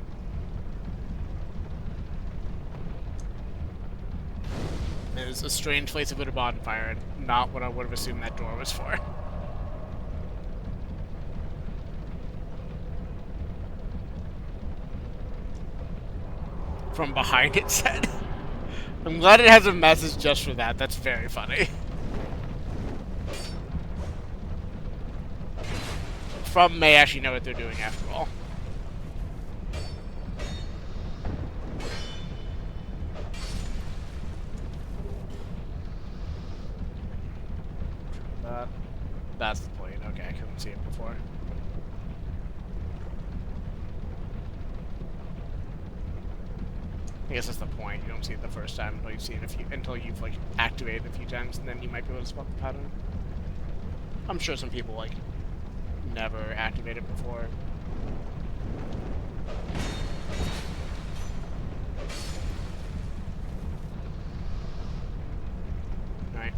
S1: It was a strange place to put a bonfire, and not what I would have assumed that door was for. From behind, it said. I'm glad it has a message just for that. That's very funny. From may actually know what they're doing after all. That's the point. Okay, I couldn't see it before. I guess that's the point. You don't see it the first time until you've seen it until you've like activated it a few times, and then you might be able to spot the pattern. I'm sure some people like never activate it before. Alright.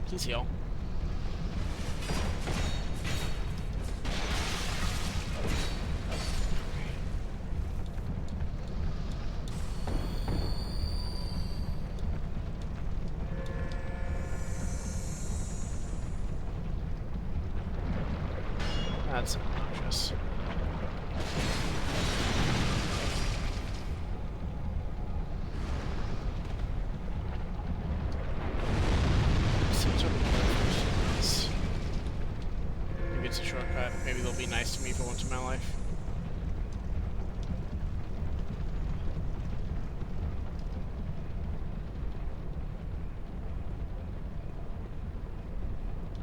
S1: Please heal. this. Some sort of universe. Maybe it's a shortcut. Maybe they'll be nice to me for once in my life.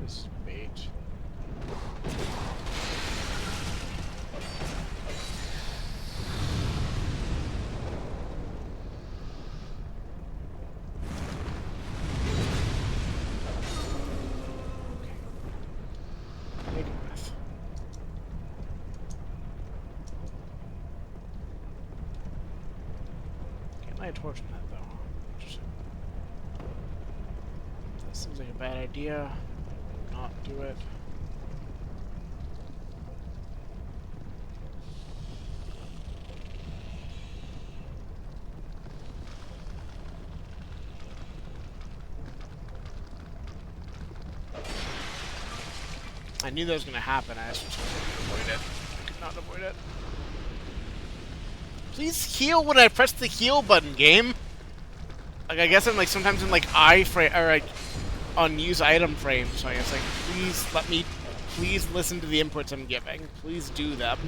S1: This is bait. Take a breath. Can't light a torch on that though. Interesting. That seems like a bad idea. Not do it. I knew that was going to happen. I just couldn't avoid it. I could not avoid it. Please heal when I press the heal button, game. Like, I guess I'm like sometimes in like I frame or like on use item frame. So I guess like please listen to the inputs I'm giving. Please do them.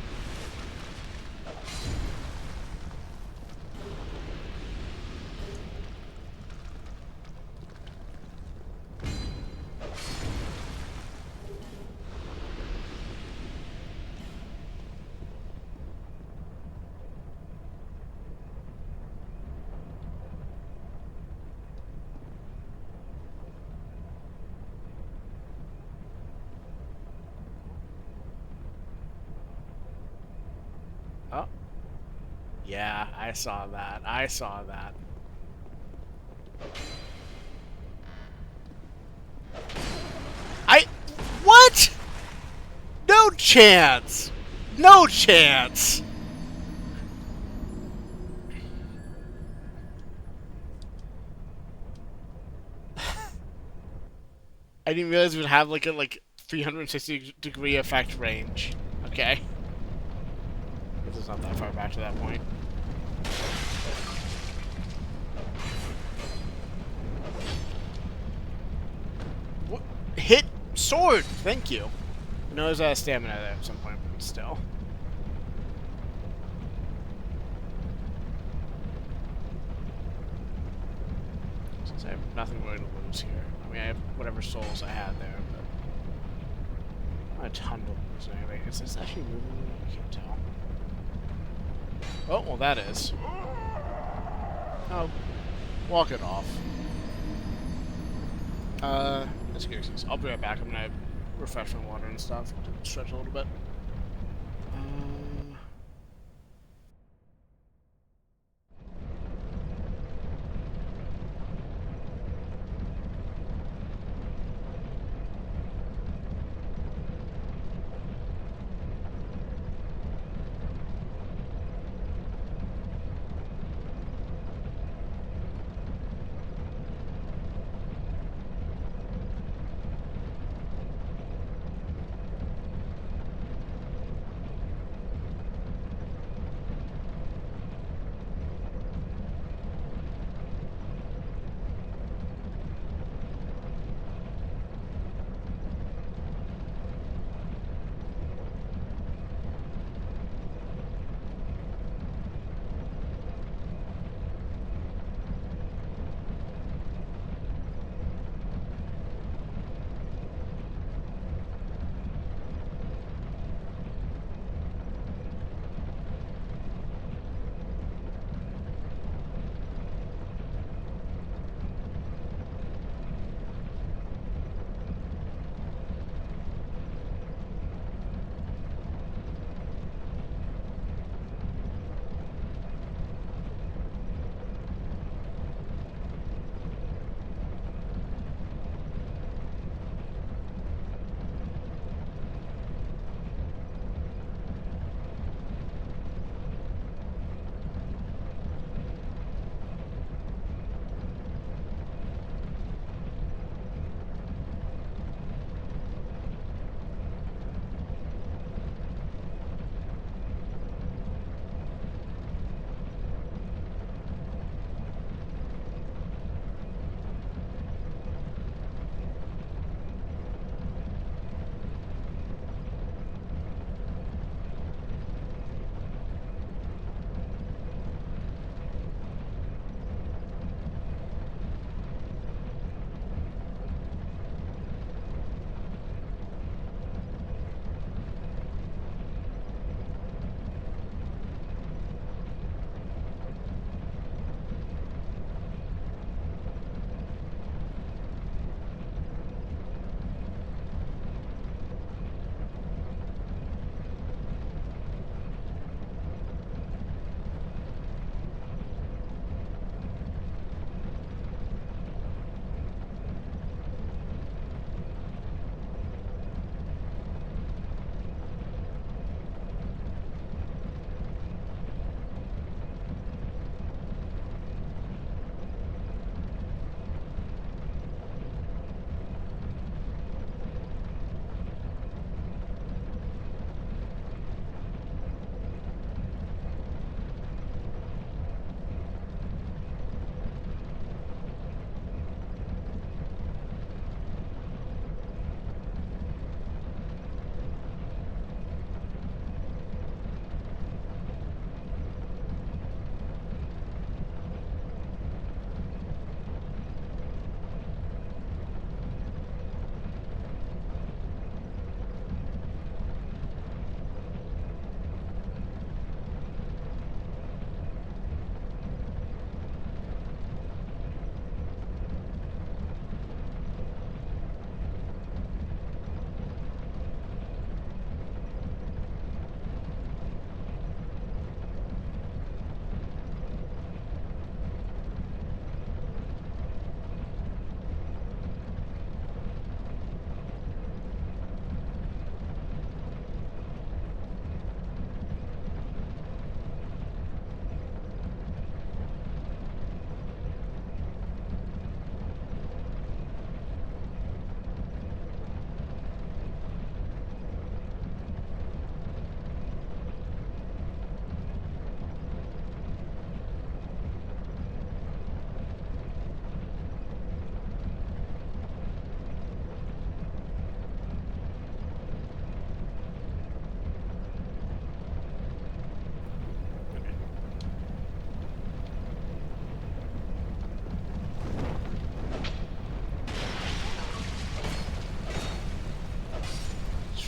S1: Oh. Yeah, I saw that. I saw that. What? No chance! No chance! I didn't realize it would have like a 360-degree effect range. Okay. This is not that far back to that point. What? Hit sword! Thank you. I know there's stamina there at some point, but still. Since I have nothing really to lose here. I mean, I have whatever souls I had there, but not a ton to lose anyway. Is this actually moving? I can't tell. Oh, well that is. Oh. Walk it off. Let's go. I'll be right back. I'm gonna refresh my water and stuff. Stretch a little bit.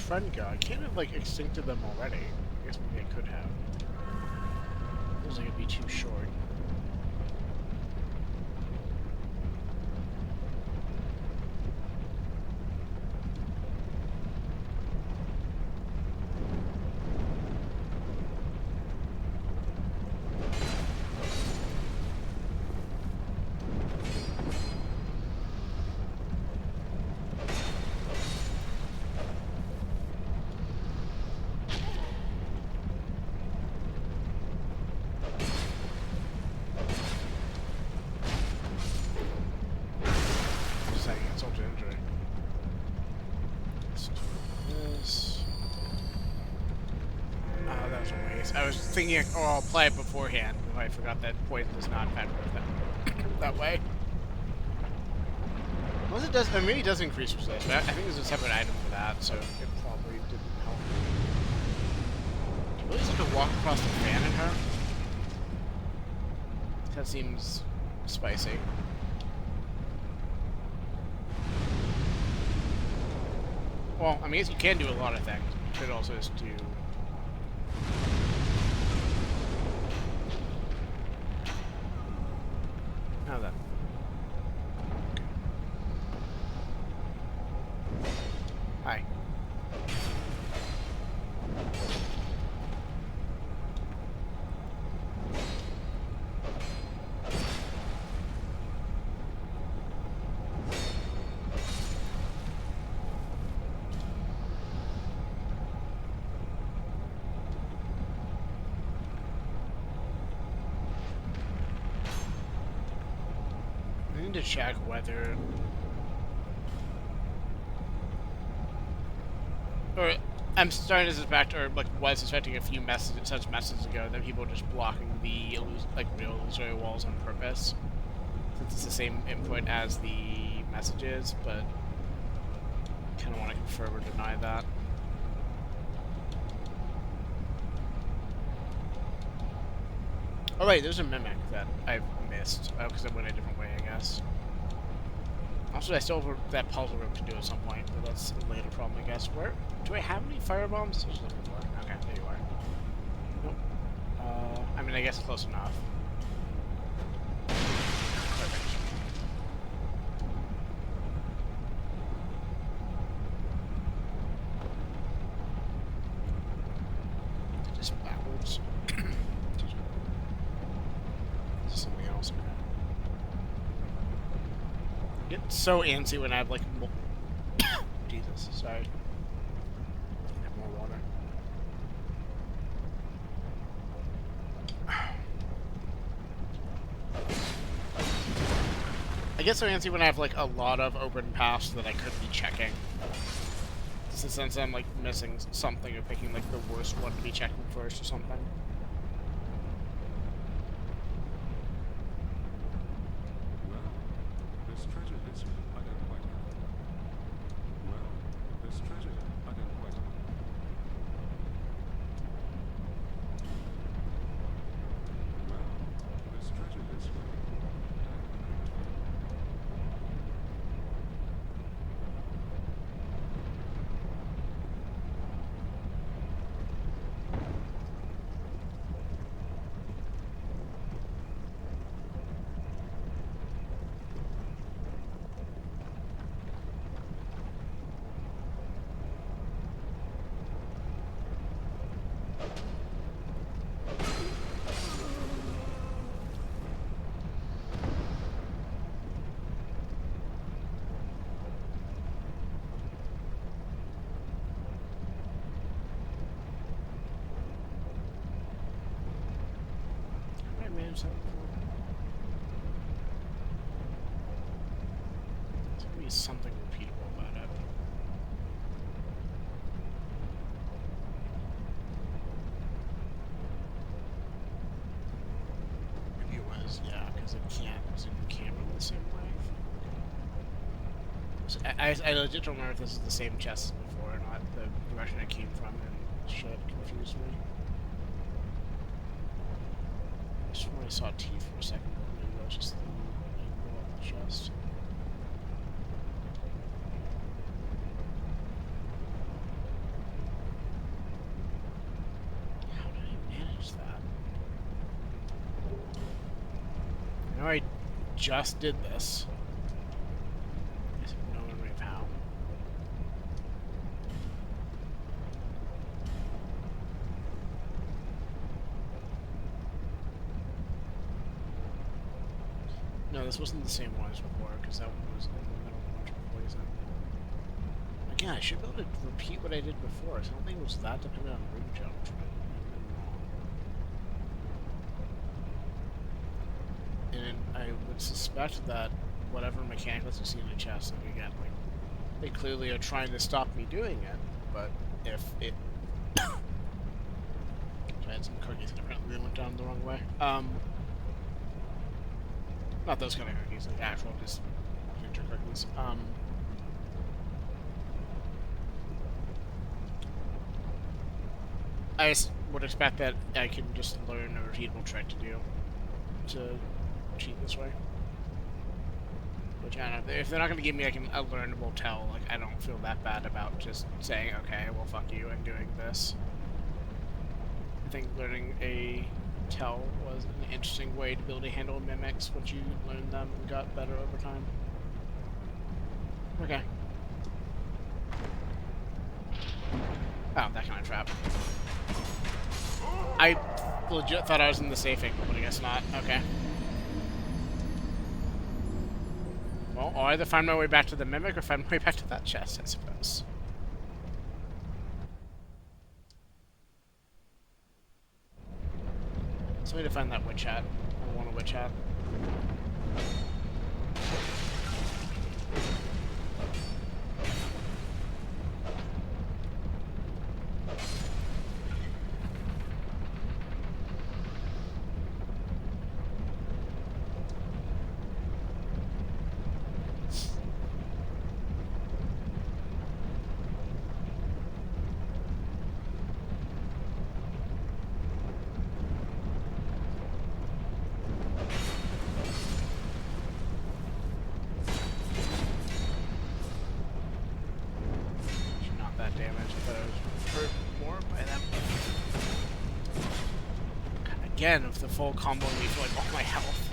S1: friend go? I can't have, like, extincted them already. I guess maybe I could have. Feels like it'd be too short. I was thinking, oh, I'll play it beforehand. I forgot that poison does not affect that way. Unless it does, or maybe it does increase resistance, but I think there's a separate item for that, so it probably didn't help. Do you really just have to walk across the fan in her? That seems spicy. Well, I mean, you can do a lot of things. You could also just do... How that? Hi. I need to check whether... Or I'm starting to suspect, or like was suspecting a few such messages ago that people are just blocking the real illusory walls on purpose, since it's the same input as the messages, but kind of want to confirm or deny that. Oh wait, there's a mimic that I've missed. Oh, because it went a different way, I guess. Also, I still have that puzzle room to do at some point, but that's a later problem, I guess. Where do I have any firebombs? I was looking for. Okay, there you are. Nope. I mean, I guess close enough. Perfect. Just backwards. Is something else? Okay. I get so antsy when I have like Jesus, sorry. Have more water. I get so antsy when I have like a lot of open paths that I could be checking. Just since I'm like missing something or picking like the worst one to be checking first or something. There's gonna be something repeatable about it. Maybe it was, yeah, because it can't zoom camera the same way. So I legit don't remember if this is the same chest as before or not, the direction I came from, and shit confused me. I just when I saw teeth for a second, maybe that was just the angle of the chest. know I just did this. I just have no memory of how. No, this wasn't the same one as before, because that one was in the middle of a bunch of poison. Again, I should be able to repeat what I did before, so I don't think it was that dependent on room jump. And I would suspect that whatever mechanicals you see in the chest, like again, like, they clearly are trying to stop me doing it, but if it... I had some cookies and apparently they went down the wrong way. Not those kind of cookies, like actual, just ginger cookies. I just would expect that I can just learn a repeatable trick to do to cheat this way. Which, I don't know, if they're not going to give me like a learnable tell, like, I don't feel that bad about just saying, okay, well, fuck you, and doing this. I think learning a tell was an interesting way to be able to handle mimics once you learned them and got better over time. Okay. Oh, that kind of trap. I legit thought I was in the safe angle, but I guess not. Okay. Well, I'll either find my way back to the mimic or find my way back to that chest, I suppose. So I need to find that witch hat. I want a witch hat. Again, with the full combo me for like all my health.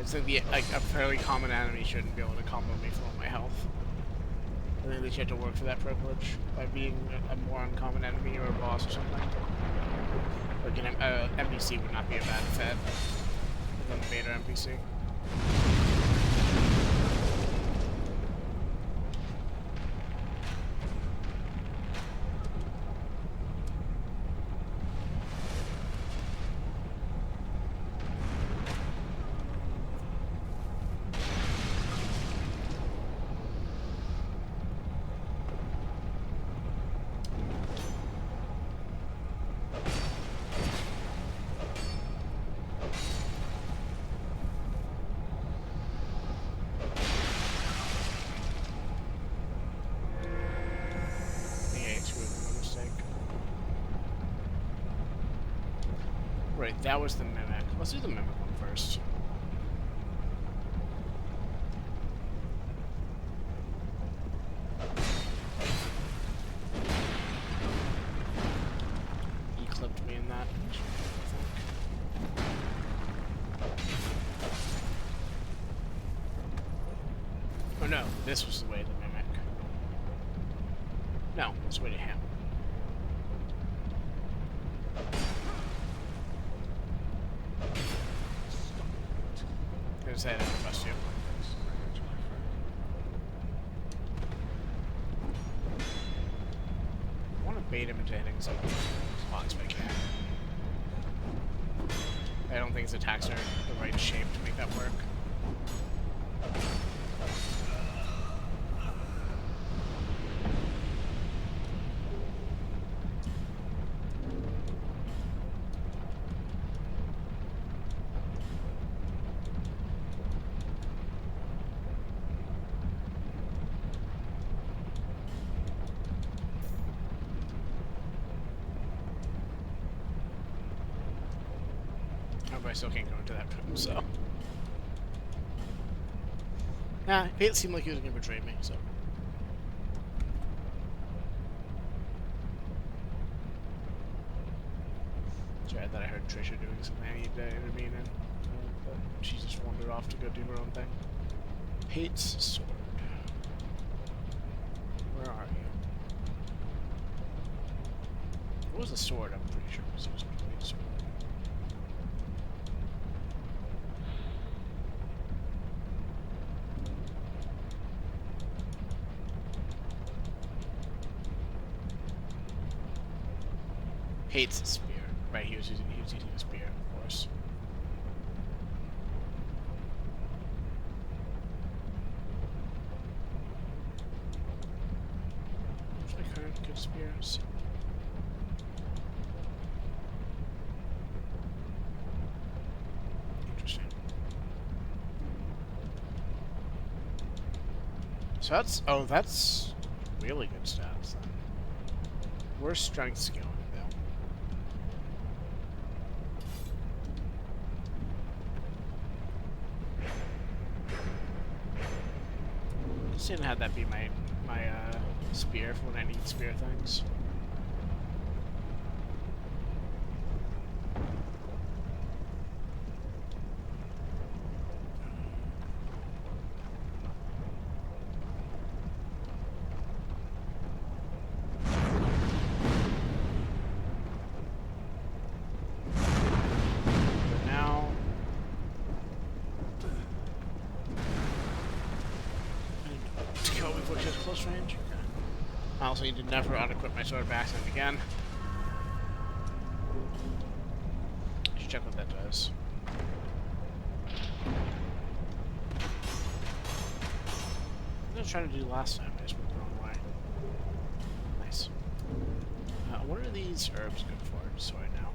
S1: It's like a fairly common enemy shouldn't be able to combo me for all my health. I think they should have to work for that privilege by being a more uncommon enemy or a boss or something. Like an NPC would not be a bad fit than a beta NPC. Right, that was the mimic. Let's do the mimic one first. He clipped me in that, I think. Oh no, this was the way to the mimic. No, it's the way to him. I didn't trust you. I want to bait him into hitting some spots if I can. I don't think his attacks are the right shape to make that work. I still can't go into that room, so. Nah, it seemed like he was gonna betray me, so. Sorry, I thought I heard Trisha doing something I need to intervene in. But she just wandered off to go do her own thing. Hates sword. Where are you? What was the sword? I'm pretty sure it was supposed to be a sword. Hates a spear. Right, he was using a spear, of course. What's my current good spears? Interesting. So that's really good stats then. Where's strengths going? Just didn't have that be my spear for when I need spear things. But now to kill before she has close range. Okay. I also need to never unequip my sword back then again. Should check what that does. What I was trying to do last time, I just went the wrong way. Nice. What are these herbs good for? Just so I know.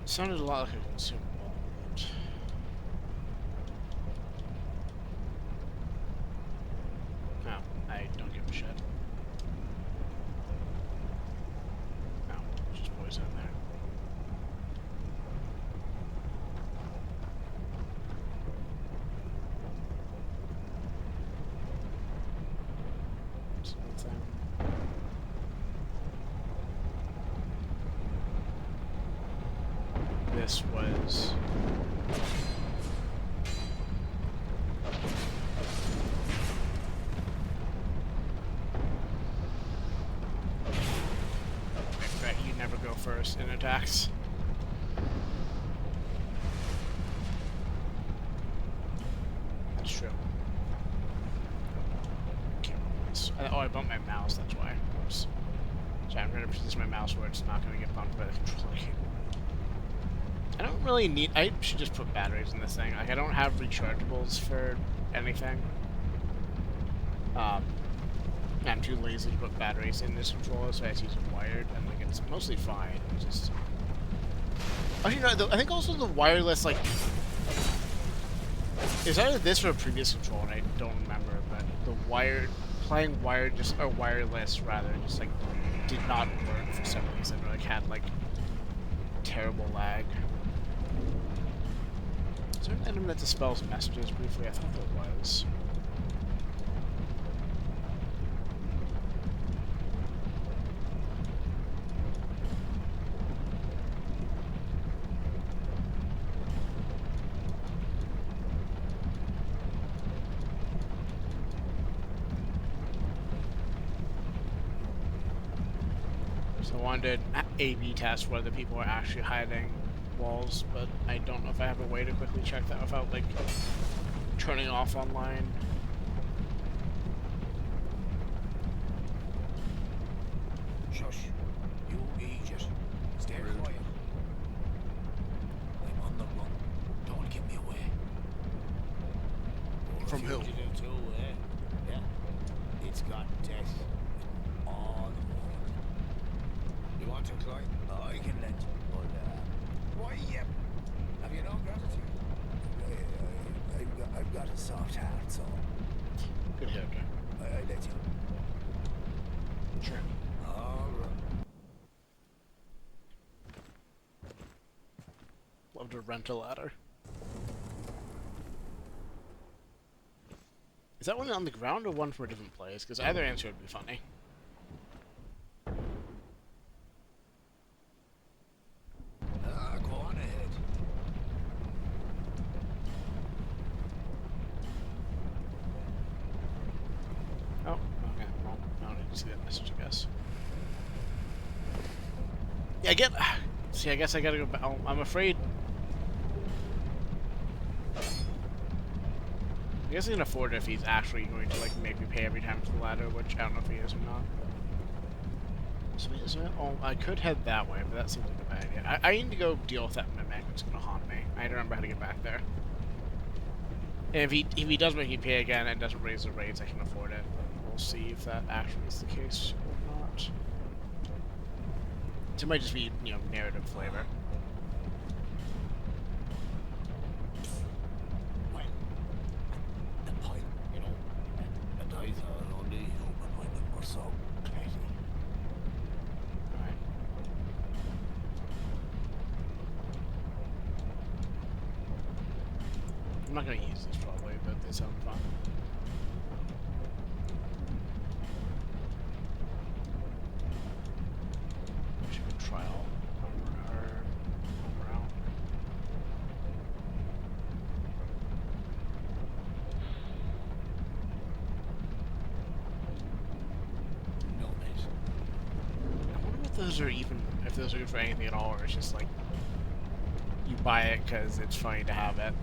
S1: Sounded a lot like a consumable. But... no, I don't give a shit. No, just poison in there. Something. This was I bet you never go first in attacks. That's true. Oh, I bumped my mouse, that's why. Oops. Sorry, I'm going to position my mouse where it's not going to get bumped by the controller cable. I don't really need... I should just put batteries in this thing. Like, I don't have rechargeables for anything. I'm too lazy to put batteries in this controller, so I just use it wired, and like it's mostly fine. It's just... actually, no, I think also the wireless, like... it's either this or a previous controller, and I don't remember, but the wired... playing wired, just... or wireless, rather, just like... did not work for some reason, or like had like... terrible lag. Is there an item that dispels messages briefly? I thought there was. So I wanted to A/B test whether people are actually hiding walls, but I don't know if I have a way to quickly check that without like turning off online.
S8: Shush. You idiot. Stay quiet. I'm on the run. Don't give me away.
S1: From who?
S8: Fugitive too, eh? Yeah. It's got death all the more. You want to climb? I can let you. But, why, yeah. Have you no gratitude? I've got a soft heart, so
S1: Good hit, okay.
S8: I let you.
S1: Sure.
S8: All right.
S1: love to rent a ladder. Is that one on the ground or one from a different place? Because either answer would be funny.
S8: Go on ahead.
S1: Oh, okay. Well, I don't need to see that message, I guess. Yeah, see, I guess I gotta go back. I'm afraid. I guess I can afford it if he's actually going to, like, make me pay every time for the ladder, which I don't know if he is or not. Oh, I could head that way, but that seems like a bad idea. I need to go deal with that mimic that's gonna haunt me. I don't remember how to get back there. And if he does make me pay again and doesn't raise the rates, I can afford it. But we'll see if that actually is the case or not. So it might just be, you know, narrative flavor.
S8: Well, the point, you know, and I thought only human women were so crazy.
S1: Alright. I'm not gonna use this probably, but they sound fun. I should go trial armor out.
S8: No, mate.
S1: I wonder if those are even, if those are good for anything at all, or it's just like you buy it because it's funny to have it.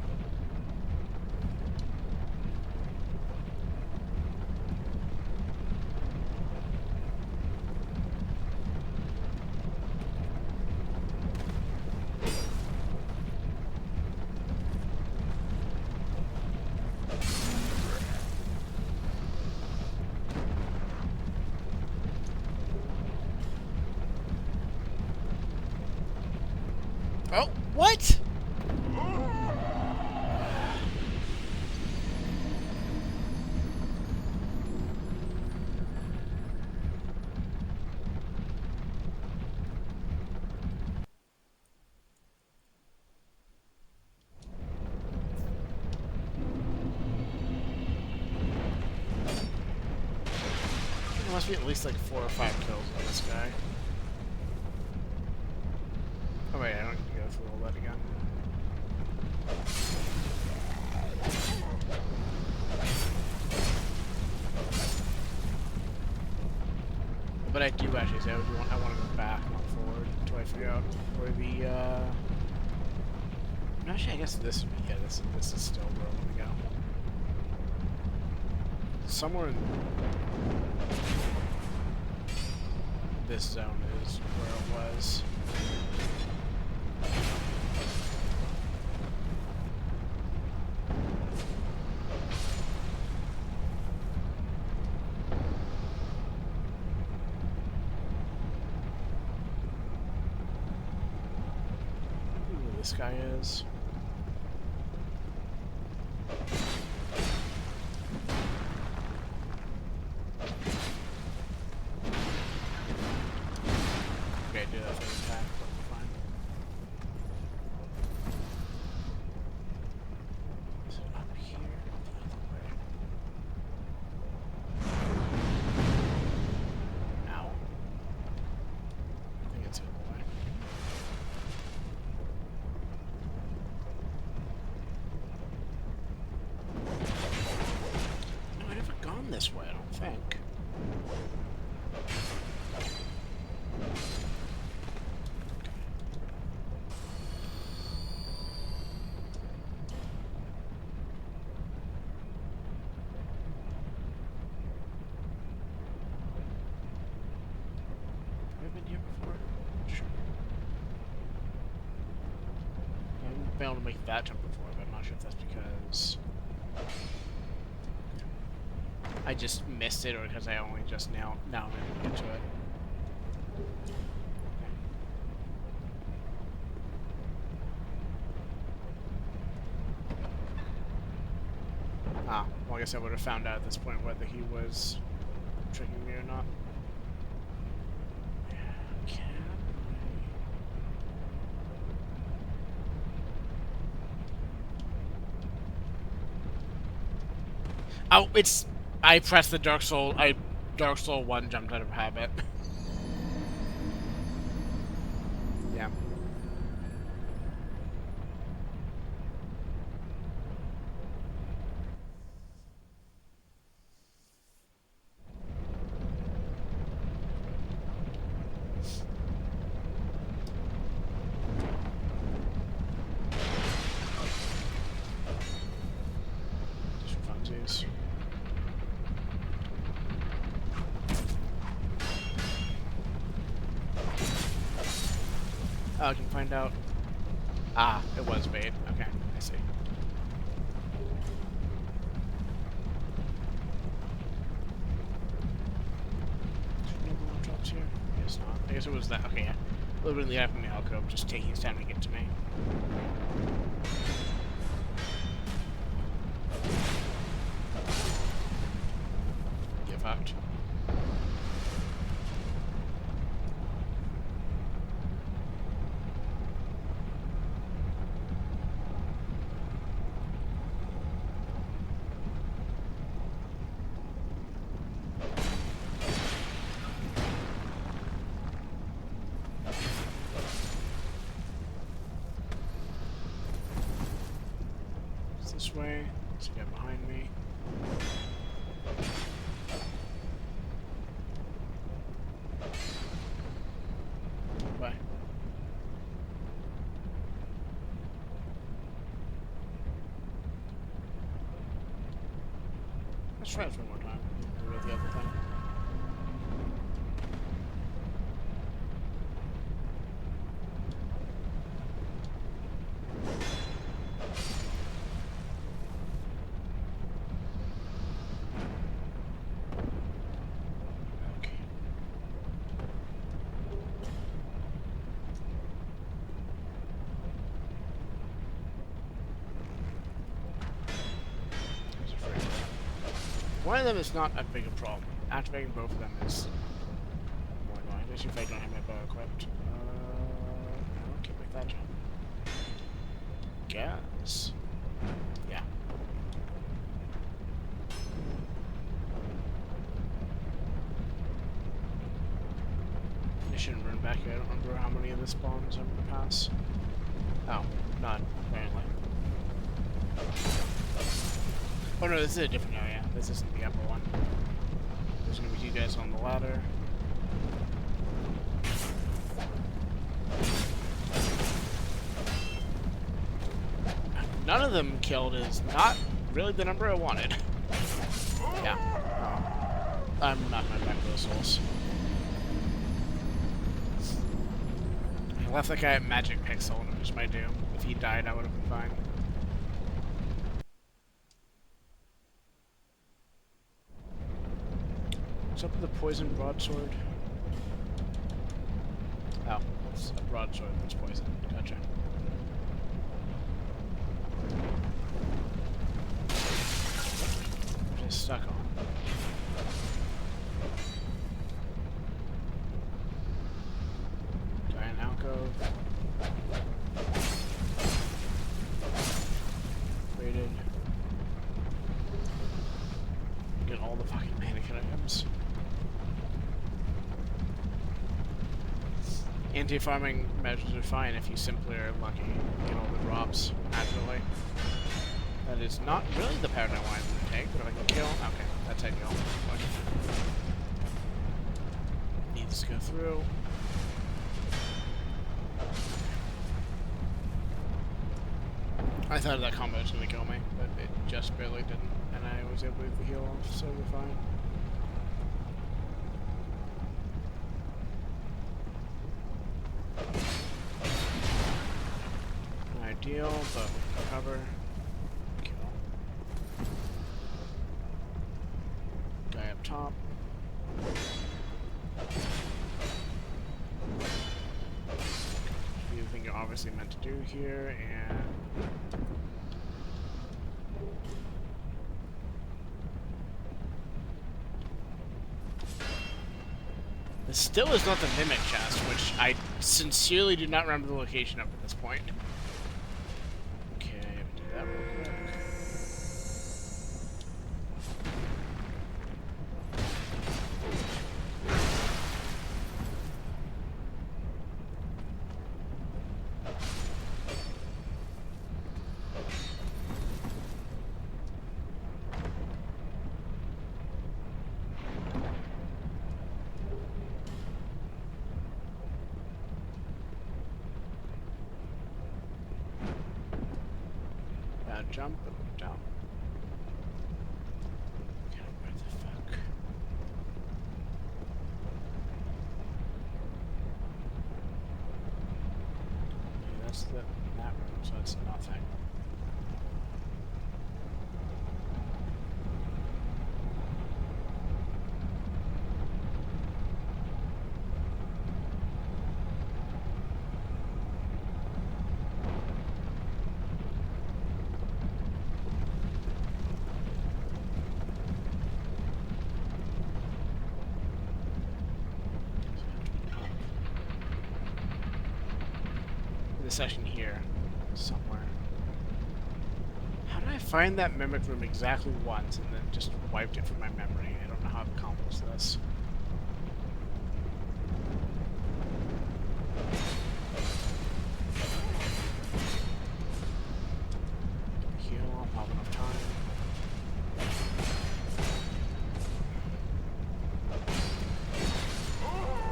S1: Oh, what? There must be at least like 4 or 5 kills on this guy. Oh wait, I don't need to go through all that again. But I do actually say I want to go back, not forward, until I figure out where the actually, I guess this would be, yeah, this is still where I want to go. Somewhere in this zone is where it was. Who this guy is. Okay, do that for the attack, fine. Is it up here? The other way. Ow. I think it's the other way. No, I've never gone this way, I don't think. Have I been here before? Sure. I haven't been able to make that jump before, but I'm not sure if that's because I just missed it or because I only just now managed to get to it. Ah, well I guess I would have found out at this point whether he was tricking me or not. Can Oh, it's... I pressed the Dark Soul 1 jumped out of habit. Yeah. Just for funsies. Oh, I can find out. Ah, it was bait. Okay, I see. Drops here? I guess not. I guess it was that. Okay, yeah. A little bit in the from the alcove, just taking his time to get to me. Get fucked. This way. Let's get behind me. Bye. Let's try it one more time. With the other thing. One of them is not a big a problem. Activating both of them is more annoying, especially if I don't have my bow equipped. No, can't make that jump. Guess. Yeah. I shouldn't run back here. I don't remember how many of the spawns I'm gonna pass. Oh, none, apparently. Oh no, this is a different area. This isn't the upper one. There's gonna be two guys on the ladder. None of them killed is not really the number I wanted. Yeah. Oh. I'm not going back for those souls. I left that guy at Magic Pixel and it was my doom. If he died, I would have been fine. What's up with the poison broadsword? Oh, it's a broadsword that's poison. Gotcha. What is stuck on? Giant alcove. Rated. Get all the fucking mannequin items. Anti-farming measures are fine if you simply are lucky and get all the drops naturally. That is not really the pattern I wanted to take, but if I can kill... Okay, that's ideal. Needs to go through. I thought that combo was going to kill me, but it just barely didn't, and I was able to heal off, so we're fine. Ideal, but we can recover. Kill. Guy up top. Do the thing you're obviously meant to do here, and... This still is not the Mimic chest, which I sincerely do not remember the location of at this point. Okay, do that real quick. that jump, but we don't. Okay, where the fuck? Okay, that's that room, so it's nothing. The section here somewhere. How did I find that mimic room exactly once and then just wiped it from my memory? I don't know how I've accomplished this. Heal, I'll have enough time.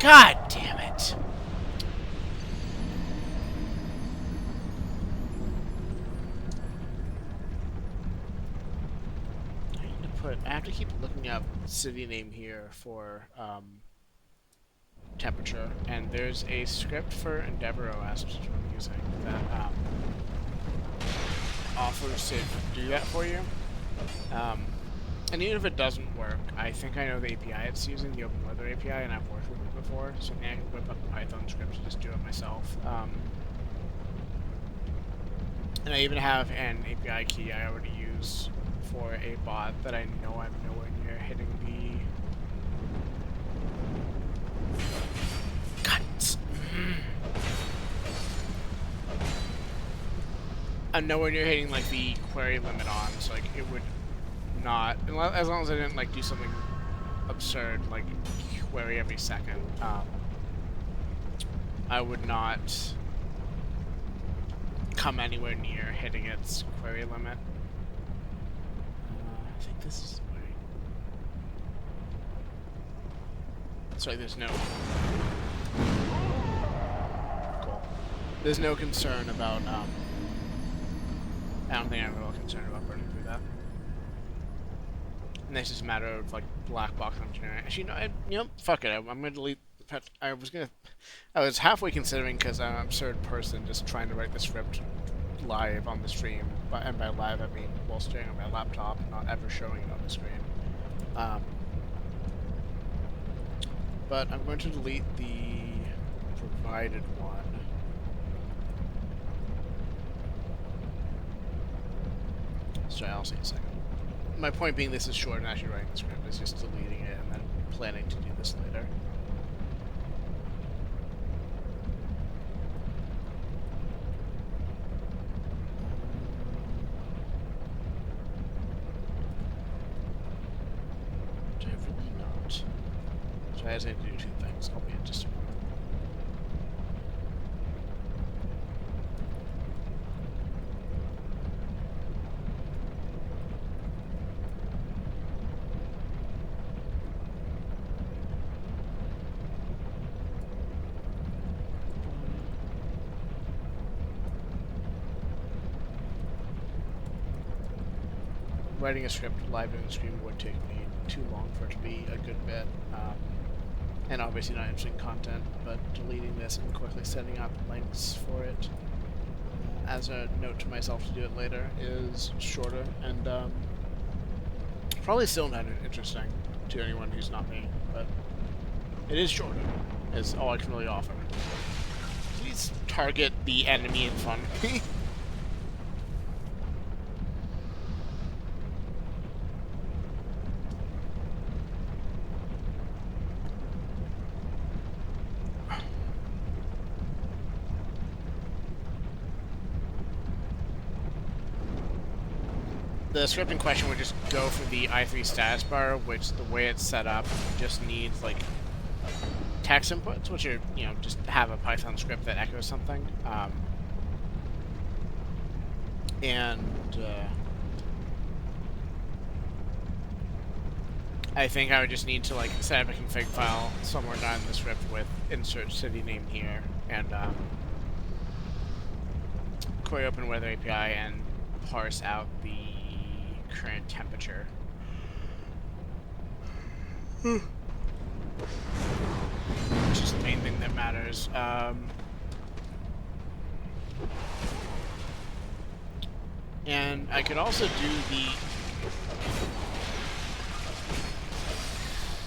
S1: God damn it! I have to keep looking up city name here for temperature, and there's a script for Endeavor OS, which is what I'm using, that offers to do that for you. And even if it doesn't work, I think I know the API it's using, the Open Weather API, and I've worked with it before, so I can whip up a Python script to just do it myself. And I even have an API key I already use for a bot that I know I'm nowhere near hitting the guns. I'm nowhere near hitting like the query limit on, so like it would not, as long as I didn't like do something absurd like query every second, I would not come anywhere near hitting its query limit. I think this is the way. Sorry, there's no... Cool. There's no concern about, I don't think I'm real concerned about burning through that. And it's just a matter of, like, black box engineering. Actually, no, you know, fuck it, I'm gonna delete the pet. I was halfway considering, because I'm an absurd person, just trying to write the script live on the stream, and by live I mean while staring at my laptop, not ever showing it on the screen. But I'm going to delete the provided one. Sorry, I'll see in a second. My point being, this is short, and actually writing the script is just deleting it and then planning to do this later. I just need to do two things. I'll be in just a moment. Writing a script live in the stream would take me too long for it to be a good bit. And obviously not interesting content, but deleting this and quickly setting up links for it as a note to myself to do it later is shorter and probably still not interesting to anyone who's not me, but it is shorter, is all I can really offer. Please target the enemy in front of me. The script in question would just go for the i3 status bar, which the way it's set up just needs like text inputs, which are, you know, just have a Python script that echoes something. I think I would just need to like set up a config file somewhere down in the script with insert city name here and query open weather API and parse out the current temperature. Which is the main thing that matters. And I could also do the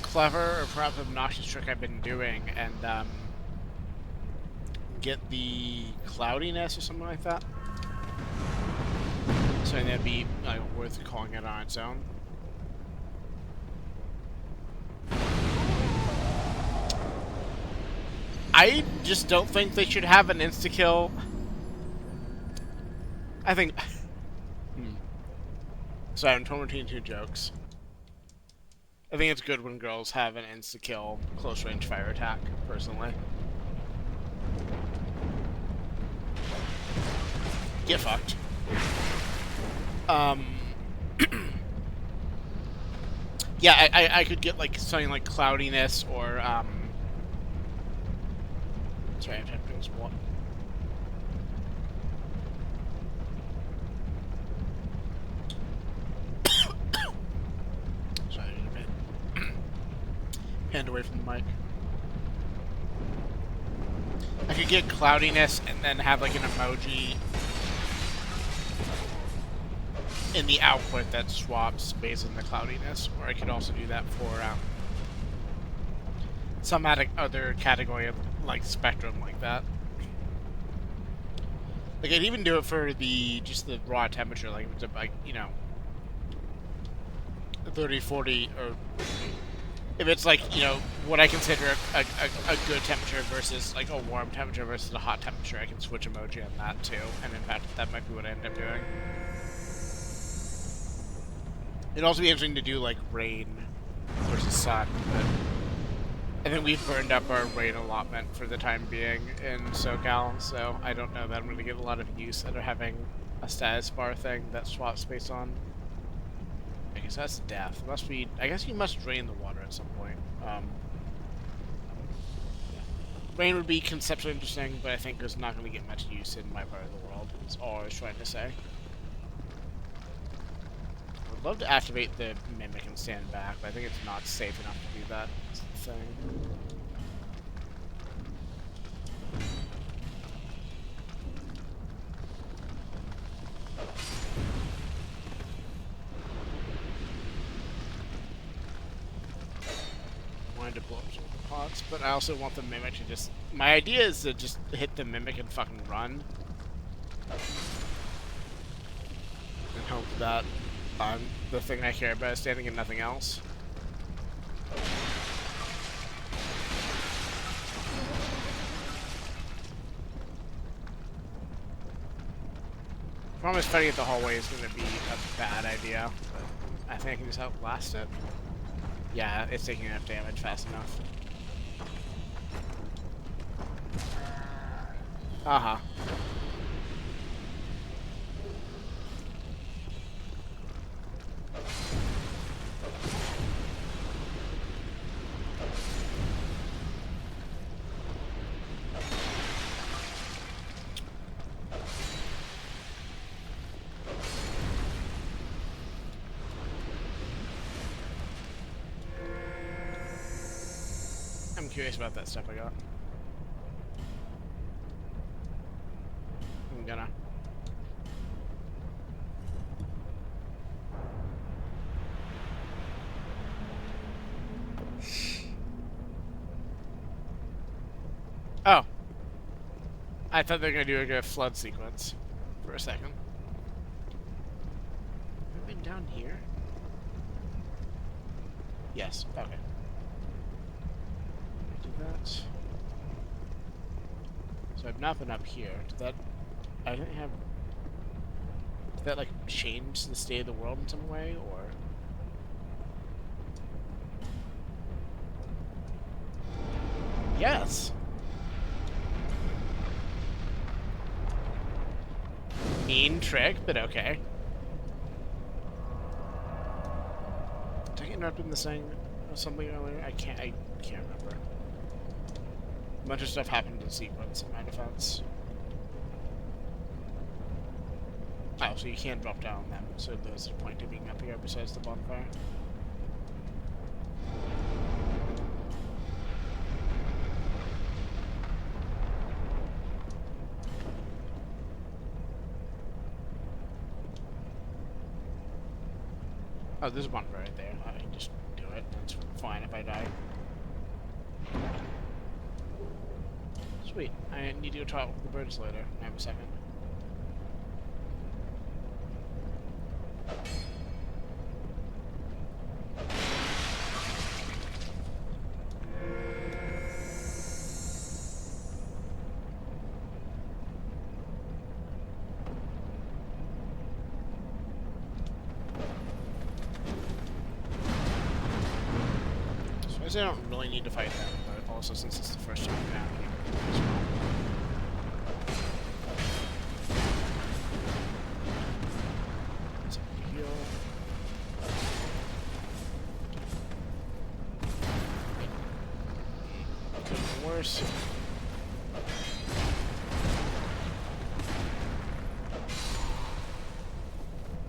S1: clever or perhaps obnoxious trick I've been doing and get the cloudiness or something like that. So that'd be worth calling it on its own. I just don't think they should have an insta-kill. I think... Sorry, I'm torn between two jokes. I think it's good when girls have an insta-kill close-range fire attack, personally. Get fucked. Yeah, I could get like something like cloudiness or sorry, I'm trying to do this one. Sorry, hand away from the mic. I could get cloudiness and then have like an emoji in the output that swaps based on the cloudiness, or I could also do that for some other category of like spectrum like that. Like I'd even do it for just the raw temperature, like if it's like, you know, 30, 40, or if it's like, you know, what I consider a good temperature versus like a warm temperature versus a hot temperature, I can switch emoji on that too, and in fact that might be what I end up doing. It'd also be interesting to do like rain versus sun, but I think we've burned up our rain allotment for the time being in SoCal, so I don't know that I'm going to get a lot of use out of having a status bar thing that swaps based on. I guess that's death. It must be. I guess you must drain the water at some point. Rain would be conceptually interesting, but I think it's not going to get much use in my part of the world. That's all I was trying to say. I'd love to activate the Mimic and stand back, but I think it's not safe enough to do that. That's the thing. Wanted to blow up some of the pots, but I also want the Mimic to just... My idea is to just hit the Mimic and fucking run. And hope that the thing I care about is standing in nothing else. Promise fighting at the hallway is going to be a bad idea, but I think I can just outlast it. Yeah, it's taking enough damage fast enough. Aha. I'm curious about that stuff I got. I'm gonna. Oh. I thought they were gonna do like a flood sequence for a second. Have I been down here? Yes, okay. That. So I've not been up here. Did that... I didn't have... Did that, like, change the state of the world in some way, or... Yes! Mean trick, but okay. Did I get interrupted in the saying something earlier? I can't remember. A bunch of stuff happened in sequence in my defense. Oh, so you can drop down them. So there's a point to being up here besides the bonfire. Oh, there's a bonfire right there. I can just do it. It's fine if I die. Sweet. I need to go talk with the birds later. I have a second. So I say I don't really need to fight them, but also since it's the first time I'm happening as well. Worse.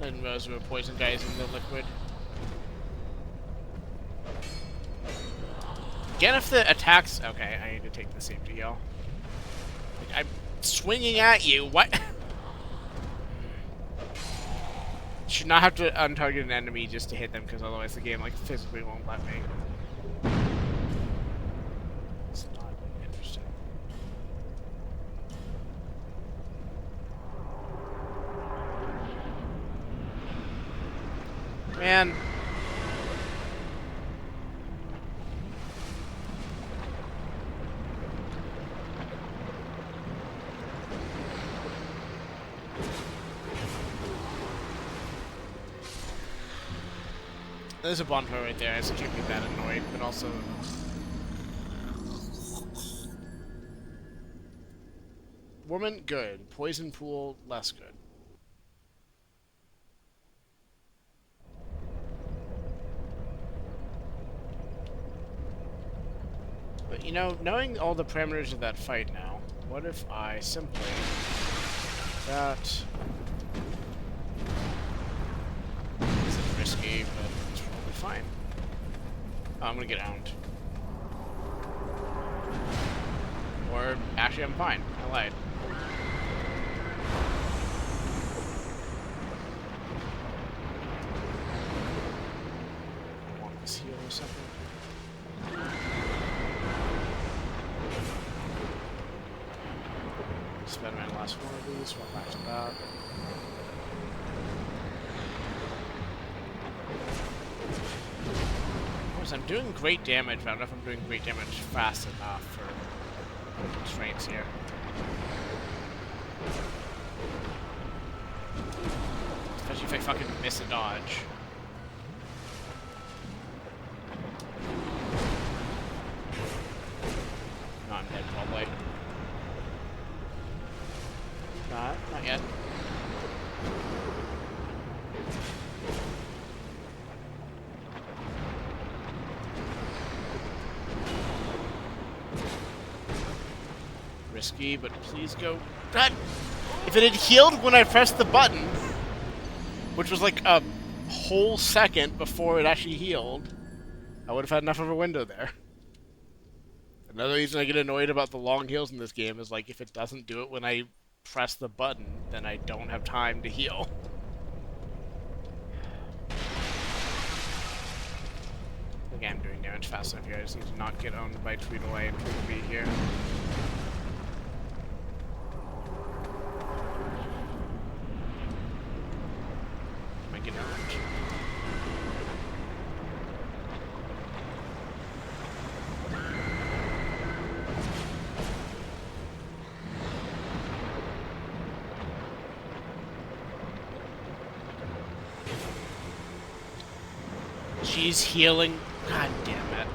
S1: I didn't realize there were poison guys in the liquid. Again, if the attacks... Okay, I need to take the safety heal. Like, I'm swinging at you. What? Should not have to untarget an enemy just to hit them, because otherwise the game like physically won't let me. It's not interesting. Man. There's a bonfire right there, so I can't be that annoyed, but also... Woman, good. Poison pool, less good. But you know, knowing all the parameters of that fight now, what if I simply... That... This is risky, but it's probably fine. Oh, I'm gonna get owned. Or, actually I'm fine. I lied. I want this heal a second. Spend my last one of these, swap back to that. Of course, I'm doing great damage, but I don't know if I'm doing great damage fast enough for constraints here. Especially if I fucking miss a dodge. No, I'm dead probably. Not yet. Risky, but please go. God! If it had healed when I pressed the button, which was like a whole second before it actually healed, I would have had enough of a window there. Another reason I get annoyed about the long heals in this game is like if it doesn't do it when I press the button, then I don't have time to heal. Again, I'm doing damage fast enough here. I just need to not get owned by Tweedleway and Tweedlebee here. Am I getting owned? She's healing. God damn it.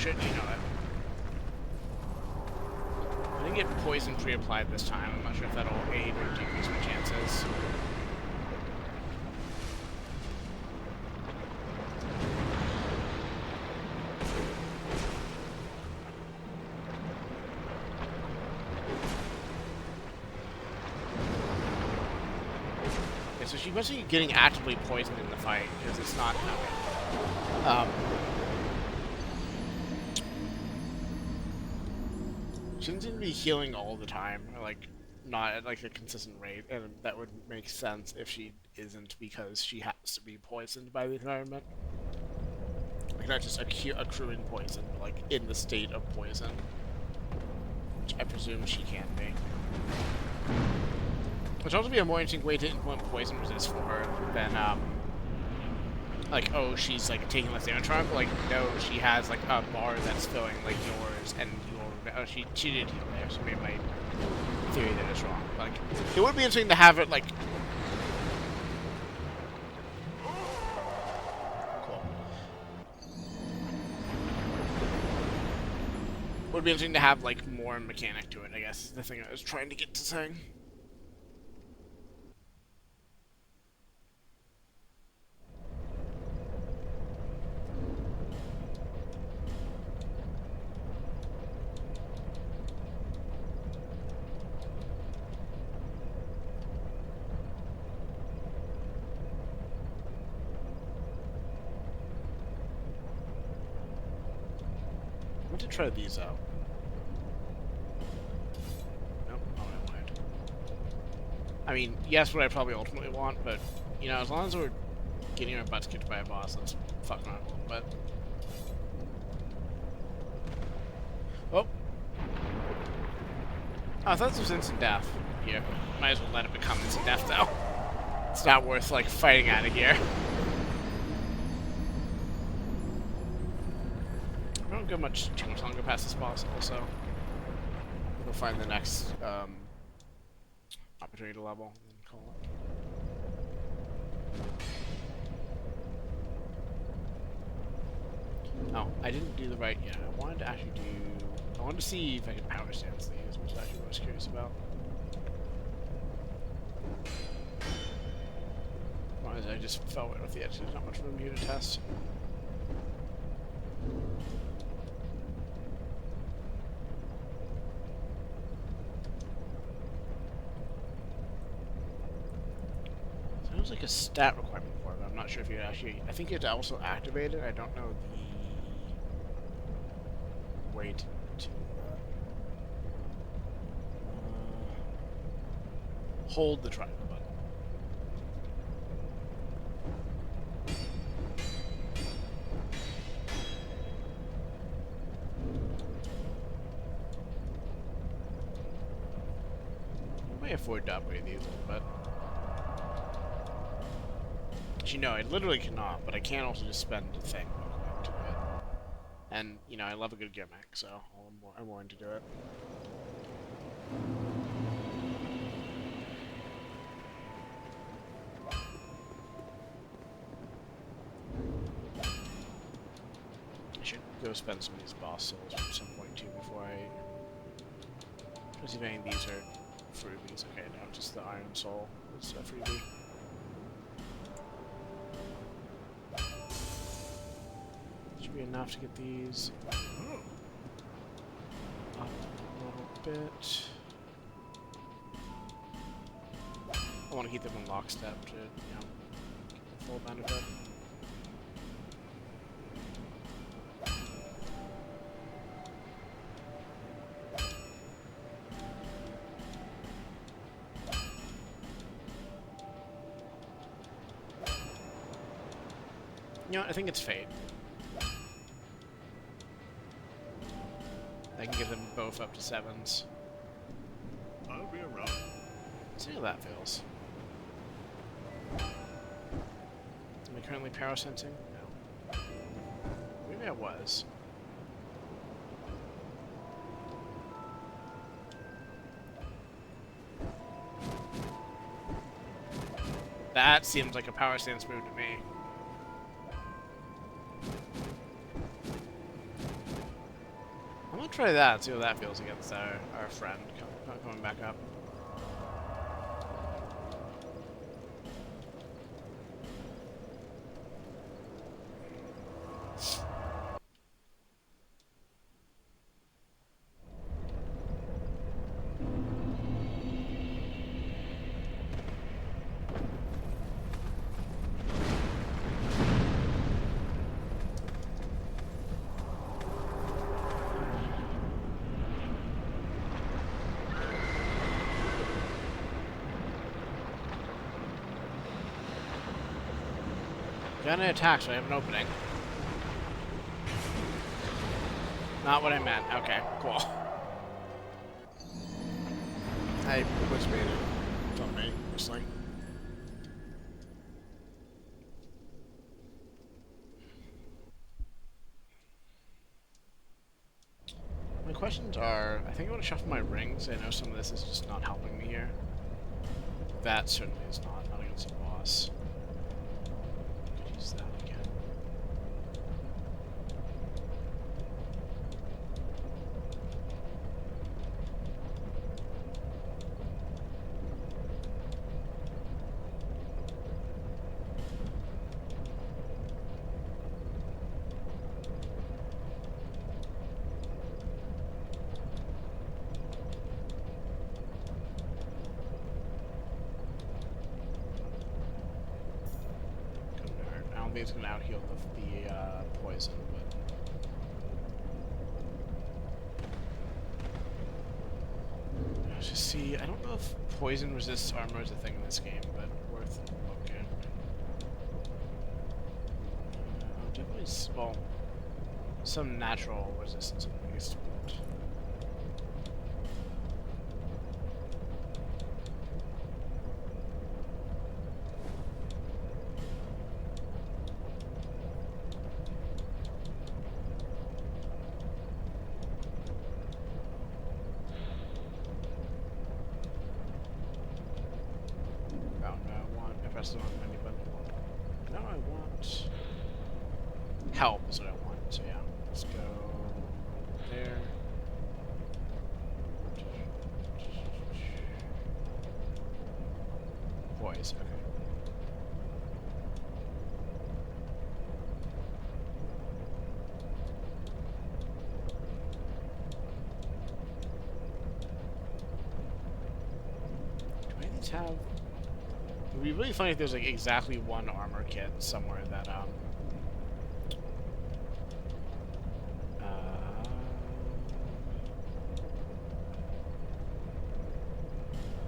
S1: should, you know that. I didn't get poison pre-applied this time. I'm not sure if that'll aid or decrease my chances. Okay, so she must be getting actively poisoned in the fight, because it's not... Okay. She doesn't seem to be healing all the time, or like not at like a consistent rate, and that would make sense if she isn't, because she has to be poisoned by the environment. Like not just accruing poison, but like in the state of poison, which I presume she can be. Which would also be a more interesting way to implement poison resist for her than like, oh, she's like taking less damage from it, but like, no, she has like a bar that's filling like yours and your. Oh, she did heal there, so maybe my theory there is wrong. Like, it would be interesting to have it like. Cool. Would be interesting to have like more mechanic to it, I guess, is the thing I was trying to get to saying. I want to try these out. Nope, not what I wanted. I mean, yes, what I probably ultimately want, but, you know, as long as we're getting our butts kicked by a boss, let's fuck around a little bit. Oh! Oh, I thought this was instant death. Yeah, might as well let it become instant death, though. It's not worth, like, fighting out of here. I don't go too much longer past this boss, also. We'll find the next opportunity to level and call it. Oh, I didn't do the right yet. I wanted to actually I wanted to see if I could power stance these, which is actually what I was curious about. As long as I just fell right off the edge, there's not much room here to test. Sounds like a stat requirement for it, but I'm not sure if you actually... I think it's also activated. I don't know the way to hold the triangle button. I may afford to upgrade these a little bit. You know, I literally cannot, but I can also just spend a thing to do it. And, you know, I love a good gimmick, so I'm willing to do it. I should go spend some of these boss souls at some point too before I... see if any of these are freebies. Okay, no, just the Iron Soul is a freebie. Should be enough to get these up a little bit. I want to keep them in lockstep to, you know, get the full benefit. You know, I think it's Fate. I can get them both up to 7s.
S2: I'll be around.
S1: See how that feels. Am I currently power sensing? No. Maybe I was. That seems like a power stance move to me. We'll try that, see what that feels against our friend coming back up. Gonna attack, so I have an opening. Not what I meant. Okay, cool. I was made it on me, obviously. My questions are, I think I want to shuffle my rings. I know some of this is just not helping me here. That certainly is not against a boss. Could use that again. I don't think it's going to out-heal the poison, but... Let's just see, I don't know if poison resists armor is a thing in this game, but worth looking. Definitely, well, some natural resistance at least. But... No, I want help is what I want. So yeah, let's go there. Poise, okay. Do any of these have? It would be really funny if there's like exactly one armor kit somewhere that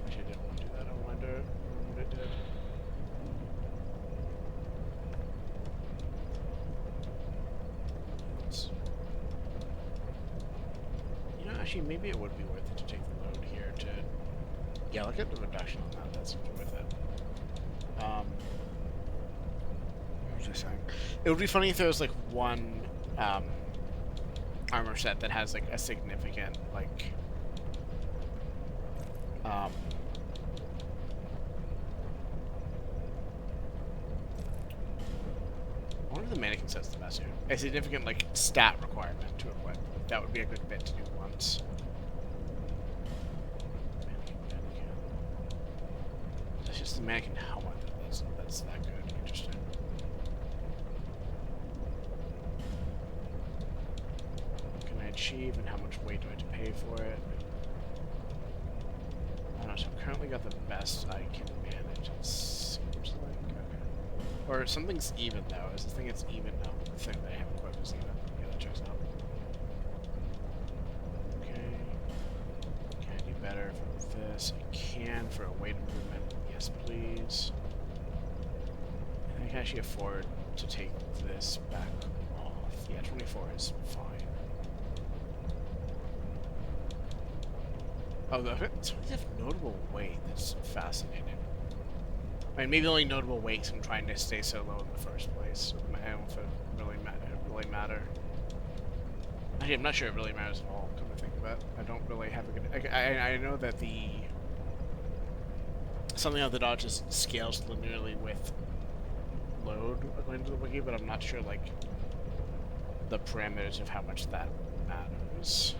S1: actually I didn't want to do that. I wonder what it did. You know, actually maybe it would be worth it to take the load here to yeah, look at the reduction on that. That seems worth it. What was I saying? It would be funny if there was like one armor set that has like a significant like I wonder if the mannequin set's the best here. A significant like stat requirement to equip. That would be a good bit to do once. That's just the mannequin helmet. That's that good. Interesting. What can I achieve and how much weight do I have to pay for it? I don't know, so I've currently got the best I can manage. It seems like, okay. Or something's even though. Is the thing it's even? No, the thing that I have equipped is even. Yeah, that checks out. Okay. Can I do better for this? I can for a weight improvement. Yes, please. I can actually afford to take this back off. Yeah, 24 is fine. Oh, they have notable weight. That's fascinating. I mean, maybe the only notable weight is I'm trying to stay so low in the first place. I don't know if it really matter. Actually, I'm not sure it really matters at all, come to think of it. I don't really have a good... I know that the... Something of the dodge just scales linearly with load according to the wiki, but I'm not sure, like, the parameters of how much that matters.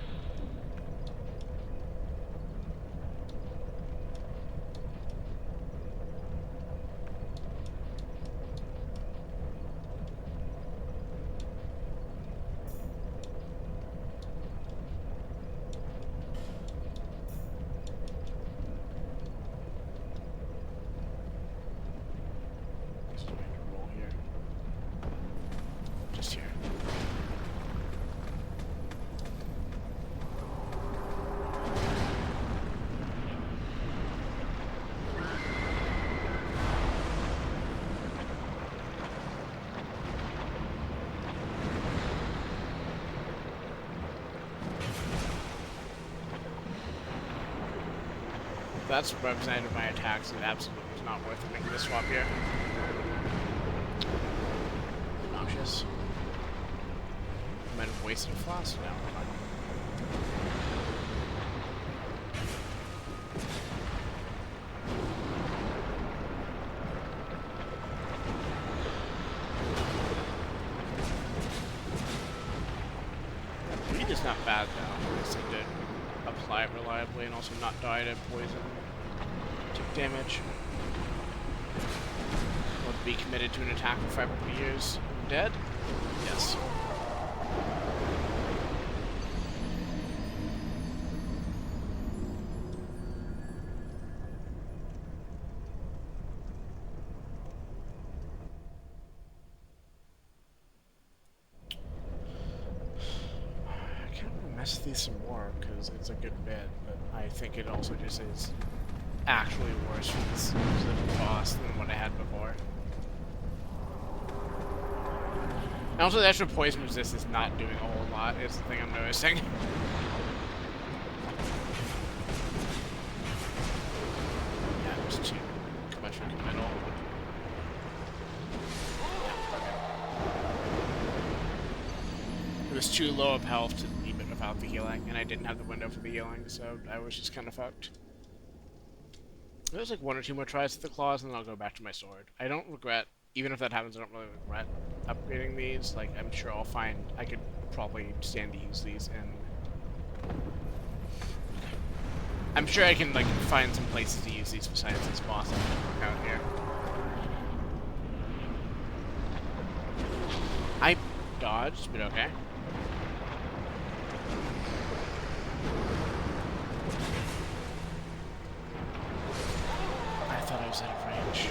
S1: That's representative of my attacks. It absolutely is not worth it making this swap here. Obnoxious. Might have wasted a flask now. Bleed is not bad though. It's good. Apply it reliably and also not die to poison. Take damage. Would be committed to an attack for 500 years. Dead? Yes. I kind of mess with these some more because it's a good bit, but I think it also just is actually worse for this boss than what I had before. And also the extra poison resist is not doing a whole lot, is the thing I'm noticing. Yeah, it was too much for committal. It was too low of health to leave it without the healing, and I didn't have the window for the healing, so I was just kind of fucked. There's like 1 or 2 more tries with the claws, and then I'll go back to my sword. I don't regret, even if that happens, I don't really regret upgrading these. Like, I'm sure I'll find, I could probably stand to use these, and I'm sure I can, like, find some places to use these besides this boss out here. I dodged, but okay. I thought I was out of range.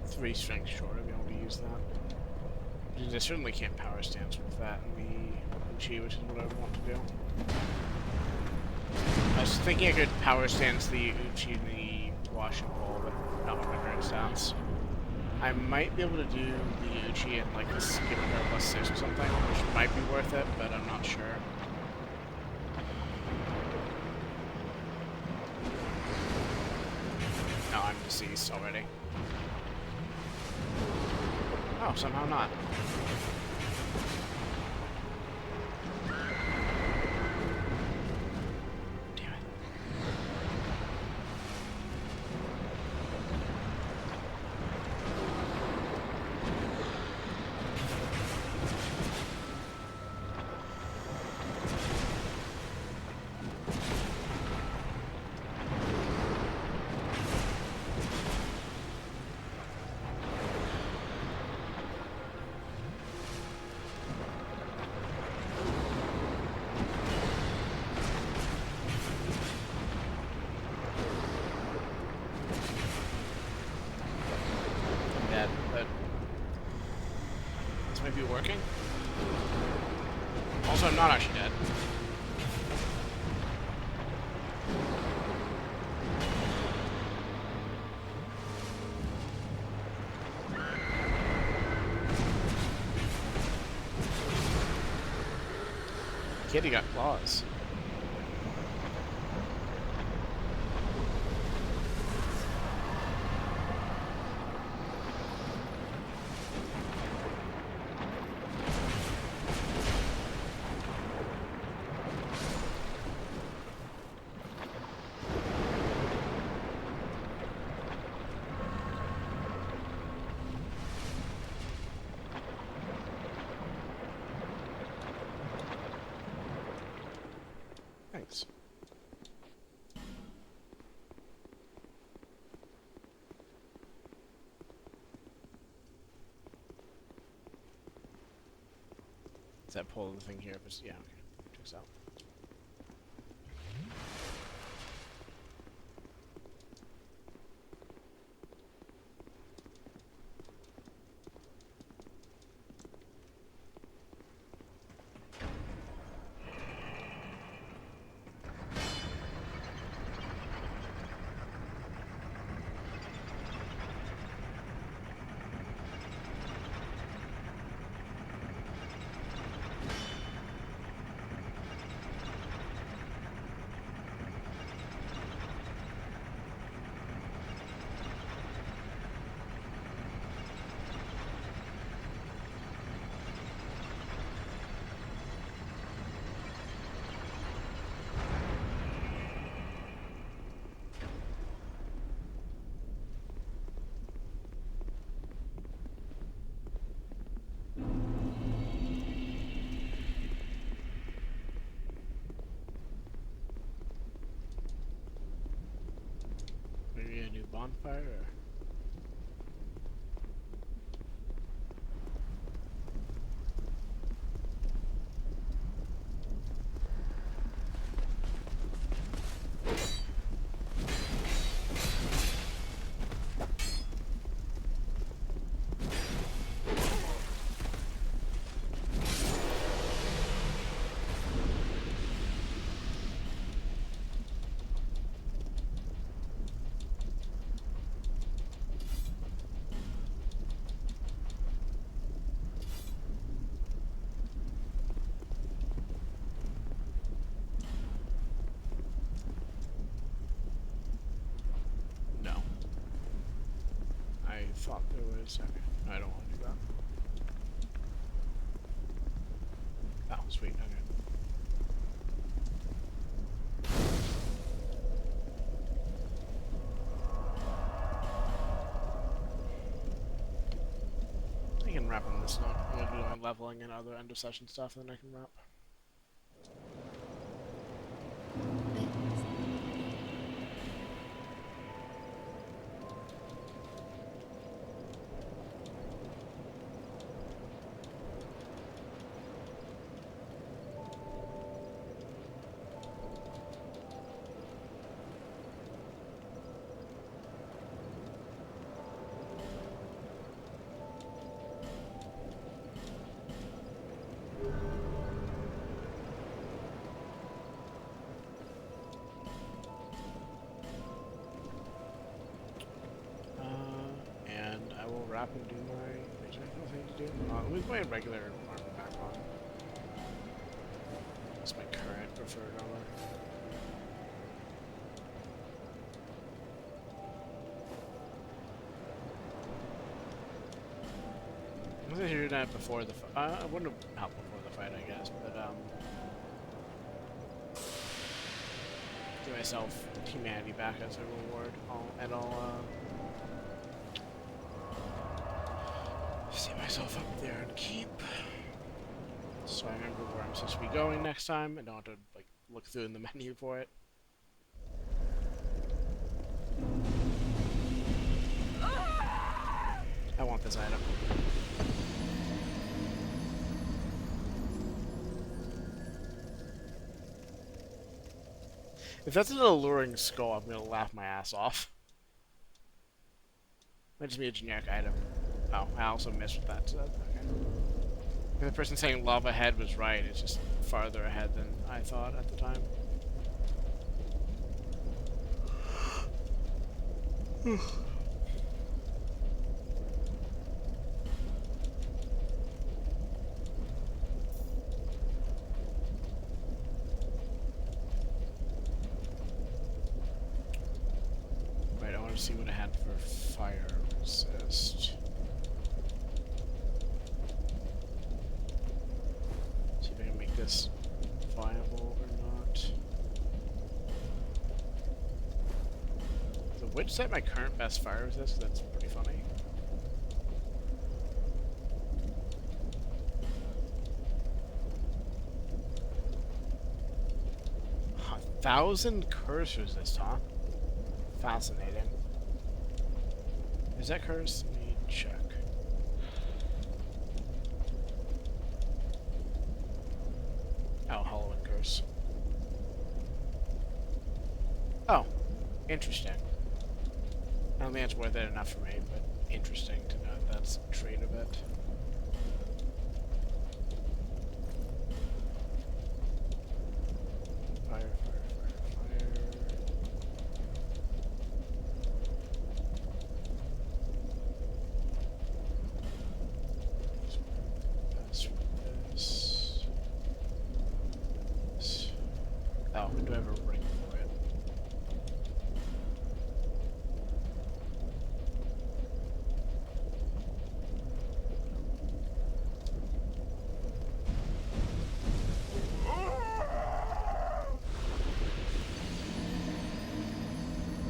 S1: Three strength short of being able to use that. Because I certainly can't power stance with that in the Uchi, which is what I want to do. I was thinking I could power stance the Uchi and the Wash and Pull, but not with my current stance. I might be able to do the Uchi and like a skip or +6 or something, which might be worth it, but I'm not sure. No, I'm deceased already. Oh, somehow not. Damn it. But this might be working. Also, I'm not actually dead. Kitty got claws. Thanks. that pull the thing here? But yeah, okay. Checks out. Maybe a new bonfire? Or... No. I thought there was... Okay. I don't want to do that. Oh, sweet. Okay. I can wrap on this note. I'm gonna do my leveling and other end of session stuff, and then I can wrap. And I will wrap and do my... There's nothing to do. With my regular armor back on. It's my current preferred armor. I was doing that before the fight. I wouldn't have helped before the fight, I guess, but give myself humanity back as a reward. I'll see myself up there and keep. So I remember where I'm supposed to be going next time. I don't have to like look through in the menu for it. I want this item. If that's an alluring skull, I'm gonna laugh my ass off. Might just be a generic item. Oh, I also missed what that said. Okay. The person saying lava head was right. It's just farther ahead than I thought at the time. Right, I want to see what I had for fire resist. See if I can make this viable or not. The witch set my current best fire resist. That's pretty funny. Huh, 1,000 curse resist, huh? Fascinating. Is that curse? Let me check. course. Oh, interesting. I don't think it's worth it enough for me, but interesting to know that's a trait of it. Fire, fire, fire, fire. That's this. This. Oh, do I have a ring for it?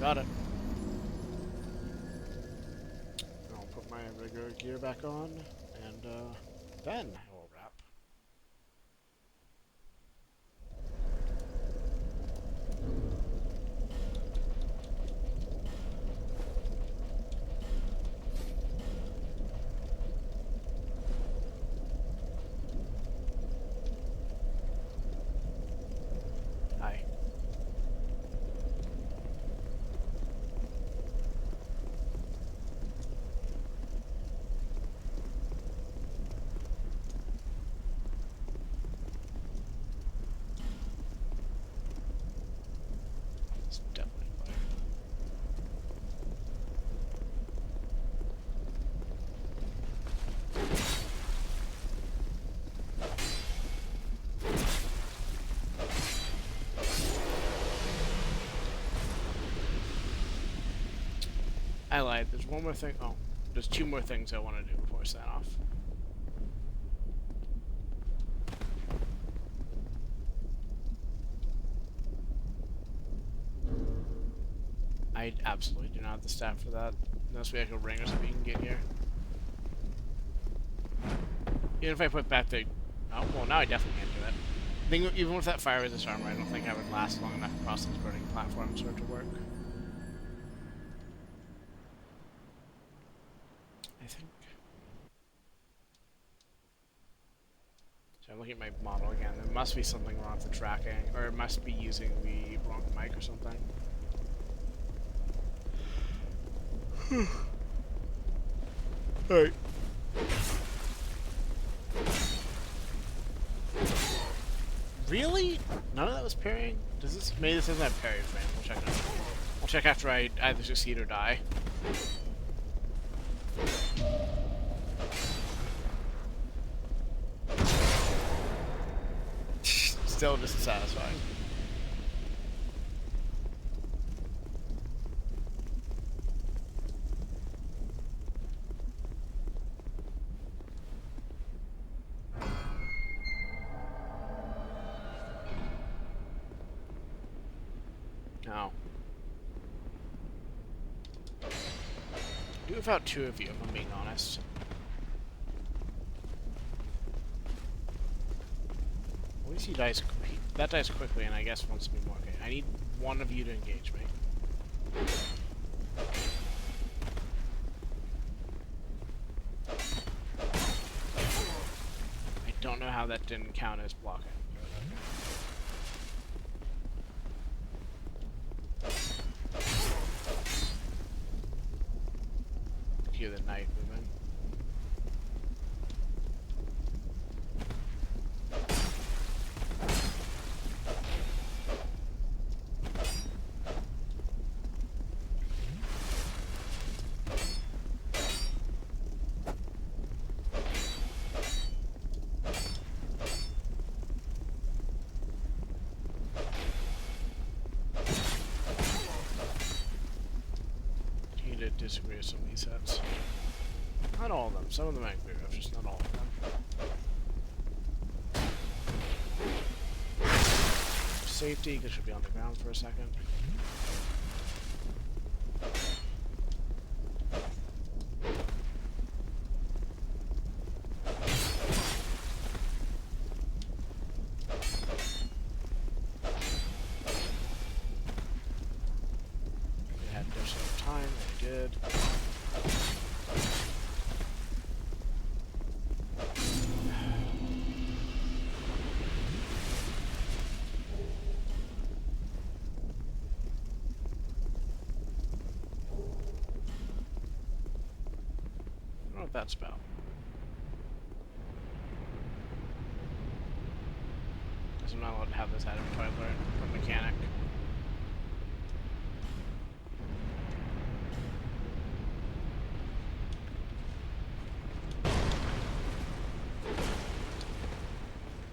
S1: Got it. I'll put my regular gear back on, and then we'll wrap. Hi. It's definitely fire. I lied. There's one more thing. Oh, there's two more things I want to do before I sign off. I absolutely do not have the staff for that. Unless we have a ring or something you can get here. Even if I put back the... Oh, well, now I definitely can't do it. I think even with that fire resist armor, I don't think I would last long enough across these burning platforms for it to work. I think. So I'm looking at my model again. There must be something wrong with the tracking, or it must be using the wrong mic or something. Alright. Really? None of that was parrying? Does this... Maybe this doesn't have parry frame. We'll check it out. We'll check after I either succeed or die. Still dissatisfying. No. Do without two of you, if I'm being honest. At least he dies. That dies quickly, and I guess wants to be more. Okay, I need one of you to engage me. I don't know how that didn't count as blocking. Hear the knight moving. Disagree with some of these sets. Not all of them. Some of them I agree with, just not all of them. Safety, because she'll be on the ground for a second. that's about. Because I'm not allowed to have this item until I learn from mechanic.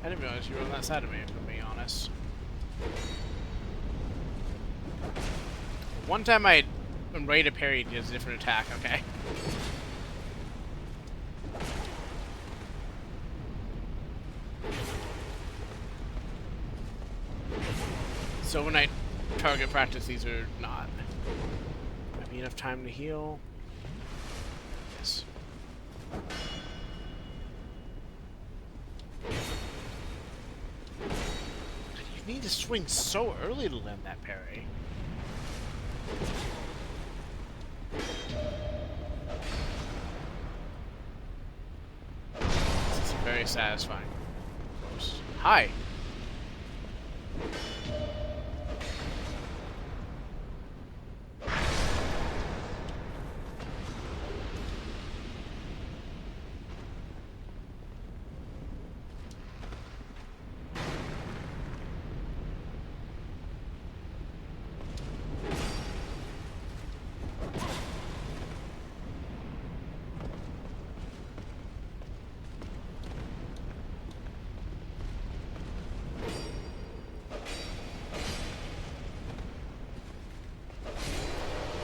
S1: I didn't realize you were on that side of me, if I'm being honest. One time when ready to parry, he does a different attack, okay? So when I target practice, these are not. Might be enough time to heal. Yes. You need to swing so early to land that parry. This is very satisfying. Hi.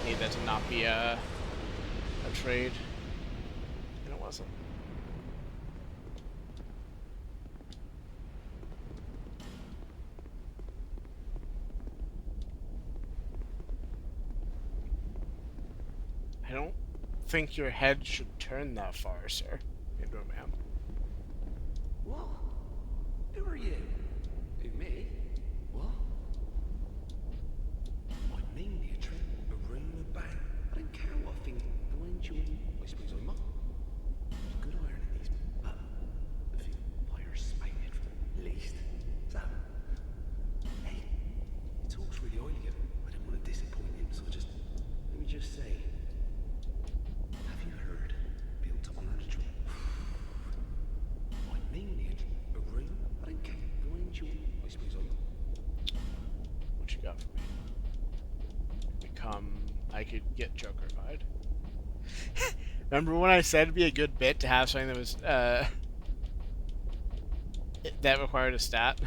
S1: Need that to not be a trade. And it wasn't. I don't think your head should turn that far, sir. Into a man.
S4: What? Who are you? Who, me? What? I mean the trick, Marina Bang. I don't care what I think. Find you. I suppose I must. There's good iron in these, but the thing fire's spangled at least. So, hey, he talks really highly of him. I don't want to disappoint him, so let me just say. Have you heard? Built to honor the trick. I mean it, Marina. I don't care. Find you. I suppose I must.
S1: What you got for me? I could get Joker-fied. Remember when I said it'd be a good bit to have something that was, that required a stat?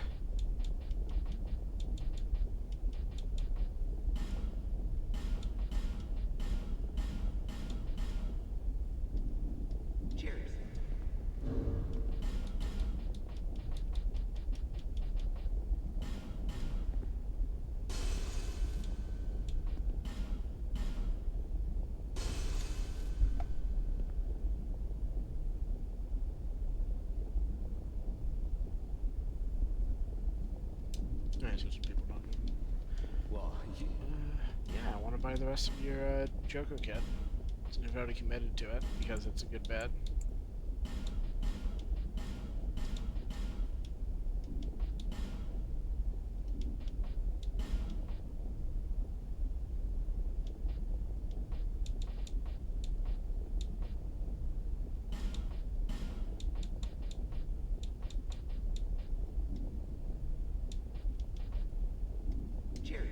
S4: Cheers.
S1: Nice, there's some people talking.
S4: Well,
S1: Yeah, I want to buy the rest of your Joker kit. So I've already committed to it because it's a good bet.
S4: cheers.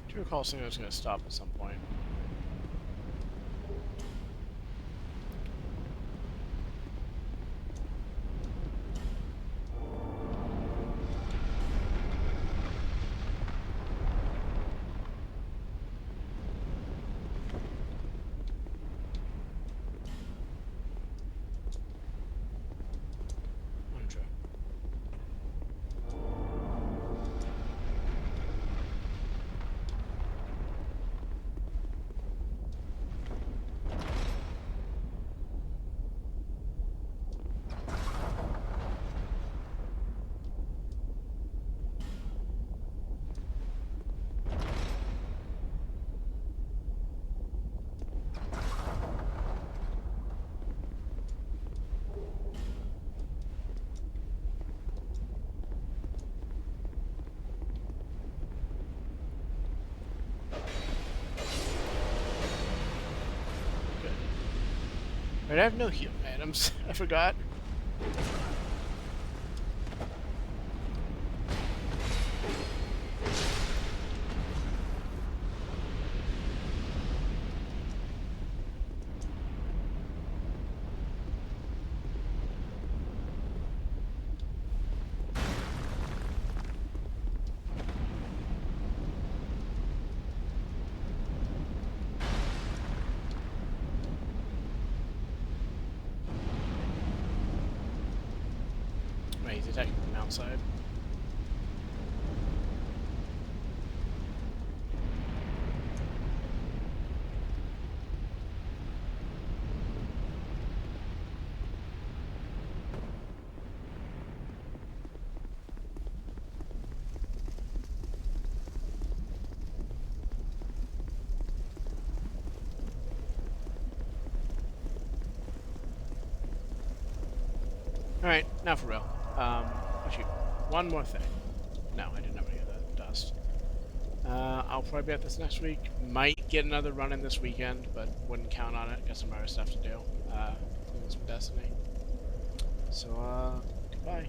S1: Do you recall something was going to stop at some point? Untrue. Right, I have no heal items. I forgot. Wait, he's attacking from outside. Alright, now for real. Actually, one more thing. No, I didn't have any of that dust. I'll probably be at this next week. Might get another run in this weekend, but wouldn't count on it. Got some other stuff to do. Doing some Destiny. So, goodbye.